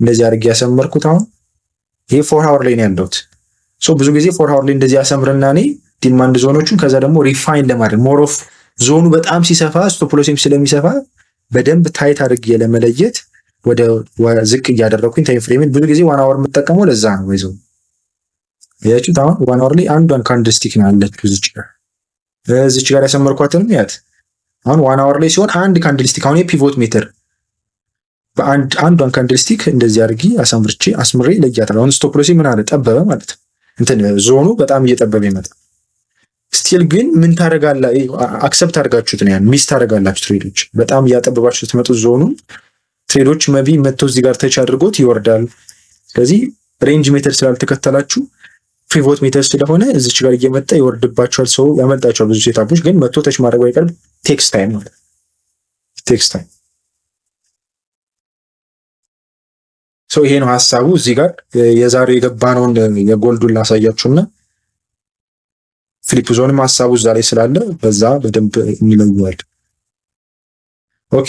እንደዚህ አድርጌ ያሰመርኩት አሁን ይሄ 4 አወር ላይ ነው ያለሁት። ብዙ ጊዜ 4 አወር ላይ እንደዚህ ያሰምርና እኔ ዲማንድ ዞኖቹን ከዛ ደግሞ ሪፋይን ለማድረግ ሞር ኦፍ ዞኑ በጣም ሲሰፋ ስቶፕ ሎሲም ስለሚሰፋ በደንብ ታይት አድርጌ ለመለየት ወደ ዝቅ እያደረኩኝ ታይም ፍሬምን ብዙ ጊዜ 1 አወር የምጠቀመው ለዛ ነው። ወይዘው ያቺው አሁን 1 አወር ላይ አንዷን ካንድልስቲክ ነው ያለችው እዚች ጋር ያሰመርኳትንም ያት አሁን 1 አወር ላይ ሲሆን አንድ ካንድልስቲክ አሁን የፒቮት ሜተር አንዷን ካንድልስቲክ እንደዚህ አድርጊ አስምሬ ለያታለሁ። አሁን ስቶፕ ሎሲ ምን አለ ጠበበ ማለት እንትን ዞኑ በጣም እየጠበበ ይመጣል። ስቲል ግን ምን ታረጋላ አክሰፕት አድርጋችሁት ነው ያን ሚስ ታረጋላችሁ። ትሬዶች በጣም እያጠበባችሁ ስትመጡ ዞኑን ትሬዶች መቢ መጥቶ እዚህ ጋር ተች አድርጎት ይወርዳል። ስለዚህ ሬንጅ ሜተር ስላልተከተላችሁ ፒቮት ሜተር ስለሆነ እዚች ጋር እየመጣ ይወርድባችኋል። ሰው ያመልጣችኋል። ብዙ ሴታፖች ግን መጥቶ ተች ማድረግ አይቀርም። ቴክስ ታይም ማለት ቴክስ ታይም ይሄ ነው ሐሳቡ። እዚህ ጋር የዛሬው የገባነውን የጎልዱን ላሳያችሁና ፍሊፕ ዞንም ሐሳቡ እዛ ላይ ስላለ በዛ በደንብ እንለየዋል። ኦኬ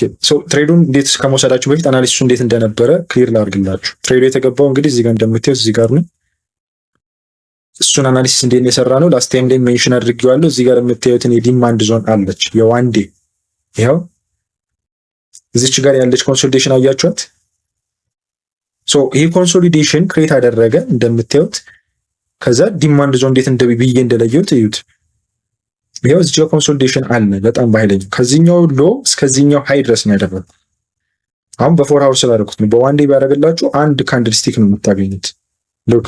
ትሬዱን እንዴት ከመውሰዳችሁ በፊት አናሊሲሱ እንዴት እንደነበረ ክሊር ላድርግላችሁ። ትሬዱ የተገባው እንግዲህ እዚህ ጋር እንደምታዩት እዚህ ጋር ነው። እሱን አናሊሲስ እንዴት ነው የሰራ ነው ላስት ታይም ላይ ሜንሽን አድርጌዋለሁ። እዚህ ጋር የምታዩትን የዲማንድ ዞን አለች የዋን ዴይ ይሄው እዚች ጋር ያለች ኮንሶሊዴሽን አያችኋት። ይሄ ኮንሶሊዴሽን ክሬት አደረገ እንደምታዩት። ከዛ ዲማንድ ዞን እንዴት ብዬ እንደለየሁት እዩት። ይሄው እዚህ ጋር ኮንሶሊዴሽን አለ በጣም በኃይለኛው ከዚህኛው ሎ እስከዚህኛው ሃይ ድረስ ነው ያደረገው። አሁን በ4 አወር ስላደረኩት ነው። በዋን ዴይ ቢያደርግላችሁ አንድ ካንድልስቲክ ነው የምታገኙት። ሉክ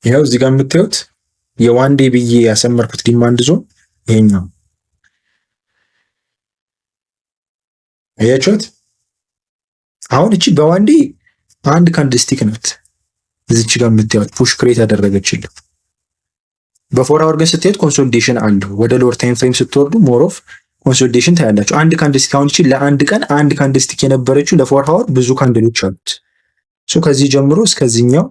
ይሄው እዚህ ጋር የምታዩት የዋን ዴይ ብዬ ያሰመርኩት ዲማንድ ዞን ይሄኛው አያችሁት። አሁን እቺ በዋን ዴይ አንድ ካንድልስቲክ ናት እዚች ጋር የምታዩት ፑሽ ክሬት ያደረገችልኝ። በ4 አወር ግን ስትሄድ ኮንሶሊዴሽን አለው። ወደ ሎወር ታይም ፍሬም ስትወርዱ ሞር ኦፍ ኮንሶሊዴሽን ታያላችሁ። አንድ ካንድልስቲክ አሁን እቺ ለአንድ ቀን አንድ ካንድልስቲክ የነበረችው ለ4 አወር ብዙ ካንድሎች አሉት። ከዚህ ጀምሮ እስከዚህኛው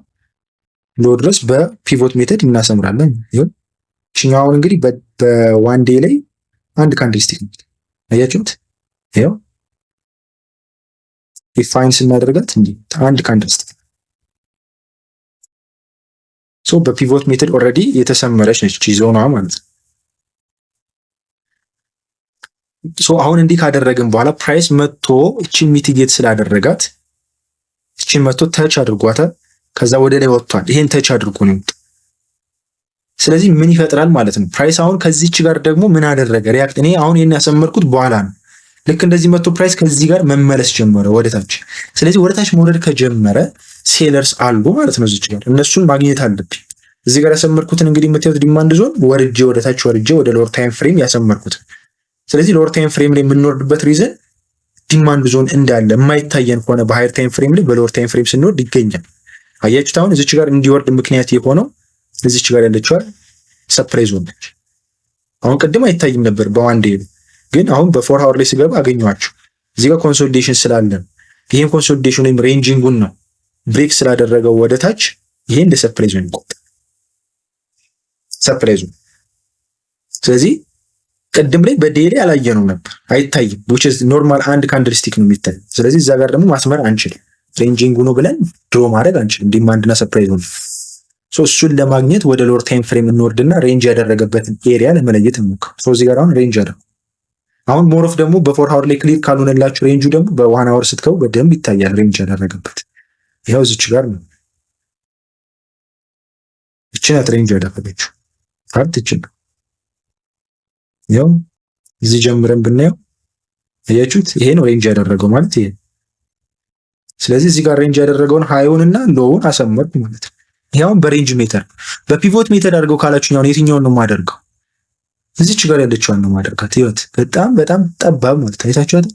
ሎ ድረስ በፒቮት ሜተድ እናሰምራለን። ይሁን እቺኛው እንግዲህ በዋን ዴይ ላይ አንድ ካንድልስቲክ ነው አያችሁት። ይሄው ዲፋይን ስናደርጋት እንዲህ አንድ ካንድልስቲክ በፒቮት ሜተድ ኦልሬዲ የተሰመረች ነች ዞኗ ማለት ነው። አሁን እንዲህ ካደረግን በኋላ ፕራይስ መጥቶ እቺን ሚቲጌት ስላደረጋት እቺን መጥቶ ተች አድርጓታል። ከዛ ወደ ላይ ወጥቷል። ይሄን ተች አድርጎ ነው። ስለዚህ ምን ይፈጥራል ማለት ነው ፕራይስ አሁን ከዚህች ጋር ደግሞ ምን አደረገ ሪያክት። እኔ አሁን ይሄን ያሰመርኩት በኋላ ነው። ልክ እንደዚህ መጥቶ ፕራይስ ከዚህ ጋር መመለስ ጀመረ ወደታች። ስለዚህ ወደታች መውረድ ከጀመረ ሴለርስ አሉ ማለት ነው እዚች ጋር እነሱን ማግኘት አለብኝ። እዚህ ጋር ያሰመርኩትን እንግዲህ የምታዩት ዲማንድ ዞን ወርጄ ወደታች ወርጄ ወደ ሎወር ታይም ፍሬም ያሰመርኩት። ስለዚህ ሎወር ታይም ፍሬም ላይ የምንወርድበት ሪዝን ዲማንድ ዞን እንዳለ የማይታየን ከሆነ በሃየር ታይም ፍሬም ላይ በሎወር ታይም ፍሬም ስንወርድ ይገኛል። አያችሁት። አሁን እዚች ጋር እንዲወርድ ምክንያት የሆነው እዚች ጋር ያለችው ሰፕላይ ዞን ነች። አሁን ቅድም አይታይም ነበር በዋን ዴይ ግን አሁን በ4 አወር ላይ ሲገባ አገኘዋችሁ። እዚህ ጋር ኮንሶሊዴሽን ስላለ ይሄን ኮንሶሊዴሽን ወይም ሬንጂንጉን ነው ብሬክ ስላደረገው ወደታች ይሄ እንደ ሰፕላይ ዞን ይቆጠራል። ሰፕላይ ዞን ስለዚህ ቅድም ላይ በዴይ ላይ አላየነው ነበር አይታይም which is normal አንድ ካንድልስቲክ ነው የሚታይ። ስለዚህ እዛ ጋር ደግሞ ማስመር አንችልም ሬንጂንጉ ነው ብለን ድሮ ማድረግ አንችልም ዲማንድና ሰፕላይ ዞን። እሱን ለማግኘት ወደ ሎወር ታይም ፍሬም እንወርድና ሬንጅ ያደረገበትን ኤሪያ ለመለየት እንሞክር። እዚህ ጋር አሁን ሬንጅ አደረገው አሁን ሞሮፍ ደግሞ በ4 ሃወር ላይ ክሊር ካልሆነላችሁ ሬንጁ ደግሞ በ1 ሃወር ስትገቡ በደንብ ይታያል ሬንጅ ያደረገበት። ይኸው እዚች ጋር ነው። እቺ ናት ሬንጅ ያደረገችው ፓርት እቺ ነው። ይኸው እዚህ ጀምረን ብናየው አያችሁት? ይሄ ነው ሬንጅ ያደረገው ማለት ይሄ። ስለዚህ እዚህ ጋር ሬንጅ ያደረገውን ሃይውንና ሎውን አሰመርኩ ማለት ነው። ይሄውን በሬንጅ ሜተር በፒቮት ሜተድ አድርገው ካላችሁኝ አሁን የትኛውን ነው የማደርገው? እዚች ጋር ያለችዋን ነው የማደርጋት። ይወት በጣም ጠባብ ማለት አይታችኋት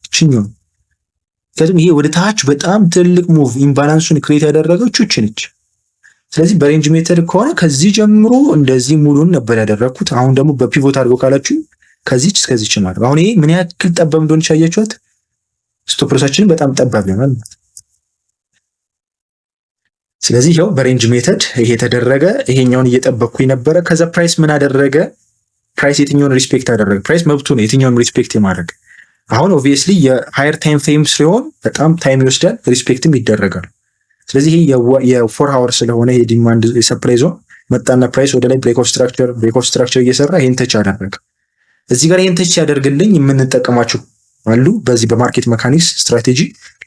እቺኛው። ከዚህም ይሄ ወደ ታች በጣም ትልቅ ሙቭ ኢምባላንሱን ክሬት ያደረገው እቺ ነች። ስለዚህ በሬንጅ ሜተድ ከሆነ ከዚህ ጀምሮ እንደዚህ ሙሉን ነበር ያደረኩት። አሁን ደግሞ በፒቮት አድርገው ካላችሁኝ ከዚች እስከዚች ማለት አሁን ይሄ ምን ያክል ጠባብ እንደሆነ ያያችኋት። ስቶፕ ሎሳችንን በጣም ጠባብ ይሆናል ማለት። ስለዚህ ይሄው በሬንጅ ሜተድ ይሄ ተደረገ። ይሄኛውን እየጠበቅኩኝ ነበረ። ከዛ ፕራይስ ምን አደረገ? ፕራይስ የትኛውን ሪስፔክት አደረገ? ፕራይስ መብቱ ነው የትኛውን ሪስፔክት የማድረግ። አሁን ኦብቪየስሊ የሃየር ታይም ፍሬም ሲሆን በጣም ታይም ይወስዳል፣ ሪስፔክትም ይደረጋል። ስለዚህ ይሄ የ4 ሃወር ስለሆነ የዲማንድ የሰፕላይ ዞን መጣና ፕራይስ ወደ ላይ ብሬክ ኦፍ ስትራክቸር እየሰራ ይሄን ተች አደረገ። እዚህ ጋር ይሄን ተች ያደርግልኝ የምንጠቀማቸው አሉ። በዚህ በማርኬት መካኒክስ ስትራቴጂ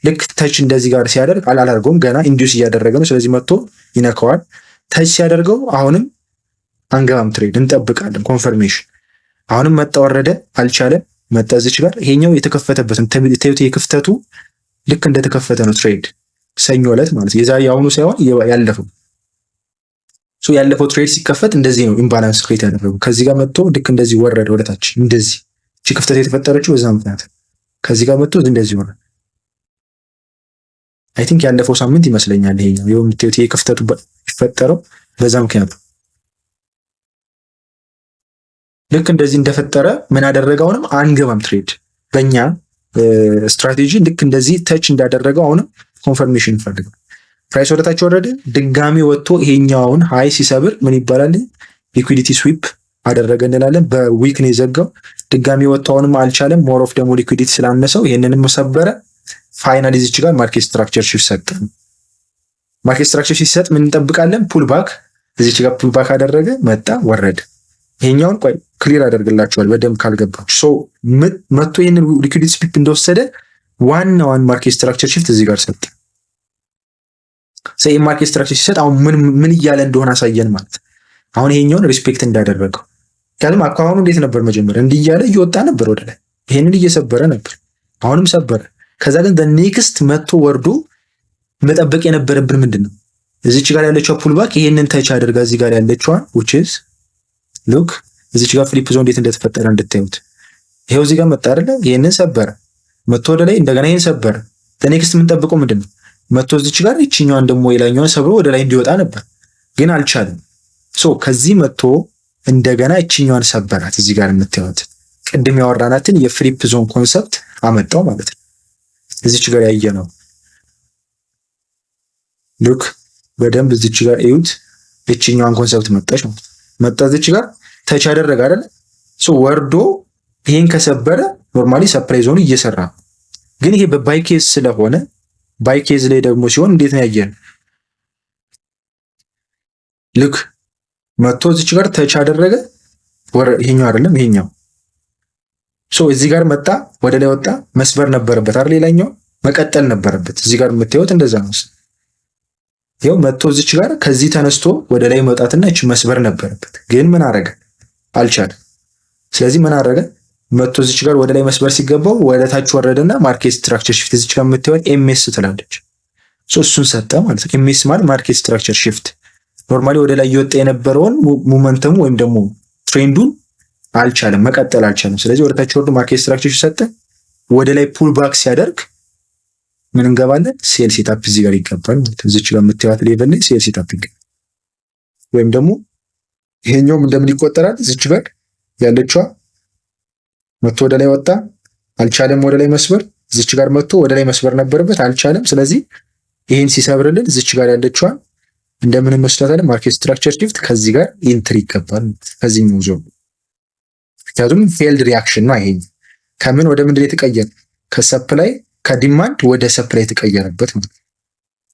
ልክ ተች እንደዚህ ጋር ሲያደርግ አላደርገውም፣ ገና ኢንዲዩስ እያደረገ ነው። ስለዚህ መጥቶ ይነካዋል። ተች ሲያደርገው አሁንም አንገባም፣ ትሬድ እንጠብቃለን ኮንፈርሜሽን። አሁንም መጣ ወረደ፣ አልቻለም፣ መጣ እዚች ጋር ይሄኛው የተከፈተበትን ተዩት። የክፍተቱ ልክ እንደተከፈተ ነው ትሬድ ሰኞ ዕለት ማለት የዛ የአሁኑ ሳይሆን ያለፈው። ሶ ያለፈው ትሬድ ሲከፈት እንደዚህ ነው ኢምባላንስ ክሬት ያደረገው። ከዚህ ጋር መጥቶ ልክ እንደዚህ ወረደ ወደታች። እንደዚህ እቺ ክፍተት የተፈጠረችው በዛ ምክንያት ከዚህ ጋር መጥቶ እንደዚህ ወረደ። አይ ቲንክ ያለፈው ሳምንት ይመስለኛል ይሄኛው የምትዩት የክፍተቱ ይፈጠረው በዛ ምክንያት። ልክ እንደዚህ እንደፈጠረ ምን አደረገው? አሁንም አንገባም ትሬድ በእኛ ስትራቴጂ ልክ እንደዚህ ተች እንዳደረገው አሁንም ኮንፈርሜሽን እንፈልጋለን። ፕራይስ ወደታች ወረደ፣ ድጋሚ ወጥቶ ይሄኛውን ሃይ ሲሰብር ምን ይባላል? ሊኩዊዲቲ ስዊፕ አደረገ እንላለን። በዊክ ነው የዘጋው። ድጋሚ ወጥቶ አሁንም አልቻለም። ሞር ኦፍ ደግሞ ሊኩዊዲቲ ስላነሰው ይሄንንም ሰበረ። ፋይናሊ እዚች ጋር ማርኬት ስትራክቸር ሽፍት ሰጠ። ማርኬት ስትራክቸር ሲሰጥ ምን እንጠብቃለን? ፑል ባክ። እዚች ጋር ፑል ባክ አደረገ፣ መጣ፣ ወረደ። ይሄኛውን ቆይ ክሊር አደርግላችኋል በደንብ ካልገባችሁ። ሶ መጥቶ ይሄንን ሊኩዊዲቲ ስዊፕ እንደወሰደ ዋናዋን ማርኬት ስትራክቸር ሽፍት እዚህ ጋር ሰጠ። ሰይ ማርኬት ስትራክቸር ሲሰጥ አሁን ምን እያለ እንደሆነ አሳየን ማለት። አሁን ይሄኛውን ሪስፔክት እንዳደረገው ካልም አካውንቱ እንዴት ነበር? መጀመሪያ እንዲህ እያለ እየወጣ ነበር ወደ ላይ፣ ይሄንን እየሰበረ ነበር፣ አሁንም ሰበረ። ከዛ ግን በኔክስት መጥቶ ወርዶ መጠበቅ የነበረብን ምንድነው? እዚች ጋር ያለችው ፑል ባክ ይሄንን ተች አድርጋ እዚህ ጋር ያለችዋን which is look እዚች ጋር ፍሊፕ ዞን እንዴት እንደተፈጠረ እንድታዩት። ይሄው እዚህ ጋር መጣ አይደለ? ይሄንን ሰበረ፣ መጥቶ ወደ ላይ እንደገና ይሄን ሰበረ። በኔክስት የምንጠብቀው ምንድነው? መጥቶ እዚች ጋር እቺኛዋን ደግሞ የላኛዋን ሰብሮ ወደ ላይ እንዲወጣ ነበር፣ ግን አልቻለም። ሶ ከዚህ መጥቶ እንደገና እቺኛዋን ሰበራት። እዚህ ጋር የምታዩት ቅድም ያወራናትን የፍሊፕ ዞን ኮንሰፕት አመጣው ማለት ነው። እዚች ጋር ያየነው ሉክ በደንብ እዚች ጋር እዩት። እቺኛዋን ኮንሰፕት መጣች ማለት መጣ እዚች ጋር ተች ያደረገ አይደል? ሶ ወርዶ ይሄን ከሰበረ ኖርማሊ ሰፕላይ ዞን እየሰራ ግን ይሄ በባይኬዝ ስለሆነ ባይኬዝ ላይ ደግሞ ሲሆን እንዴት ነው ያየን? ልክ መጥቶ እዚች ጋር ተች አደረገ፣ ይሄኛው አይደለም ይሄኛው። ሶ እዚህ ጋር መጣ፣ ወደ ላይ ወጣ፣ መስበር ነበረበት አይደል? ሌላኛው መቀጠል ነበረበት። እዚህ ጋር የምታዩት እንደዛ ነው። ይሄው መጥቶ እዚች ጋር ከዚህ ተነስቶ ወደ ላይ መውጣትና እቺ መስበር ነበረበት፣ ግን ምን አረገ? አልቻለም። ስለዚህ ምን አረገ? መጥቶ እዚች ጋር ወደ ላይ መስበር ሲገባው ወደ ታች ወረደና ማርኬት ስትራክቸር ሽፍት እዚች ጋር የምታዩት ኤምኤስ ትላለች። ሶ እሱን ሰጠ ማለት ነው። ኤምኤስ ማለት ማርኬት ስትራክቸር ሽፍት ኖርማሊ ወደ ላይ እየወጣ የነበረውን ሞመንተሙ ወይም ደግሞ ትሬንዱን አልቻለም፣ መቀጠል አልቻለም። ስለዚህ ወደ ታች ወርዶ ማርኬት ስትራክቸር ሰጠ። ወደ ላይ ፑል ባክ ሲያደርግ ምን እንገባለን? ሴል ሴታፕ እዚህ ጋር ይገባል። እዚች ጋር የምታዩት ሌቨል ላይ ሴል ሴታፕ ይገባል። ወይም ደግሞ ይሄኛውም እንደምን ይቆጠራል? እዚች ጋር ያለችዋ መጥቶ ወደ ላይ ወጣ፣ አልቻለም ወደ ላይ መስበር። እዚች ጋር መጥቶ ወደ ላይ መስበር ነበረበት፣ አልቻለም። ስለዚህ ይሄን ሲሰብርልን እዚች ጋር ያለችዋ እንደምን መስላታለን? ማርኬት ስትራክቸር ሽፍት ከዚህ ጋር ኢንትሪ ይገባል። ከዚህ ነው ዞን ምክንያቱም ፌልድ ሪአክሽን ነው። ይሄ ከምን ወደ ምንድን የተቀየረ? ከሰፕላይ ከዲማንድ ወደ ሰፕላይ የተቀየረበት ማለት ነው።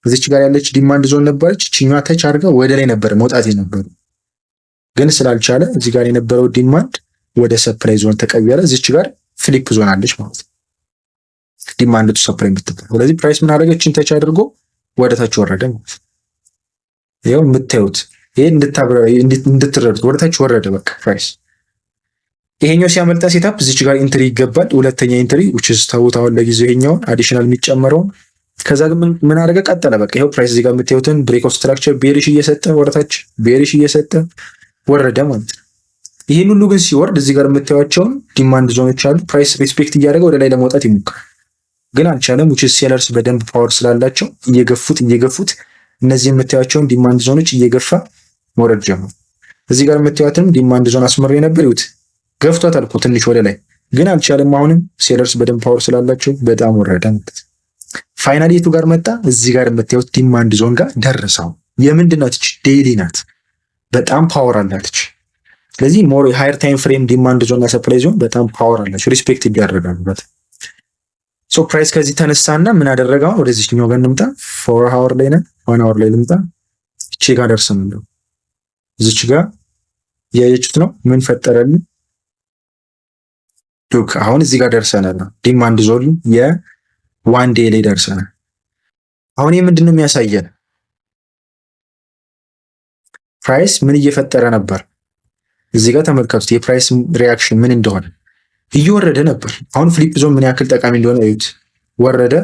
እዚች ጋር ያለች ዲማንድ ዞን ነበረች፣ እቺኛዋ ተች አድርጋ ወደ ላይ ነበር መውጣት የነበረው፣ ግን ስላልቻለ እዚህ ጋር የነበረው ዲማንድ ወደ ሰፕላይ ዞን ተቀየረ። እዚች ጋር ፍሊፕ ዞን አለች ማለት ነው። ዲማንድ ቱ ሰፕላይ የምትባል። ስለዚህ ፕራይስ ምን አደረገችን? ተች አድርጎ ወደ ታች ወረደ ማለት ነው። ይኸው የምታዩት ይሄ እንድትረዱት ወደ ታች ወረደ በቃ ፕራይስ። ይሄኛው ሲያመልጠን ሴታፕ እዚች ጋር ኢንትሪ ይገባል። ሁለተኛ ኢንትሪ which is ተውት አሁን ለጊዜው ይሄኛውን አዲሽናል የሚጨመረውን። ከዛ ግን ምን አደረገ? ቀጠለ በቃ ይሄው ፕራይስ እዚህ ጋር የምታዩትን ብሬክ ኦፍ ስትራክቸር ቤሪሽ እየሰጠ ወደ ታች ቤሪሽ እየሰጠ ወረደ ማለት ነው። ይሄን ሁሉ ግን ሲወርድ እዚህ ጋር የምታዩቸውን ዲማንድ ዞኖች አሉ። ፕራይስ ሪስፔክት እያደረገ ወደ ላይ ለመውጣት ይሞክራል ግን አልቻለም። which is ሴለርስ በደንብ ፓወር ስላላቸው እየገፉት እነዚህ የምታዩቸውን ዲማንድ ዞኖች እየገፋ መውረድ ጀመሩ። እዚህ ጋር የምታዩትንም ዲማንድ ዞን አስመር የነበር ይሁት ገፍቷታል እኮ ትንሽ ወደ ላይ ግን አልቻለም። አሁንም ሴለርስ በደንብ ፓወር ስላላቸው በጣም ወረደ ማለት ነው። ፋይናሊ የቱ ጋር መጣ? እዚህ ጋር የምታዩት ዲማንድ ዞን ጋር ደረሰው። የምንድን ናት? ዴይሊ ናት። በጣም ፓወር አላትች። ስለዚህ ሞር ሃየር ታይም ፍሬም ዲማንድ ዞን እና ሰፕላይ ዞን በጣም ፓወር አላቸው፣ ሪስፔክት ይደረጋሉ። ሶ ፕራይስ ከዚህ ተነሳና ምን አደረገው? ወደዚህኛው ጋር እንምጣ። 4 አወር ላይ ነን፣ 1 አወር ላይ ልምጣ። እቺ ጋር ደርሰን ነው እዚች ጋር ያያችሁት ነው። ምን ፈጠረልን? ሉክ አሁን እዚህ ጋር ደርሰናል። ዲማንድ ዞን የዋን ዴይ ላይ ደርሰናል። አሁን ይሄ ምንድነው የሚያሳየን? ፕራይስ ምን እየፈጠረ ነበር? እዚህ ጋር ተመልከቱት። የፕራይስ ሪያክሽን ምን እንደሆነ እየወረደ ነበር። አሁን ፍሊፕ ዞን ምን ያክል ጠቃሚ እንደሆነ እዩት። ወረደ፣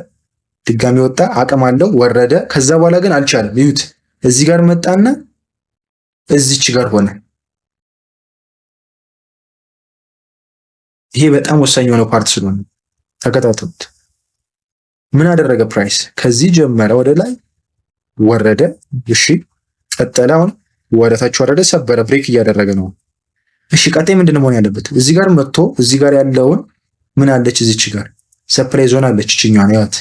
ድጋሚ ወጣ፣ አቅም አለው፣ ወረደ። ከዛ በኋላ ግን አልቻለም። እዩት። እዚህ ጋር መጣና እዚች ጋር ሆነ። ይሄ በጣም ወሳኝ የሆነ ፓርት ስለሆነ ተከታተሉት። ምን አደረገ? ፕራይስ ከዚህ ጀመረ፣ ወደ ላይ ወረደ። እሺ ቀጠለ። አሁን ወደ ታች ወረደ፣ ሰበረ፣ ብሬክ እያደረገ ነው። እሺ ቀጣይ ምንድነው መሆን ያለበት? እዚህ ጋር መጥቶ እዚህ ጋር ያለውን ምን አለች? እዚች ጋር ሰፕላይ ዞን አለች። እቺኛው ነው ያት።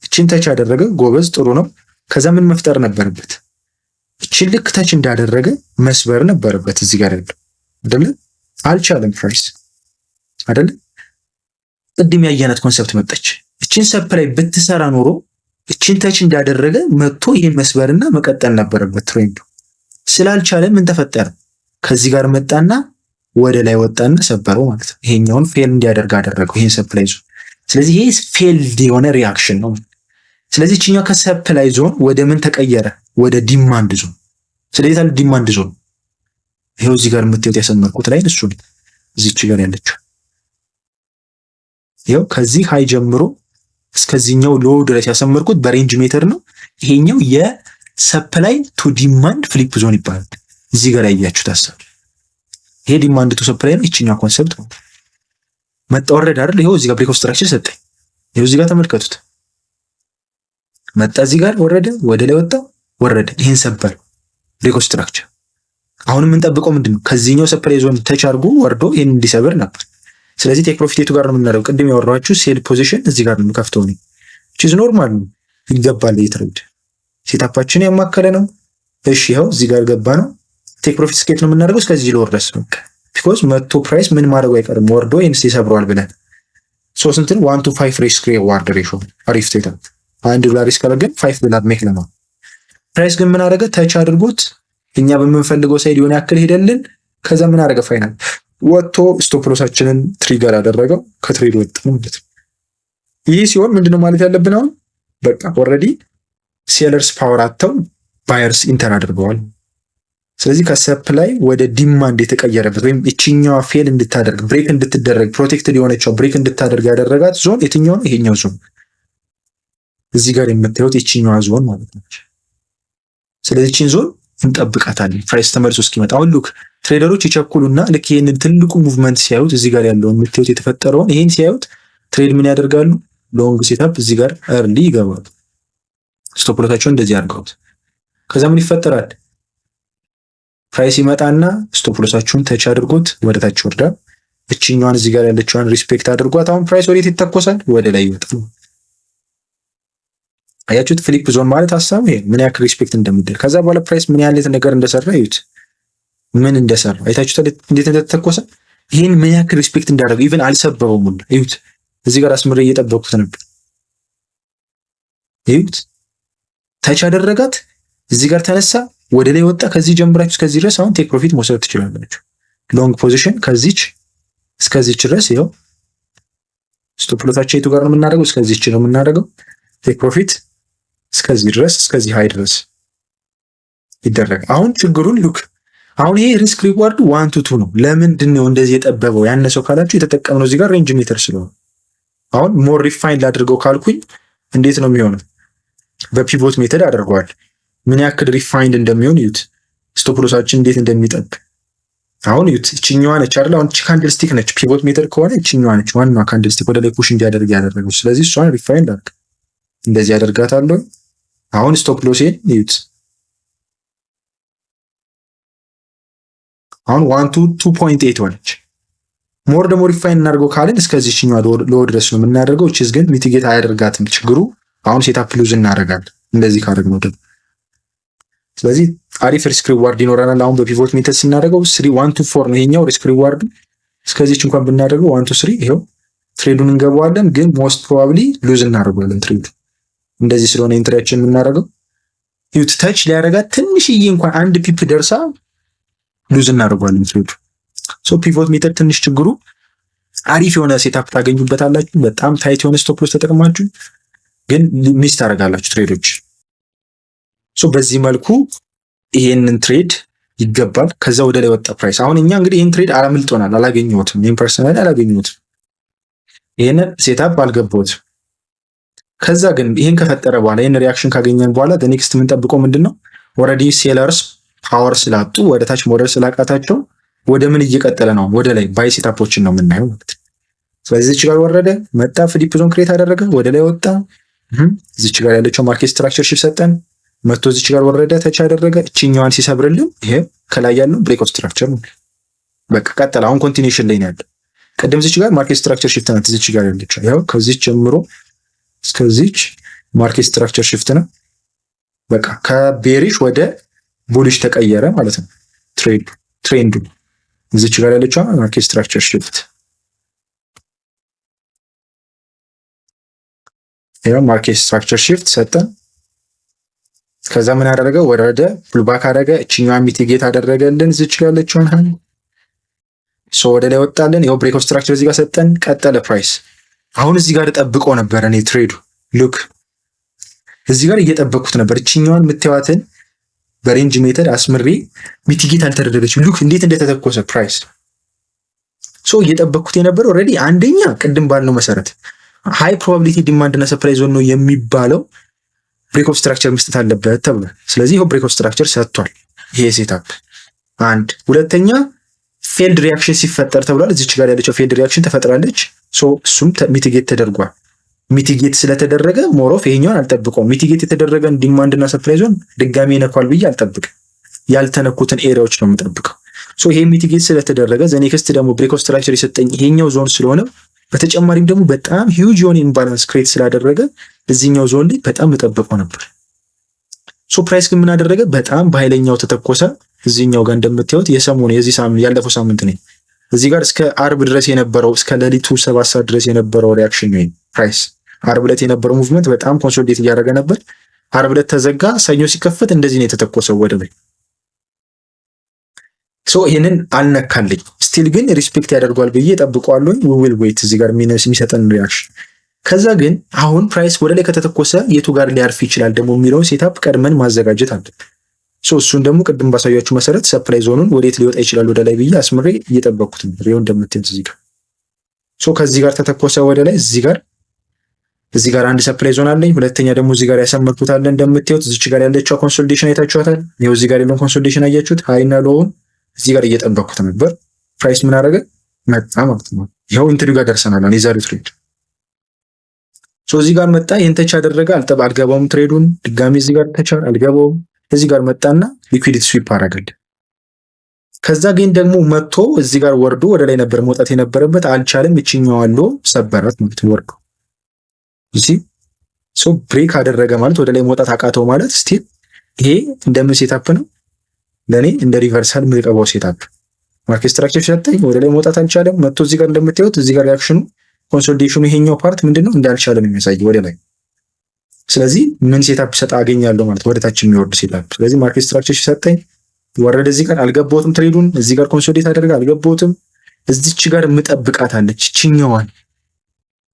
እቺን ተች ያደረገ ጎበዝ፣ ጥሩ ነው። ከዛ ምን መፍጠር ነበረበት? እቺን ልክ ተች እንዳደረገ መስበር ነበረበት። እዚህ ጋር ያለው አይደለ? አልቻለም ፕራይስ አይደለ? ቅድም ያየናት ኮንሰፕት መጣች። እቺን ሰፕላይ ብትሰራ ኖሮ እቺን ተች እንዳደረገ መጥቶ ይሄን መስበርና መቀጠል ነበረበት ትሬንዱ። ስላልቻለ ምን ተፈጠረ? ከዚህ ጋር መጣና ወደ ላይ ወጣና ሰበረው ማለት ነው። ይሄኛውን ፌል እንዲያደርግ አደረገው ይሄን ሰፕላይ ዞን። ስለዚህ ይሄ ፌልድ የሆነ ሪአክሽን ነው። ስለዚህ እቺኛው ከሰፕላይ ዞን ወደ ምን ተቀየረ? ወደ ዲማንድ ዞን። ስለዚህ ታዲያ ዲማንድ ዞን ይሄው እዚህ ጋር የምታዩት ያሰመርኩት ላይ እሱ ነው። እዚች ጋር ያለችው ይሄው ከዚህ ሃይ ጀምሮ እስከዚህኛው ሎው ድረስ ያሰመርኩት በሬንጅ ሜተር ነው። ይሄኛው የሰፕላይ ቱ ዲማንድ ፍሊፕ ዞን ይባላል። እዚህ ጋር ያያችሁት ሐሳብ ይሄ ዲማንድ ቱ ሰፕላይ ነው። እቺኛው ኮንሰፕት ነው። መጣ ወረደ አይደል? ይሄው እዚህ ጋር ብሬክ ኦፍ ስትራክቸር ሰጠኝ። ይሄው እዚህ ጋር ተመልከቱት። መጣ እዚህ ጋር ወረደ፣ ወደ ላይ ወጣ፣ ወረደ። ይሄን ሰበር ብሬክ ኦፍ ስትራክቸር። አሁን የምንጠብቀው ምንድነው? ከዚህኛው ሰፕላይ ዞን ተች አድርጎ ወርዶ ይሄን እንዲሰብር ነበር። ስለዚህ ቴክ ፕሮፊት የቱ ጋር ነው የምናደርገው? ቅድም ያወራኋችሁ ሴል ፖዚሽን እዚህ ጋር ነው ከፍተው ነው። እቺ ኖርማል ነው ይገባል። የትሬድ ሴታፓችን ያማከለ ነው። እሺ ይሄው እዚህ ጋር ገባ ነው። ቴክ ፕሮፊት ስኬት ነው የምናደርገው እስከዚህ ሊወርደስ ነው። ቢኮዝ መቶ ፕራይስ ምን ማድረጉ አይቀርም ወርዶ ይሄን ይሰብረዋል ብለን ሶ ስንትን 1 to 5 ሪስክ ሪዋርድ ሬሾ አሪፍ ሴታፕ። $1 ሪስክ አድርገን $5 ሜክ ለማ ፕራይስ ግን ምን አደረገ? ተች አድርጎት እኛ በምንፈልገው ሳይድ የሆነ ያክል ሄደልን። ከዛ ምን አደረገ? ፋይናል ወጥቶ ስቶፕ ሎሳችንን ትሪገር አደረገው። ከትሬድ ወጥ ነው ማለት ነው። ይህ ሲሆን ምንድነው ማለት ያለብን? አሁን በቃ ኦልሬዲ ሴለርስ ፓወር አተው ባየርስ ኢንተር አድርገዋል። ስለዚህ ከሰፕላይ ወደ ዲማንድ የተቀየረበት ወይም እቺኛዋ ፌል እንድታደርግ ብሬክ እንድትደረግ ፕሮቴክትድ የሆነችው ብሬክ እንድታደርግ ያደረጋት ዞን የትኛው ነው? ይሄኛው ዞን እዚህ ጋር የምታዩት እቺኛዋ ዞን ማለት ነው። ስለዚህ እቺን ዞን እንጠብቃታለን ፕራይስ ተመልሶ እስኪመጣ። አሁን ሉክ ትሬደሮች ይቸኩሉና ልክ ይሄንን ትልቁ ሙቭመንት ሲያዩት እዚህ ጋር ያለውን የምታዩት የተፈጠረውን ይሄን ሲያዩት ትሬድ ምን ያደርጋሉ? ሎንግ ሴታፕ እዚህ ጋር እርሊ ይገባሉ። ስቶፕ ሎሳቸውን እንደዚህ አድርገውት ከዛ ምን ይፈጠራል? ፕራይስ ይመጣና ስቶፕ ሎሳችሁን ተች አድርጎት ወደ ታች ወርዳል። እቺኛዋን እዚህ ጋር ያለችዋን ሪስፔክት አድርጓት አሁን ፕራይስ ወዴት ይተኮሳል? ወደ ላይ ይወጣል። አያችሁት? ፍሊፕ ዞን ማለት ሐሳቡ ይሄ ምን ያክል ሪስፔክት እንደሚደረግ። ከዛ በኋላ ፕራይስ ምን ያህል ነገር እንደሰራ እዩት። ምን እንደሰራ አይታችሁት? እንዴት እንደተተኮሰ ይሄን ምን ያክል ሪስፔክት እንዳደረገው ኢቭን አልሰበረውም ሁሉ እዩት። እዚህ ጋር አስምሬ እየጠበቅኩት ነበር። እዩት፣ ታች አደረጋት፣ እዚህ ጋር ተነሳ፣ ወደ ላይ ወጣ። ከዚህ ጀምራችሁ እስከዚህ ድረስ አሁን ቴክ ፕሮፊት መውሰድ ትችላላችሁ። ሎንግ ፖዚሽን ከዚች እስከዚች ድረስ ይኸው ስቶፕ ሎሳችን የቱ ጋር ነው የምናደርገው? እስከዚህች ነው የምናደርገው። ቴክ ፕሮፊት እስከዚህ ድረስ እስከዚህ ሃይ ድረስ ይደረግ። አሁን ችግሩን ሉክ አሁን ይሄ ሪስክ ሪዋርዱ 1 to 2 ነው። ለምንድን ነው እንደዚህ የጠበበው ያነሰው ካላችሁ የተጠቀምነው እዚህ ጋር ሬንጅ ሜተር ስለሆነ። አሁን ሞር ሪፋይን ላድርገው ካልኩኝ እንዴት ነው የሚሆነው? በፒቮት ሜተድ አድርገዋል። ምን ያክል ሪፋይንድ እንደሚሆን እዩት። ስቶፕ ሎሳችን እንዴት እንደሚጠብ አሁን እዩት። እችኛዋ ነች አይደል? አሁን እቺ ካንድል ስቲክ ነች። ፒቮት ሜተድ ከሆነ እችኛዋ ነች ዋናዋ ካንድል ስቲክ ወደ ላይ ፑሽ እንዲያደርግ ያደረገው። ስለዚህ እሷን ሪፋይንድ አድርግ እንደዚህ ያደርጋታለሁ። አሁን ስቶፕ ሎሴን እዩት። አሁን 1 to 2.8 ሆነች። ሞር ደግሞ ሪፋይን እናደርገው ካልን እስከዚህ እችኛዋ ሎ ድረስ ነው የምናደርገው። እቺስ ግን ሚቲጌት አያደርጋትም። ችግሩ አሁን ሴታፕ ሉዝ እናደርጋለን እንደዚህ ካደረግነው ደግሞ። ስለዚህ አሪፍ ሪስክ ሪዋርድ ይኖረናል። አሁን በፒቮት ሜተድ ስናደርገው 1 to 4 ነው ይሄኛው ሪስክ ሪዋርድ። እስከዚህች እንኳን ብናደርገው 1 to 3 ይሄው ትሬዱን እንገባዋለን፣ ግን ሞስት ፕሮባብሊ ሉዝ እናደርገዋለን ትሬዱ። እንደዚህ ስለሆነ ኢንትሪያችን የምናደርገው ዩት ተች ሊያደርጋት ትንሽዬ እንኳን አንድ ፒፕ ደርሳ ሉዝ እናደርገዋለን ትሬዱ። ሶ ፒቮት ሜተድ ትንሽ ችግሩ አሪፍ የሆነ ሴታፕ ታገኙበታላችሁ። በጣም ታይት የሆነ ስቶፕ ሎስ ተጠቅማችሁ ግን ሚስ ታደርጋላችሁ ትሬዶች። ሶ በዚህ መልኩ ይሄንን ትሬድ ይገባል። ከዛ ወደ ላይ ወጣ ፕራይስ። አሁን እኛ እንግዲህ ይሄን ትሬድ አላምልጦናል፣ አላገኘሁትም። ይሄን ፐርሰናሊ አላገኘሁትም፣ ይሄንን ሴታፕ አልገባሁትም። ከዛ ግን ይሄን ከፈጠረ በኋላ ይሄን ሪአክሽን ካገኘን በኋላ ኔክስት የምንጠብቀው ምንድነው? ኦልሬዲ ሴለርስ ፓወር ስላጡ ወደ ታች ሞደል ስላቃታቸው ወደ ምን እየቀጠለ ነው? ወደ ላይ ባይ ሴታፖችን ነው የምናየው ማለት ነው። ስለዚህ እዚህ ጋር ወረደ መጣ፣ ፍሊፕ ዞን ክሬት አደረገ፣ ወደ ላይ ወጣ። እዚህ ጋር ያለችው ማርኬት ስትራክቸር ሺፕ ሰጠን፣ መጥቶ እዚህ ጋር ወረደ፣ ተች አደረገ። እቺኛዋን ሲሰብርልን ይሄ ከላይ ያለው ብሬክ ኦፍ ስትራክቸር ነው። በቃ ቀጠለ። አሁን ኮንቲኒዩሽን ላይ ነው ያለው። ቀደም እዚህ ጋር ማርኬት ስትራክቸር ሺፍት ናት። እዚህ ጋር ያለችው ያው ከዚህ ጀምሮ እስከዚህ ማርኬት ስትራክቸር ሺፍት ነው። በቃ ከቤሪሽ ወደ ቡሊሽ ተቀየረ ማለት ነው ትሬንዱ። እዚህ ጋር ያለችው ማርኬት ስትራክቸር ሺፍት ያው ማርኬት ስትራክቸር ሺፍት ሰጠን። ከዛ ምን አደረገ? ወረደ፣ ፑልባክ አደረገ፣ እቺኛዋን ሚቲጌት አደረገልን። እዚህ ጋር ያለችውን ሶ ወደ ላይ ወጣልን። ያው ብሬክ ኦፍ ስትራክቸር እዚህ ጋር ሰጠን፣ ቀጠለ ፕራይስ። አሁን እዚህ ጋር ተጠብቆ ነበር እኔ ትሬዱ ሉክ እዚህ ጋር እየጠበቅኩት ነበር። እቺኛዋን የምትዋትን በሬንጅ ሜተድ አስምሬ ሚቲጌት አልተደረገችም። ሉክ እንዴት እንደተተኮሰ ፕራይስ። ሶ እየጠበቅኩት የነበረው ኦልሬዲ አንደኛ ቅድም ባልነው መሰረት ሃይ ፕሮባቢሊቲ ዲማንድ እና ሰፕላይ ዞን ነው የሚባለው ብሬክ ኦፍ ስትራክቸር መስጠት አለበት ተብሏል። ስለዚህ ይሄው ብሬክ ኦፍ ስትራክቸር ሰጥቷል ይሄ ሴታፕ። አንድ ሁለተኛ ፌልድ ሪአክሽን ሲፈጠር ተብሏል። እዚች ጋር ያለችው ፌልድ ሪአክሽን ተፈጥራለች። ሶ እሱም ሚቲጌት ተደርጓል። ሚቲጌት ስለተደረገ ሞሮፍ ይሄኛውን አልጠብቀውም። ሚቲጌት የተደረገን ዲማንድ እና ሰፕላይ ዞን ድጋሚ ይነካል ብዬ አልጠብቅም። ያልተነኩትን ኤሪያዎች ነው የምጠብቀው። ሶ ይሄ ሚቲጌት ስለተደረገ ዘኔክስት ደግሞ ብሬክ ኦፍ ስትራክቸር የሰጠኝ ይሄኛው ዞን ስለሆነ በተጨማሪም ደግሞ በጣም ሂውጅ የሆነ ኢምባላንስ ክሬት ስላደረገ እዚህኛው ዞን ላይ በጣም ተጠብቀው ነበር። ሶ ፕራይስ ግን ምን አደረገ? በጣም በኃይለኛው ተተኮሰ። እዚህኛው ጋር እንደምታዩት የሰሞኑ የዚህ ሳምንት ያለፈው ሳምንት ነው። እዚህ ጋር እስከ አርብ ድረስ የነበረው እስከ ሌሊቱ 7 ሰዓት ድረስ የነበረው ሪአክሽን ነው ፕራይስ። አርብ ዕለት የነበረው ሙቭመንት በጣም ኮንሶሊዴት እያደረገ ነበር። አርብ ዕለት ተዘጋ፣ ሰኞ ሲከፈት እንደዚህ ነው የተተኮሰው ወደ ላይ። ሶ ይሄንን አልነካልኝ። ስቲል ግን ሪስፔክት ያደርጓል ብዬ ጠብቀዋለሁ። we will wait እዚህ ጋር የሚሰጠን ሪአክሽን። ከዛ ግን አሁን ፕራይስ ወደ ላይ ከተተኮሰ የቱ ጋር ሊያርፍ ይችላል ደግሞ የሚለውን ሴታፕ ቀድመን ማዘጋጀት አለብን። ሶ እሱን ደግሞ ቅድም ባሳያችሁ መሰረት ሰፕላይ ዞኑን ወዴት ሊወጣ ይችላል ወደ ላይ ብዬ አስምሬ እየጠበቅኩት ነበር። ይሄው እንደምትል እዚህ ጋር ሶ ከዚህ ጋር ተተኮሰ ወደ ላይ። እዚህ ጋር አንድ ሰፕላይ ዞን አለኝ። ሁለተኛ ደግሞ እዚህ ጋር ያሰመርኩት አለ እንደምታዩት። እዚህ ጋር ያለችው ኮንሶሊዴሽን አይታችኋታል። ይሄው እዚህ ጋር ያለውን ኮንሶሊዴሽን አያችሁት። ሃይና ሎውን እዚህ ጋር እየጠበቅኩት ነበር። ፕራይስ ምን አደረገ? መጣ ማለት ነው። ይሄው ኢንትሪው ጋር ደርሰናል። የዛሬው ትሬድ ሶ እዚህ ጋር መጣ። ይሄን ተች አደረገ። አልገባውም ትሬዱን። ድጋሚ እዚህ ጋር ተች አልገባውም። እዚህ ጋር መጣና ሊኩዊዲቲ ስዊፕ አደረገ። ከዛ ግን ደግሞ መጥቶ እዚህ ጋር ወርዶ ወደ ላይ ነበር መውጣት የነበረበት፣ አልቻለም። እቺኛው አሎ ሰበራት ማለት ወርዶ እዚህ ሶ ብሬክ አደረገ ማለት ወደ ላይ መውጣት አቃተው ማለት ስቲል ይሄ እንደምን ሴታፕ ነው ለኔ እንደ ሪቨርሳል ምልቀባው ሴታፕ። ማርኬት ስትራክቸር ሲሰጠኝ ወደ ላይ መውጣት አልቻለም። መጥቶ እዚህ ጋር እንደምታዩት እዚህ ጋር ሪአክሽኑ ኮንሶሊዴሽኑ ይሄኛው ፓርት ምንድነው እንዳልቻለም የሚያሳይ ወደ ላይ። ስለዚህ ምን ሴታፕ ሰጣ አገኛለሁ ማለት ወደ ታች የሚወርድ ሴታፕ። ስለዚህ ማርኬት ስትራክቸር ሲሰጠኝ ወረደ። እዚህ ጋር አልገባሁትም ትሬዱን። እዚህ ጋር ኮንሶሊዴት አደረገ አልገባሁትም። እዚች ጋር ምጠብቃት አለች ቺኛዋን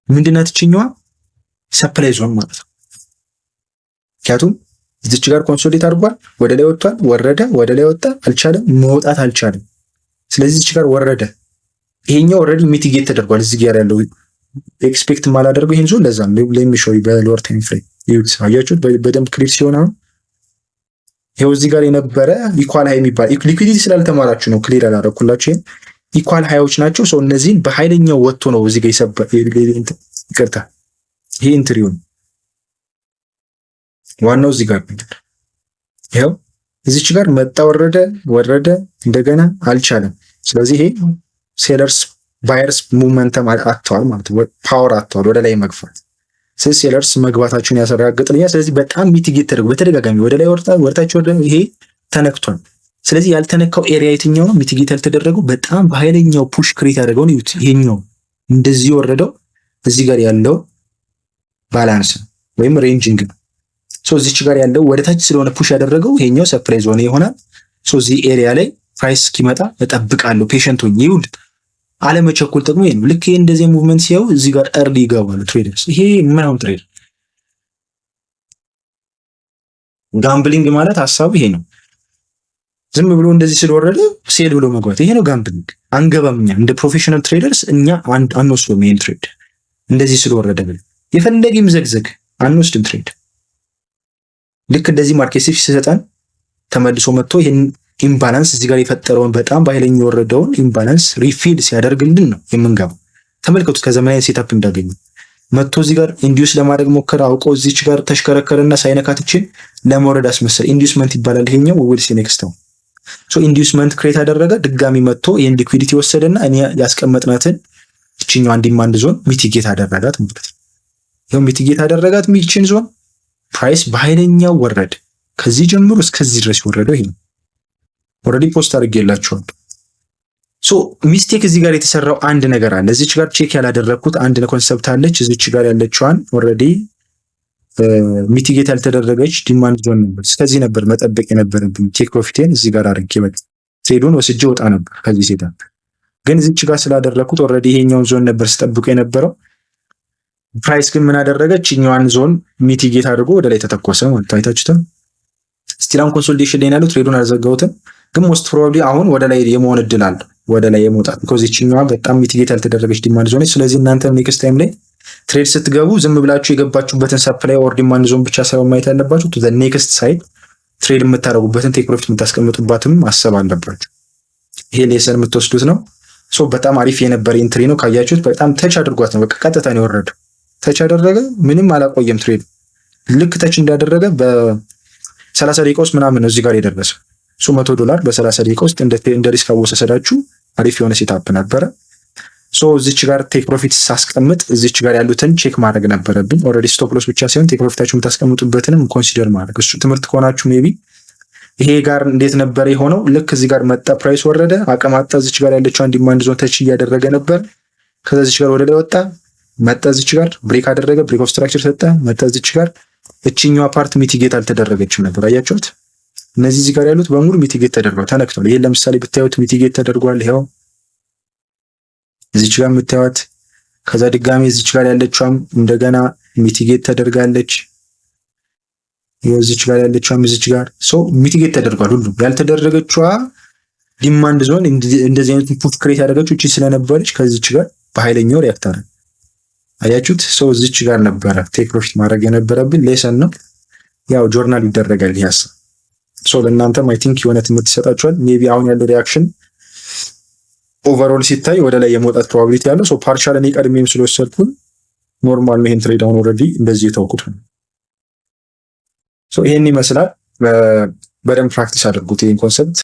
ምንድናት እችኛዋ? ሰፕላይ ዞን ማለት ነው። ምክንያቱም እዚች ጋር ኮንሶሊዴት አድርጓል፣ ወደ ላይ ወጥቷል፣ ወረደ፣ ወደ ላይ ወጣ፣ አልቻለም፣ መውጣት አልቻለም። ስለዚህ እዚች ጋር ወረደ። ይሄኛው ኦልሬዲ ሚቲጌት ተደርጓል። እዚህ ጋር ያለው ኤክስፔክት ማላደርገው ይሄን ዞን ለዛም ለሚሾይ በሎወር ታይም ፍሬም ይሁት አያችሁት በደንብ ክሊር ሲሆን አሁን ይሄው እዚህ ጋር የነበረ ኢኳል ሃይ የሚባል ሊኩዊዲቲ ስላልተማራችሁ ነው ክሊር ያላደረኩላችሁ። ኢኳል ሃዮች ናቸው። ሰው እነዚህን በኃይለኛው ወጥቶ ነው እዚህ ጋር ይቅርታ ይሄ ኢንትሪውን ዋናው እዚህ ጋር ይሄው እዚች ጋር መጣ፣ ወረደ፣ ወረደ፣ እንደገና አልቻለም። ስለዚህ ይሄ ሴለርስ ባየርስ ሙቭመንተም አጥተዋል ማለት ነው። ፓወር አጥተዋል ወደ ላይ መግፋት። ስለዚህ ሴለርስ መግባታቸውን ያረጋግጥልኛል። ስለዚህ በጣም ሚቲጌት ተደርጎ በተደጋጋሚ ወደ ላይ ወርታች ወደ ይሄ ተነክቷል። ስለዚህ ያልተነካው ኤሪያ የትኛው ነው? ሚቲጌት ያልተደረገው በጣም በኃይለኛው ፑሽ ክሬት ያደረገውን ይሁት። ይሄኛው እንደዚህ ወረደው እዚህ ጋር ያለው ባላንስ ወይም ሬንጂንግ ነው። ሶ እዚች ጋር ያለው ወደ ታች ስለሆነ ፑሽ ያደረገው ይሄኛው ሰፕላይ ዞን ይሆናል። ሶ እዚህ ኤሪያ ላይ ፕራይስ እስኪመጣ እጠብቃለሁ ፔሸንት ሆኜ። ይሁን አለመቸኮል ጥቅሙ ይሄ ነው። ልክ ይሄ እንደዚህ ሙቭመንት ሲያዩ እዚህ ጋር እርሊ ይገባሉ ትሬደርስ። ይሄ የማይሆን ትሬድ ጋምብሊንግ ማለት ሐሳቡ ይሄ ነው። ዝም ብሎ እንደዚህ ስለወረደ ሴል ብሎ መግባት ይሄ ነው ጋምብሊንግ። አንገባም እኛ እንደ ፕሮፌሽናል ትሬደርስ እኛ አንወስደውም ይሄን ትሬድ። እንደዚህ ስለወረደ ብለን የፈለገ ይምዘግዘግ አንወስድም ትሬድ። ልክ እንደዚህ ማርኬት ሲሰጠን ተመልሶ መጥቶ ይሄን ኢምባላንስ እዚህ ጋር የፈጠረውን በጣም በኃይለኛ የወረደውን ኢምባላንስ ሪፊል ሲያደርግልን ነው የምንገባው። ተመልከቱት ከዘመናዊ ሴታፕ እንዳገኙ መጥቶ እዚህ ጋር ኢንዲዩስ ለማድረግ ሞከረ። አውቀው እዚች ጋር ተሽከረከረና ሳይነካትችን ለመውረድ አስመሰል። ኢንዲዩስመንት ይባላል ይሄኛው። ዊል ሲ ኔክስት ታው ሶ ኢንዲዩስመንት ክሬት አደረገ። ድጋሚ መጥቶ ይሄን ሊኩዊዲቲ ወሰደና እኔ ያስቀመጥናትን እቺኛው ዲማንድ ዞን ሚቲጌት አደረጋት ማለት ነው። ይሄው ሚቲጌት አደረጋት ሚችን ዞን ፕራይስ በኃይለኛው ወረደ። ከዚህ ጀምሮ እስከዚህ ድረስ ወረደው። ይሄ ኦልሬዲ ፖስት አድርጌላችኋል። ሶ ሚስቴክ እዚህ ጋር የተሰራው አንድ ነገር አለ። እዚች ጋር ቼክ ያላደረኩት አንድ ኮንሰፕት አለች። እዚች ጋር ያለችዋን ኦልሬዲ ሚቲጌት ያልተደረገች ዲማንድ ዞን ነበር። እስከዚህ ነበር መጠበቅ የነበረብኝ። ቴክ ፕሮፊቴን እዚህ ጋር አድርጌ ትሬዱን ወስጄ ወጣ ነበር ከዚህ ሴታፕ። ግን እዚች ጋር ስላደረኩት ኦልሬዲ ይሄኛውን ዞን ነበር ስጠብቁ የነበረው። ፕራይስ ግን ምን አደረገች? እኛዋን ዞን ሚቲጌት አድርጎ ወደ ላይ ተተኮሰ ማለት ታይታችሁታል። ስቲላን ኮንሶሊዴሽን ላይ ያለው ትሬዱን አልዘጋሁትም፣ ግን ሞስት ፕሮባብሊ አሁን ወደ ላይ የመሆን እድል አለ፣ ወደ ላይ የመውጣት ቢኮዝ እቺኛዋ በጣም ሚቲጌት ያልተደረገች ዲማንድ ዞን። ስለዚህ እናንተ ኔክስት ታይም ላይ ትሬድ ስትገቡ ዝም ብላችሁ የገባችሁበትን ሰፕላይ ኦር ዲማንድ ዞን ብቻ ሳይሆን ማየት ያለባችሁ ቱ ዘ ኔክስት ሳይድ ትሬድ የምታደርጉበትን ቴክ ፕሮፊት የምታስቀምጡባትም ማሰብ አለባችሁ። ይሄ ሌሰን የምትወስዱት ነው። ሶ በጣም አሪፍ የነበረ ኢንትሪ ነው። ካያችሁት በጣም ተች አድርጓት ነው፣ በቃ ቀጥታ ነው የወረደው። ተች አደረገ፣ ምንም አላቆየም ትሬድ። ልክ ተች እንዳደረገ በ30 ደቂቃ ውስጥ ምናምን ነው እዚህ ጋር የደረሰው። ሶ $100 በ30 ደቂቃ ውስጥ እንደ ሪስክ አወሳሰዳችሁ አሪፍ የሆነ ሴታፕ ነበረ። ሶ እዚች ጋር ቴክ ፕሮፊት ሳስቀምጥ እዚች ጋር ያሉትን ቼክ ማድረግ ነበረብኝ። ኦልሬዲ ስቶፕ ሎስ ብቻ ሳይሆን ቴክ ፕሮፊታችሁ የምታስቀምጡበትንም ኮንሲደር ማድረግ። እሱ ትምህርት ከሆናችሁ ሜቢ ይሄ ጋር እንዴት ነበር የሆነው? ልክ እዚህ ጋር መጣ፣ ፕራይስ ወረደ፣ አቀማጣ። እዚች ጋር ያለችውን ዲማንድ ዞን ተች እያደረገ ነበር። ከዛ እዚች ጋር ወደ ላይ ወጣ፣ መጣ፣ እዚች ጋር ብሬክ አደረገ፣ ብሬክ ኦፍ ስትራክቸር ሰጠ፣ መጣ፣ እዚች ጋር። እቺኛዋ ፓርት ሚቲጌት አልተደረገችም ነበር። አያችሁት? እነዚህ እዚህ ጋር ያሉት በሙሉ ሚቲጌት ተደርጓል፣ ተነክቷል። ይሄን ለምሳሌ ብታዩት ሚቲጌት ተደርጓል። ይሄው እዚች ጋር የምታዩት፣ ከዛ ድጋሚ እዚች ጋር ያለችዋም እንደገና ሚቲጌት ተደርጋለች። ይሄው እዚች ጋር ያለችዋም እዚች ጋር ሶ ሚቲጌት ተደርጓል። ሁሉም ያልተደረገችዋ ዲማንድ ዞን እንደዚህ አይነት ፑት ክሬት ያደረገችው እቺ ስለነበረች ከዚች ጋር በኃይለኛው ሪአክት አደረገ። አያችሁት? ሶ እዚች ጋር ነበረ ቴክ ፕሮፊት ማድረግ የነበረብን። ሌሰን ነው ያው ጆርናል ይደረጋል ይያስ ሶ ለእናንተም አይ ቲንክ የሆነ ትምህርት ይሰጣችኋል። ሜቢ አሁን ያለው ሪአክሽን ኦቨርኦል ሲታይ ወደ ላይ የመውጣት ፕሮባቢሊቲ ያለው ሶ ፓርሻል እኔ ቀድሜም ስለወሰድኩኝ ኖርማል ነው። ይሄን ትሬድ አሁን ኦልሬዲ እንደዚህ የተውኩት ነው። ሶ ይሄን ይመስላል። በደንብ ፕራክቲስ አድርጉት ይሄን ኮንሰፕት።